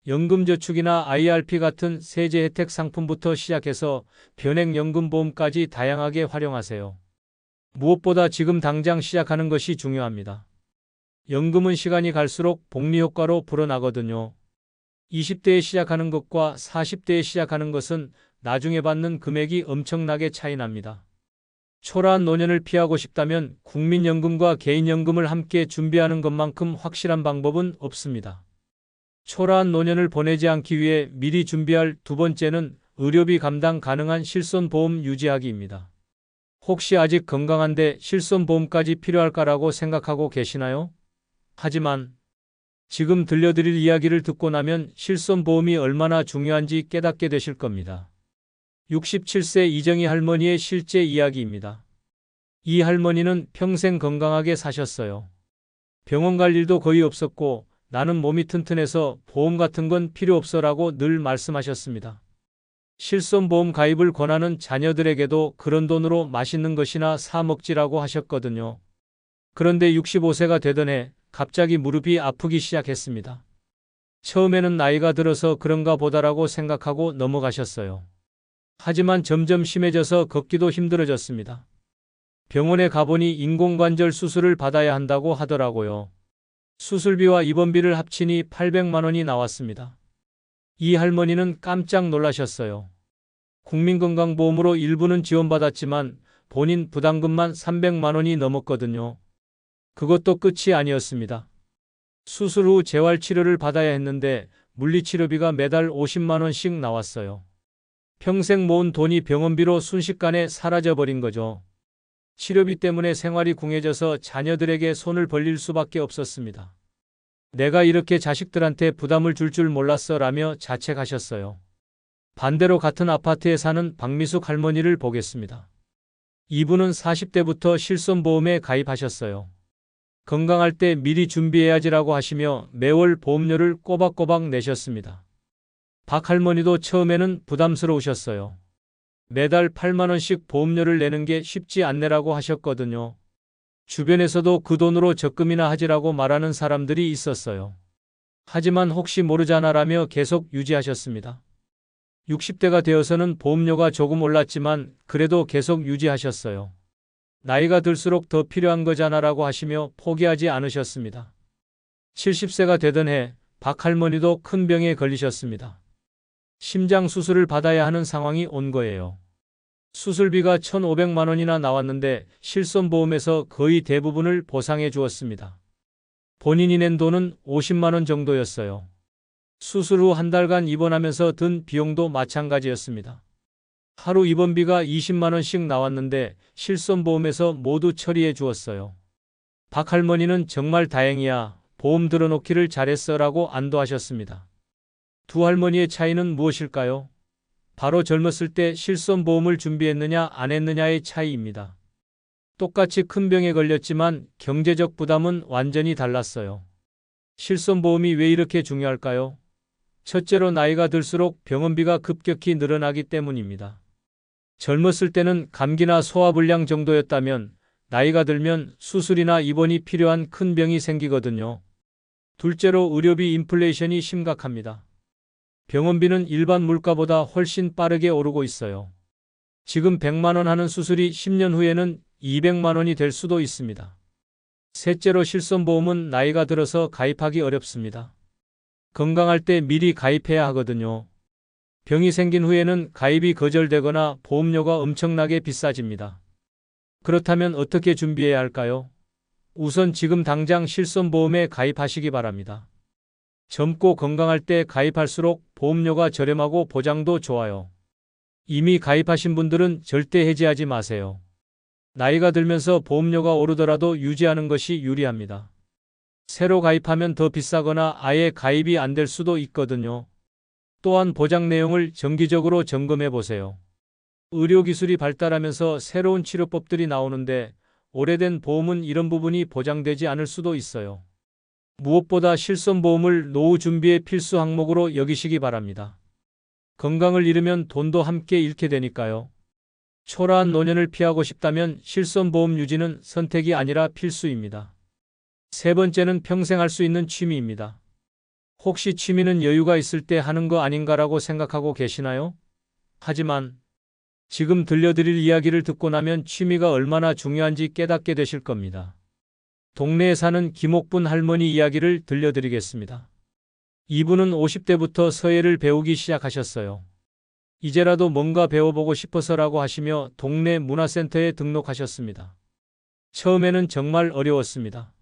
연금저축이나 IRP 같은 세제 혜택 상품부터 시작해서 변액연금보험까지 다양하게 활용하세요. 무엇보다 지금 당장 시작하는 것이 중요합니다. 연금은 시간이 갈수록 복리효과로 불어나거든요. 20대에 시작하는 것과 40대에 시작하는 것은 나중에 받는 금액이 엄청나게 차이납니다. 초라한 노년을 피하고 싶다면 국민연금과 개인연금을 함께 준비하는 것만큼 확실한 방법은 없습니다. 초라한 노년을 보내지 않기 위해 미리 준비할 두 번째는 의료비 감당 가능한 실손보험 유지하기입니다. 혹시 아직 건강한데 실손보험까지 필요할까라고 생각하고 계시나요? 하지만 지금 들려드릴 이야기를 듣고 나면 실손보험이 얼마나 중요한지 깨닫게 되실 겁니다. 67세 이정희 할머니의 실제 이야기입니다. 이 할머니는 평생 건강하게 사셨어요. 병원 갈 일도 거의 없었고 나는 몸이 튼튼해서 보험 같은 건 필요 없어라고 늘 말씀하셨습니다. 실손보험 가입을 권하는 자녀들에게도 그런 돈으로 맛있는 것이나 사 먹지라고 하셨거든요. 그런데 65세가 되던 해 갑자기 무릎이 아프기 시작했습니다. 처음에는 나이가 들어서 그런가 보다라고 생각하고 넘어가셨어요. 하지만 점점 심해져서 걷기도 힘들어졌습니다. 병원에 가보니 인공관절 수술을 받아야 한다고 하더라고요. 수술비와 입원비를 합치니 800만 원이 나왔습니다. 이 할머니는 깜짝 놀라셨어요. 국민건강보험으로 일부는 지원받았지만 본인 부담금만 300만 원이 넘었거든요. 그것도 끝이 아니었습니다. 수술 후 재활치료를 받아야 했는데 물리치료비가 매달 50만 원씩 나왔어요. 평생 모은 돈이 병원비로 순식간에 사라져버린 거죠. 치료비 때문에 생활이 궁해져서 자녀들에게 손을 벌릴 수밖에 없었습니다. 내가 이렇게 자식들한테 부담을 줄 줄 몰랐어 라며 자책하셨어요. 반대로 같은 아파트에 사는 박미숙 할머니를 보겠습니다. 이분은 40대부터 실손보험에 가입하셨어요. 건강할 때 미리 준비해야지라고 하시며 매월 보험료를 꼬박꼬박 내셨습니다. 박 할머니도 처음에는 부담스러우셨어요. 매달 8만 원씩 보험료를 내는 게 쉽지 않네라고 하셨거든요. 주변에서도 그 돈으로 적금이나 하지라고 말하는 사람들이 있었어요. 하지만 혹시 모르잖아라며 계속 유지하셨습니다. 60대가 되어서는 보험료가 조금 올랐지만 그래도 계속 유지하셨어요. 나이가 들수록 더 필요한 거잖아라고 하시며 포기하지 않으셨습니다. 70세가 되던 해 박 할머니도 큰 병에 걸리셨습니다. 심장 수술을 받아야 하는 상황이 온 거예요. 수술비가 1,500만 원이나 나왔는데 실손보험에서 거의 대부분을 보상해 주었습니다. 본인이 낸 돈은 50만 원 정도였어요. 수술 후 한 달간 입원하면서 든 비용도 마찬가지였습니다. 하루 입원비가 20만 원씩 나왔는데 실손보험에서 모두 처리해 주었어요. 박 할머니는 정말 다행이야. 보험 들어놓기를 잘했어라고 안도하셨습니다. 두 할머니의 차이는 무엇일까요? 바로 젊었을 때 실손보험을 준비했느냐 안 했느냐의 차이입니다. 똑같이 큰 병에 걸렸지만 경제적 부담은 완전히 달랐어요. 실손보험이 왜 이렇게 중요할까요? 첫째로 나이가 들수록 병원비가 급격히 늘어나기 때문입니다. 젊었을 때는 감기나 소화불량 정도였다면 나이가 들면 수술이나 입원이 필요한 큰 병이 생기거든요. 둘째로 의료비 인플레이션이 심각합니다. 병원비는 일반 물가보다 훨씬 빠르게 오르고 있어요. 지금 100만 원 하는 수술이 10년 후에는 200만 원이 될 수도 있습니다. 셋째로 실손보험은 나이가 들어서 가입하기 어렵습니다. 건강할 때 미리 가입해야 하거든요. 병이 생긴 후에는 가입이 거절되거나 보험료가 엄청나게 비싸집니다. 그렇다면 어떻게 준비해야 할까요? 우선 지금 당장 실손보험에 가입하시기 바랍니다. 젊고 건강할 때 가입할수록 보험료가 저렴하고 보장도 좋아요. 이미 가입하신 분들은 절대 해지하지 마세요. 나이가 들면서 보험료가 오르더라도 유지하는 것이 유리합니다. 새로 가입하면 더 비싸거나 아예 가입이 안 될 수도 있거든요. 또한 보장 내용을 정기적으로 점검해 보세요. 의료기술이 발달하면서 새로운 치료법들이 나오는데 오래된 보험은 이런 부분이 보장되지 않을 수도 있어요. 무엇보다 실손보험을 노후 준비의 필수 항목으로 여기시기 바랍니다. 건강을 잃으면 돈도 함께 잃게 되니까요. 초라한 노년을 피하고 싶다면 실손보험 유지는 선택이 아니라 필수입니다. 세 번째는 평생 할 수 있는 취미입니다. 혹시 취미는 여유가 있을 때 하는 거 아닌가라고 생각하고 계시나요? 하지만 지금 들려드릴 이야기를 듣고 나면 취미가 얼마나 중요한지 깨닫게 되실 겁니다. 동네에 사는 김옥분 할머니 이야기를 들려드리겠습니다. 이분은 50대부터 서예를 배우기 시작하셨어요. 이제라도 뭔가 배워보고 싶어서라고 하시며 동네 문화센터에 등록하셨습니다. 처음에는 정말 어려웠습니다.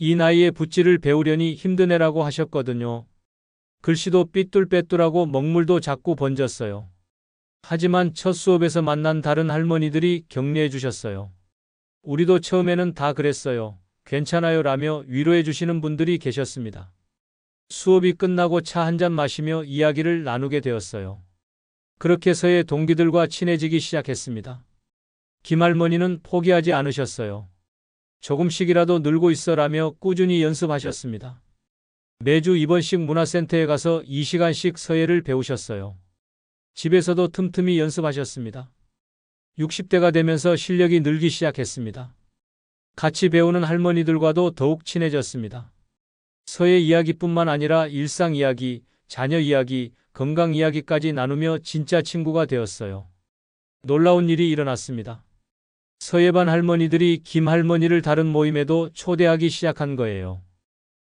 이 나이에 붓질을 배우려니 힘드네라고 하셨거든요. 글씨도 삐뚤빼뚤하고 먹물도 자꾸 번졌어요. 하지만 첫 수업에서 만난 다른 할머니들이 격려해 주셨어요. 우리도 처음에는 다 그랬어요. 괜찮아요 라며 위로해 주시는 분들이 계셨습니다. 수업이 끝나고 차 한 잔 마시며 이야기를 나누게 되었어요. 그렇게 서예 동기들과 친해지기 시작했습니다. 김할머니는 포기하지 않으셨어요. 조금씩이라도 늘고 있어라며 꾸준히 연습하셨습니다. 매주 입원식 문화센터에 가서 2시간씩 서예를 배우셨어요. 집에서도 틈틈이 연습하셨습니다. 60대가 되면서 실력이 늘기 시작했습니다. 같이 배우는 할머니들과도 더욱 친해졌습니다. 서예 이야기뿐만 아니라 일상 이야기, 자녀 이야기, 건강 이야기까지 나누며 진짜 친구가 되었어요. 놀라운 일이 일어났습니다. 서예반 할머니들이 김 할머니를 다른 모임에도 초대하기 시작한 거예요.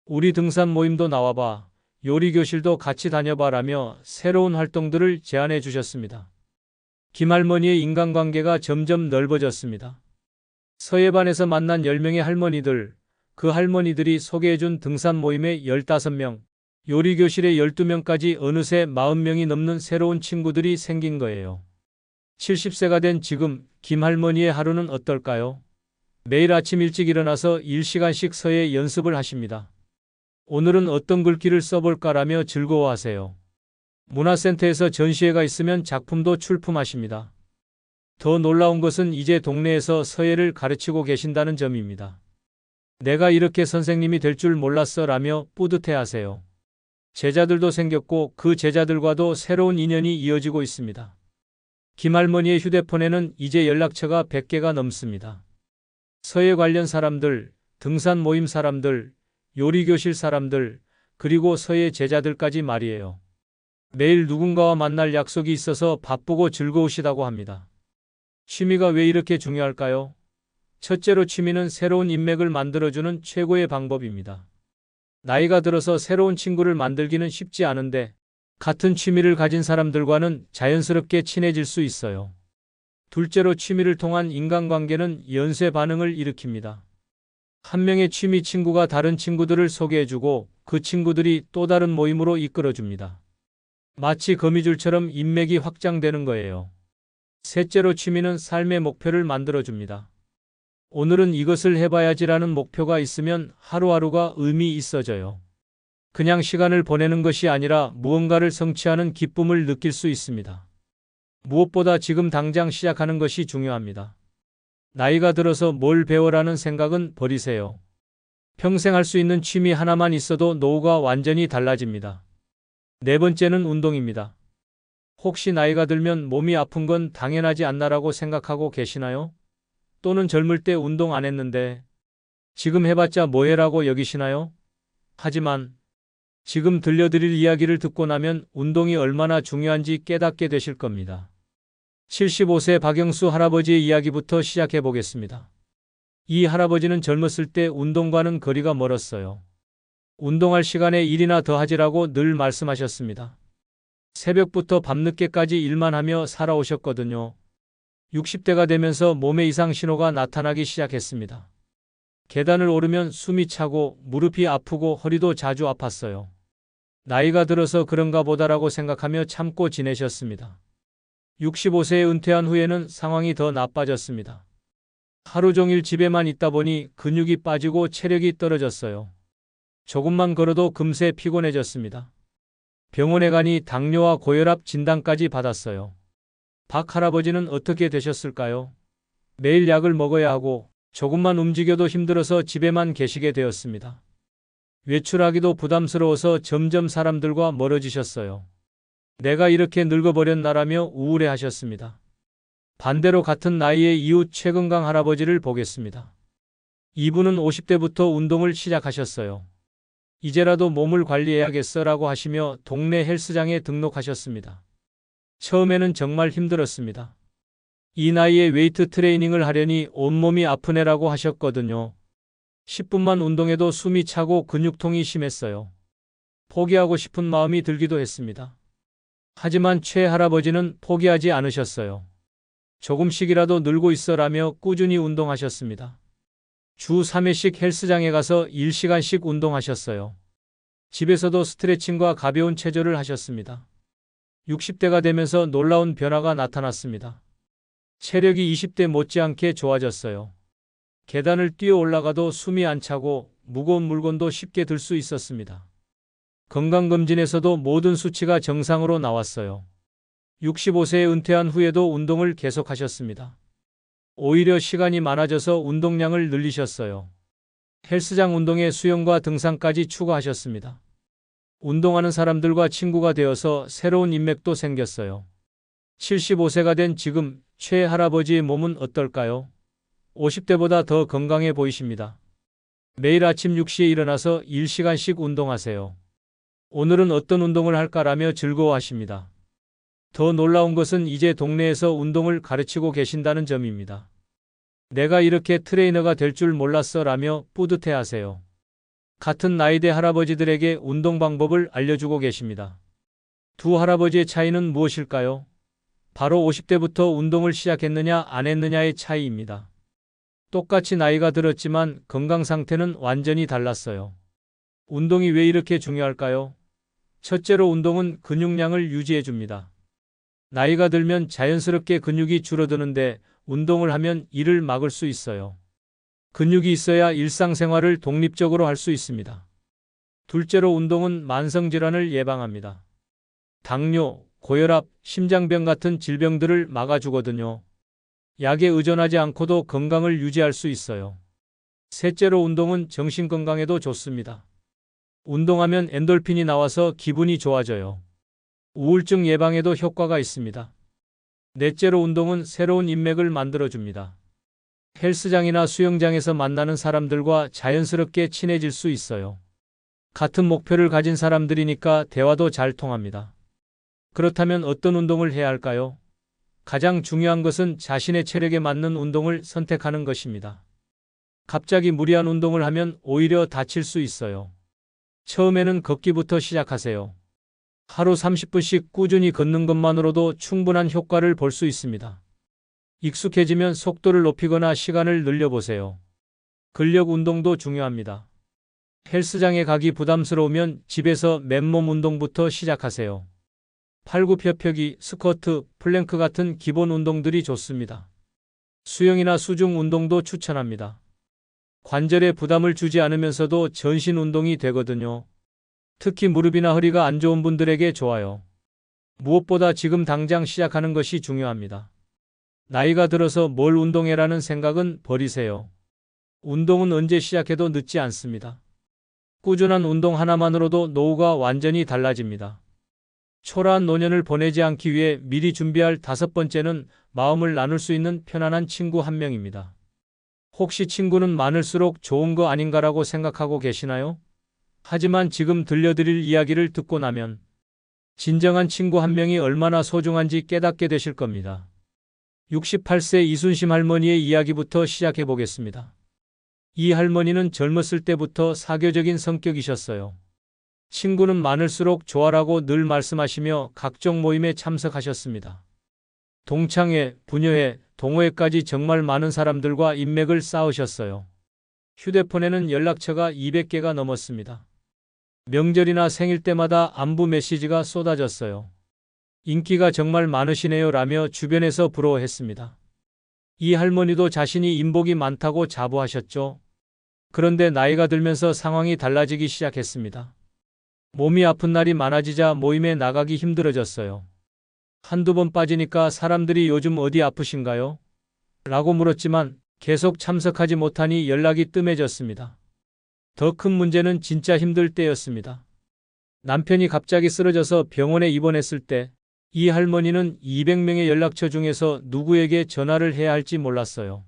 우리 등산 모임도 나와봐, 요리교실도 같이 다녀봐라며 새로운 활동들을 제안해 주셨습니다. 김 할머니의 인간관계가 점점 넓어졌습니다. 서예반에서 만난 10명의 할머니들, 그 할머니들이 소개해준 등산 모임에 15명, 요리교실에 12명까지 어느새 40명이 넘는 새로운 친구들이 생긴 거예요. 70세가 된 지금 김 할머니의 하루는 어떨까요? 매일 아침 일찍 일어나서 1시간씩 서예 연습을 하십니다. 오늘은 어떤 글귀를 써볼까라며 즐거워하세요. 문화센터에서 전시회가 있으면 작품도 출품하십니다. 더 놀라운 것은 이제 동네에서 서예를 가르치고 계신다는 점입니다. 내가 이렇게 선생님이 될 줄 몰랐어 라며 뿌듯해하세요. 제자들도 생겼고 그 제자들과도 새로운 인연이 이어지고 있습니다. 김할머니의 휴대폰에는 이제 연락처가 100개가 넘습니다. 서예 관련 사람들, 등산 모임 사람들, 요리교실 사람들, 그리고 서예 제자들까지 말이에요. 매일 누군가와 만날 약속이 있어서 바쁘고 즐거우시다고 합니다. 취미가 왜 이렇게 중요할까요? 첫째로 취미는 새로운 인맥을 만들어주는 최고의 방법입니다. 나이가 들어서 새로운 친구를 만들기는 쉽지 않은데 같은 취미를 가진 사람들과는 자연스럽게 친해질 수 있어요. 둘째로 취미를 통한 인간관계는 연쇄 반응을 일으킵니다. 한 명의 취미 친구가 다른 친구들을 소개해주고 그 친구들이 또 다른 모임으로 이끌어줍니다. 마치 거미줄처럼 인맥이 확장되는 거예요. 셋째로 취미는 삶의 목표를 만들어줍니다. 오늘은 이것을 해봐야지라는 목표가 있으면 하루하루가 의미 있어져요. 그냥 시간을 보내는 것이 아니라 무언가를 성취하는 기쁨을 느낄 수 있습니다. 무엇보다 지금 당장 시작하는 것이 중요합니다. 나이가 들어서 뭘 배워라는 생각은 버리세요. 평생 할 수 있는 취미 하나만 있어도 노후가 완전히 달라집니다. 네 번째는 운동입니다. 혹시 나이가 들면 몸이 아픈 건 당연하지 않나라고 생각하고 계시나요? 또는 젊을 때 운동 안 했는데 지금 해봤자 뭐해라고 여기시나요? 하지만 지금 들려드릴 이야기를 듣고 나면 운동이 얼마나 중요한지 깨닫게 되실 겁니다. 75세 박영수 할아버지의 이야기부터 시작해 보겠습니다. 이 할아버지는 젊었을 때 운동과는 거리가 멀었어요. 운동할 시간에 일이나 더 하지라고 늘 말씀하셨습니다. 새벽부터 밤늦게까지 일만 하며 살아오셨거든요. 60대가 되면서 몸에 이상 신호가 나타나기 시작했습니다. 계단을 오르면 숨이 차고 무릎이 아프고 허리도 자주 아팠어요. 나이가 들어서 그런가 보다라고 생각하며 참고 지내셨습니다. 65세에 은퇴한 후에는 상황이 더 나빠졌습니다. 하루 종일 집에만 있다 보니 근육이 빠지고 체력이 떨어졌어요. 조금만 걸어도 금세 피곤해졌습니다. 병원에 가니 당뇨와 고혈압 진단까지 받았어요. 박 할아버지는 어떻게 되셨을까요? 매일 약을 먹어야 하고 조금만 움직여도 힘들어서 집에만 계시게 되었습니다. 외출하기도 부담스러워서 점점 사람들과 멀어지셨어요. 내가 이렇게 늙어버렸나라며 우울해하셨습니다. 반대로 같은 나이의 이웃 최건강 할아버지를 보겠습니다. 이분은 50대부터 운동을 시작하셨어요. 이제라도 몸을 관리해야겠어라고 하시며 동네 헬스장에 등록하셨습니다. 처음에는 정말 힘들었습니다. 이 나이에 웨이트 트레이닝을 하려니 온몸이 아프네라고 하셨거든요. 10분만 운동해도 숨이 차고 근육통이 심했어요. 포기하고 싶은 마음이 들기도 했습니다. 하지만 최 할아버지는 포기하지 않으셨어요. 조금씩이라도 늘고 있어라며 꾸준히 운동하셨습니다. 주 3회씩 헬스장에 가서 1시간씩 운동하셨어요. 집에서도 스트레칭과 가벼운 체조를 하셨습니다. 60대가 되면서 놀라운 변화가 나타났습니다. 체력이 20대 못지않게 좋아졌어요. 계단을 뛰어 올라가도 숨이 안 차고 무거운 물건도 쉽게 들 수 있었습니다. 건강검진에서도 모든 수치가 정상으로 나왔어요. 65세에 은퇴한 후에도 운동을 계속하셨습니다. 오히려 시간이 많아져서 운동량을 늘리셨어요. 헬스장 운동에 수영과 등산까지 추가하셨습니다. 운동하는 사람들과 친구가 되어서 새로운 인맥도 생겼어요. 75세가 된 지금 최 할아버지의 몸은 어떨까요? 50대보다 더 건강해 보이십니다. 매일 아침 6시에 일어나서 1시간씩 운동하세요. 오늘은 어떤 운동을 할까라며 즐거워하십니다. 더 놀라운 것은 이제 동네에서 운동을 가르치고 계신다는 점입니다. 내가 이렇게 트레이너가 될 줄 몰랐어라며 뿌듯해하세요. 같은 나이대 할아버지들에게 운동 방법을 알려주고 계십니다. 두 할아버지의 차이는 무엇일까요? 바로 50대부터 운동을 시작했느냐 안 했느냐의 차이입니다. 똑같이 나이가 들었지만 건강 상태는 완전히 달랐어요. 운동이 왜 이렇게 중요할까요? 첫째로 운동은 근육량을 유지해 줍니다. 나이가 들면 자연스럽게 근육이 줄어드는데 운동을 하면 이를 막을 수 있어요. 근육이 있어야 일상생활을 독립적으로 할 수 있습니다. 둘째로 운동은 만성질환을 예방합니다. 당뇨, 고혈압, 심장병 같은 질병들을 막아주거든요. 약에 의존하지 않고도 건강을 유지할 수 있어요. 셋째로 운동은 정신 건강에도 좋습니다. 운동하면 엔돌핀이 나와서 기분이 좋아져요. 우울증 예방에도 효과가 있습니다. 넷째로 운동은 새로운 인맥을 만들어줍니다. 헬스장이나 수영장에서 만나는 사람들과 자연스럽게 친해질 수 있어요. 같은 목표를 가진 사람들이니까 대화도 잘 통합니다. 그렇다면 어떤 운동을 해야 할까요? 가장 중요한 것은 자신의 체력에 맞는 운동을 선택하는 것입니다. 갑자기 무리한 운동을 하면 오히려 다칠 수 있어요. 처음에는 걷기부터 시작하세요. 하루 30분씩 꾸준히 걷는 것만으로도 충분한 효과를 볼 수 있습니다. 익숙해지면 속도를 높이거나 시간을 늘려보세요. 근력 운동도 중요합니다. 헬스장에 가기 부담스러우면 집에서 맨몸 운동부터 시작하세요. 팔굽혀펴기, 스쿼트, 플랭크 같은 기본 운동들이 좋습니다. 수영이나 수중 운동도 추천합니다. 관절에 부담을 주지 않으면서도 전신 운동이 되거든요. 특히 무릎이나 허리가 안 좋은 분들에게 좋아요. 무엇보다 지금 당장 시작하는 것이 중요합니다. 나이가 들어서 뭘 운동해라는 생각은 버리세요. 운동은 언제 시작해도 늦지 않습니다. 꾸준한 운동 하나만으로도 노후가 완전히 달라집니다. 초라한 노년을 보내지 않기 위해 미리 준비할 다섯 번째는 마음을 나눌 수 있는 편안한 친구 한 명입니다. 혹시 친구는 많을수록 좋은 거 아닌가라고 생각하고 계시나요? 하지만 지금 들려드릴 이야기를 듣고 나면 진정한 친구 한 명이 얼마나 소중한지 깨닫게 되실 겁니다. 68세 이순심 할머니의 이야기부터 시작해 보겠습니다. 이 할머니는 젊었을 때부터 사교적인 성격이셨어요. 친구는 많을수록 좋아라고 늘 말씀하시며 각종 모임에 참석하셨습니다. 동창회, 부녀회, 동호회까지 정말 많은 사람들과 인맥을 쌓으셨어요. 휴대폰에는 연락처가 200개가 넘었습니다. 명절이나 생일 때마다 안부 메시지가 쏟아졌어요. 인기가 정말 많으시네요 라며 주변에서 부러워했습니다. 이 할머니도 자신이 인복이 많다고 자부하셨죠. 그런데 나이가 들면서 상황이 달라지기 시작했습니다. 몸이 아픈 날이 많아지자 모임에 나가기 힘들어졌어요. 한두 번 빠지니까 사람들이 요즘 어디 아프신가요? 라고 물었지만 계속 참석하지 못하니 연락이 뜸해졌습니다. 더 큰 문제는 진짜 힘들 때였습니다. 남편이 갑자기 쓰러져서 병원에 입원했을 때 이 할머니는 200명의 연락처 중에서 누구에게 전화를 해야 할지 몰랐어요.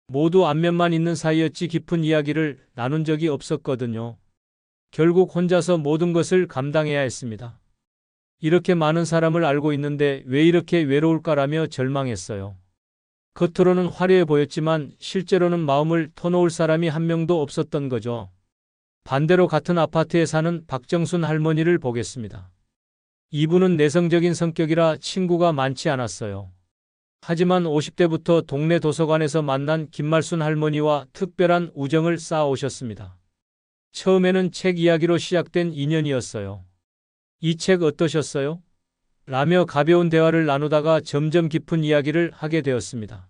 모두 안면만 있는 사이였지 깊은 이야기를 나눈 적이 없었거든요. 결국 혼자서 모든 것을 감당해야 했습니다. 이렇게 많은 사람을 알고 있는데 왜 이렇게 외로울까라며 절망했어요. 겉으로는 화려해 보였지만 실제로는 마음을 터놓을 사람이 한 명도 없었던 거죠. 반대로 같은 아파트에 사는 박정순 할머니를 보겠습니다. 이분은 내성적인 성격이라 친구가 많지 않았어요. 하지만 50대부터 동네 도서관에서 만난 김말순 할머니와 특별한 우정을 쌓아오셨습니다. 처음에는 책 이야기로 시작된 인연이었어요. 이 책 어떠셨어요? 라며 가벼운 대화를 나누다가 점점 깊은 이야기를 하게 되었습니다.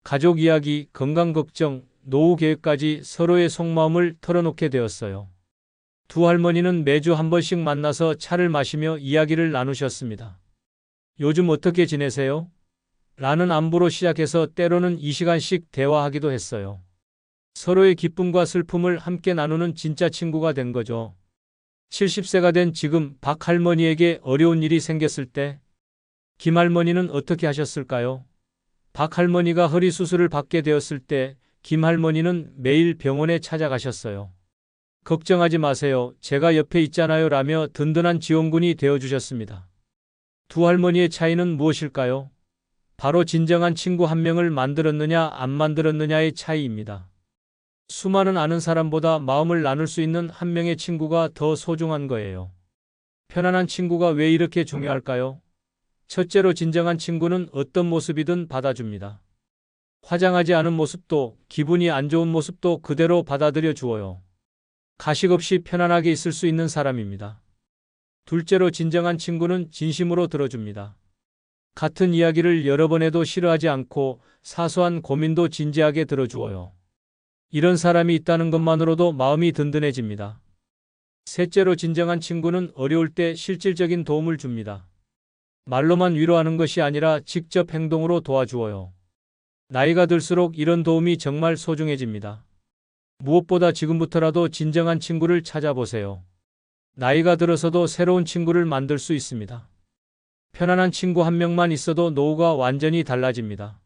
가족 이야기, 건강 걱정, 노후 계획까지 서로의 속마음을 털어놓게 되었어요. 두 할머니는 매주 한 번씩 만나서 차를 마시며 이야기를 나누셨습니다. 요즘 어떻게 지내세요? 라는 안부로 시작해서 때로는 2시간씩 대화하기도 했어요. 서로의 기쁨과 슬픔을 함께 나누는 진짜 친구가 된 거죠. 70세가 된 지금 박 할머니에게 어려운 일이 생겼을 때 김 할머니는 어떻게 하셨을까요? 박 할머니가 허리 수술을 받게 되었을 때 김 할머니는 매일 병원에 찾아가셨어요. 걱정하지 마세요. 제가 옆에 있잖아요 라며 든든한 지원군이 되어주셨습니다. 두 할머니의 차이는 무엇일까요? 바로 진정한 친구 한 명을 만들었느냐 안 만들었느냐의 차이입니다. 수많은 아는 사람보다 마음을 나눌 수 있는 한 명의 친구가 더 소중한 거예요. 편안한 친구가 왜 이렇게 중요할까요? 첫째로 진정한 친구는 어떤 모습이든 받아줍니다. 화장하지 않은 모습도 기분이 안 좋은 모습도 그대로 받아들여 주어요. 가식 없이 편안하게 있을 수 있는 사람입니다. 둘째로 진정한 친구는 진심으로 들어줍니다. 같은 이야기를 여러 번 해도 싫어하지 않고 사소한 고민도 진지하게 들어주어요. 이런 사람이 있다는 것만으로도 마음이 든든해집니다. 셋째로 진정한 친구는 어려울 때 실질적인 도움을 줍니다. 말로만 위로하는 것이 아니라 직접 행동으로 도와주어요. 나이가 들수록 이런 도움이 정말 소중해집니다. 무엇보다 지금부터라도 진정한 친구를 찾아보세요. 나이가 들어서도 새로운 친구를 만들 수 있습니다. 편안한 친구 한 명만 있어도 노후가 완전히 달라집니다.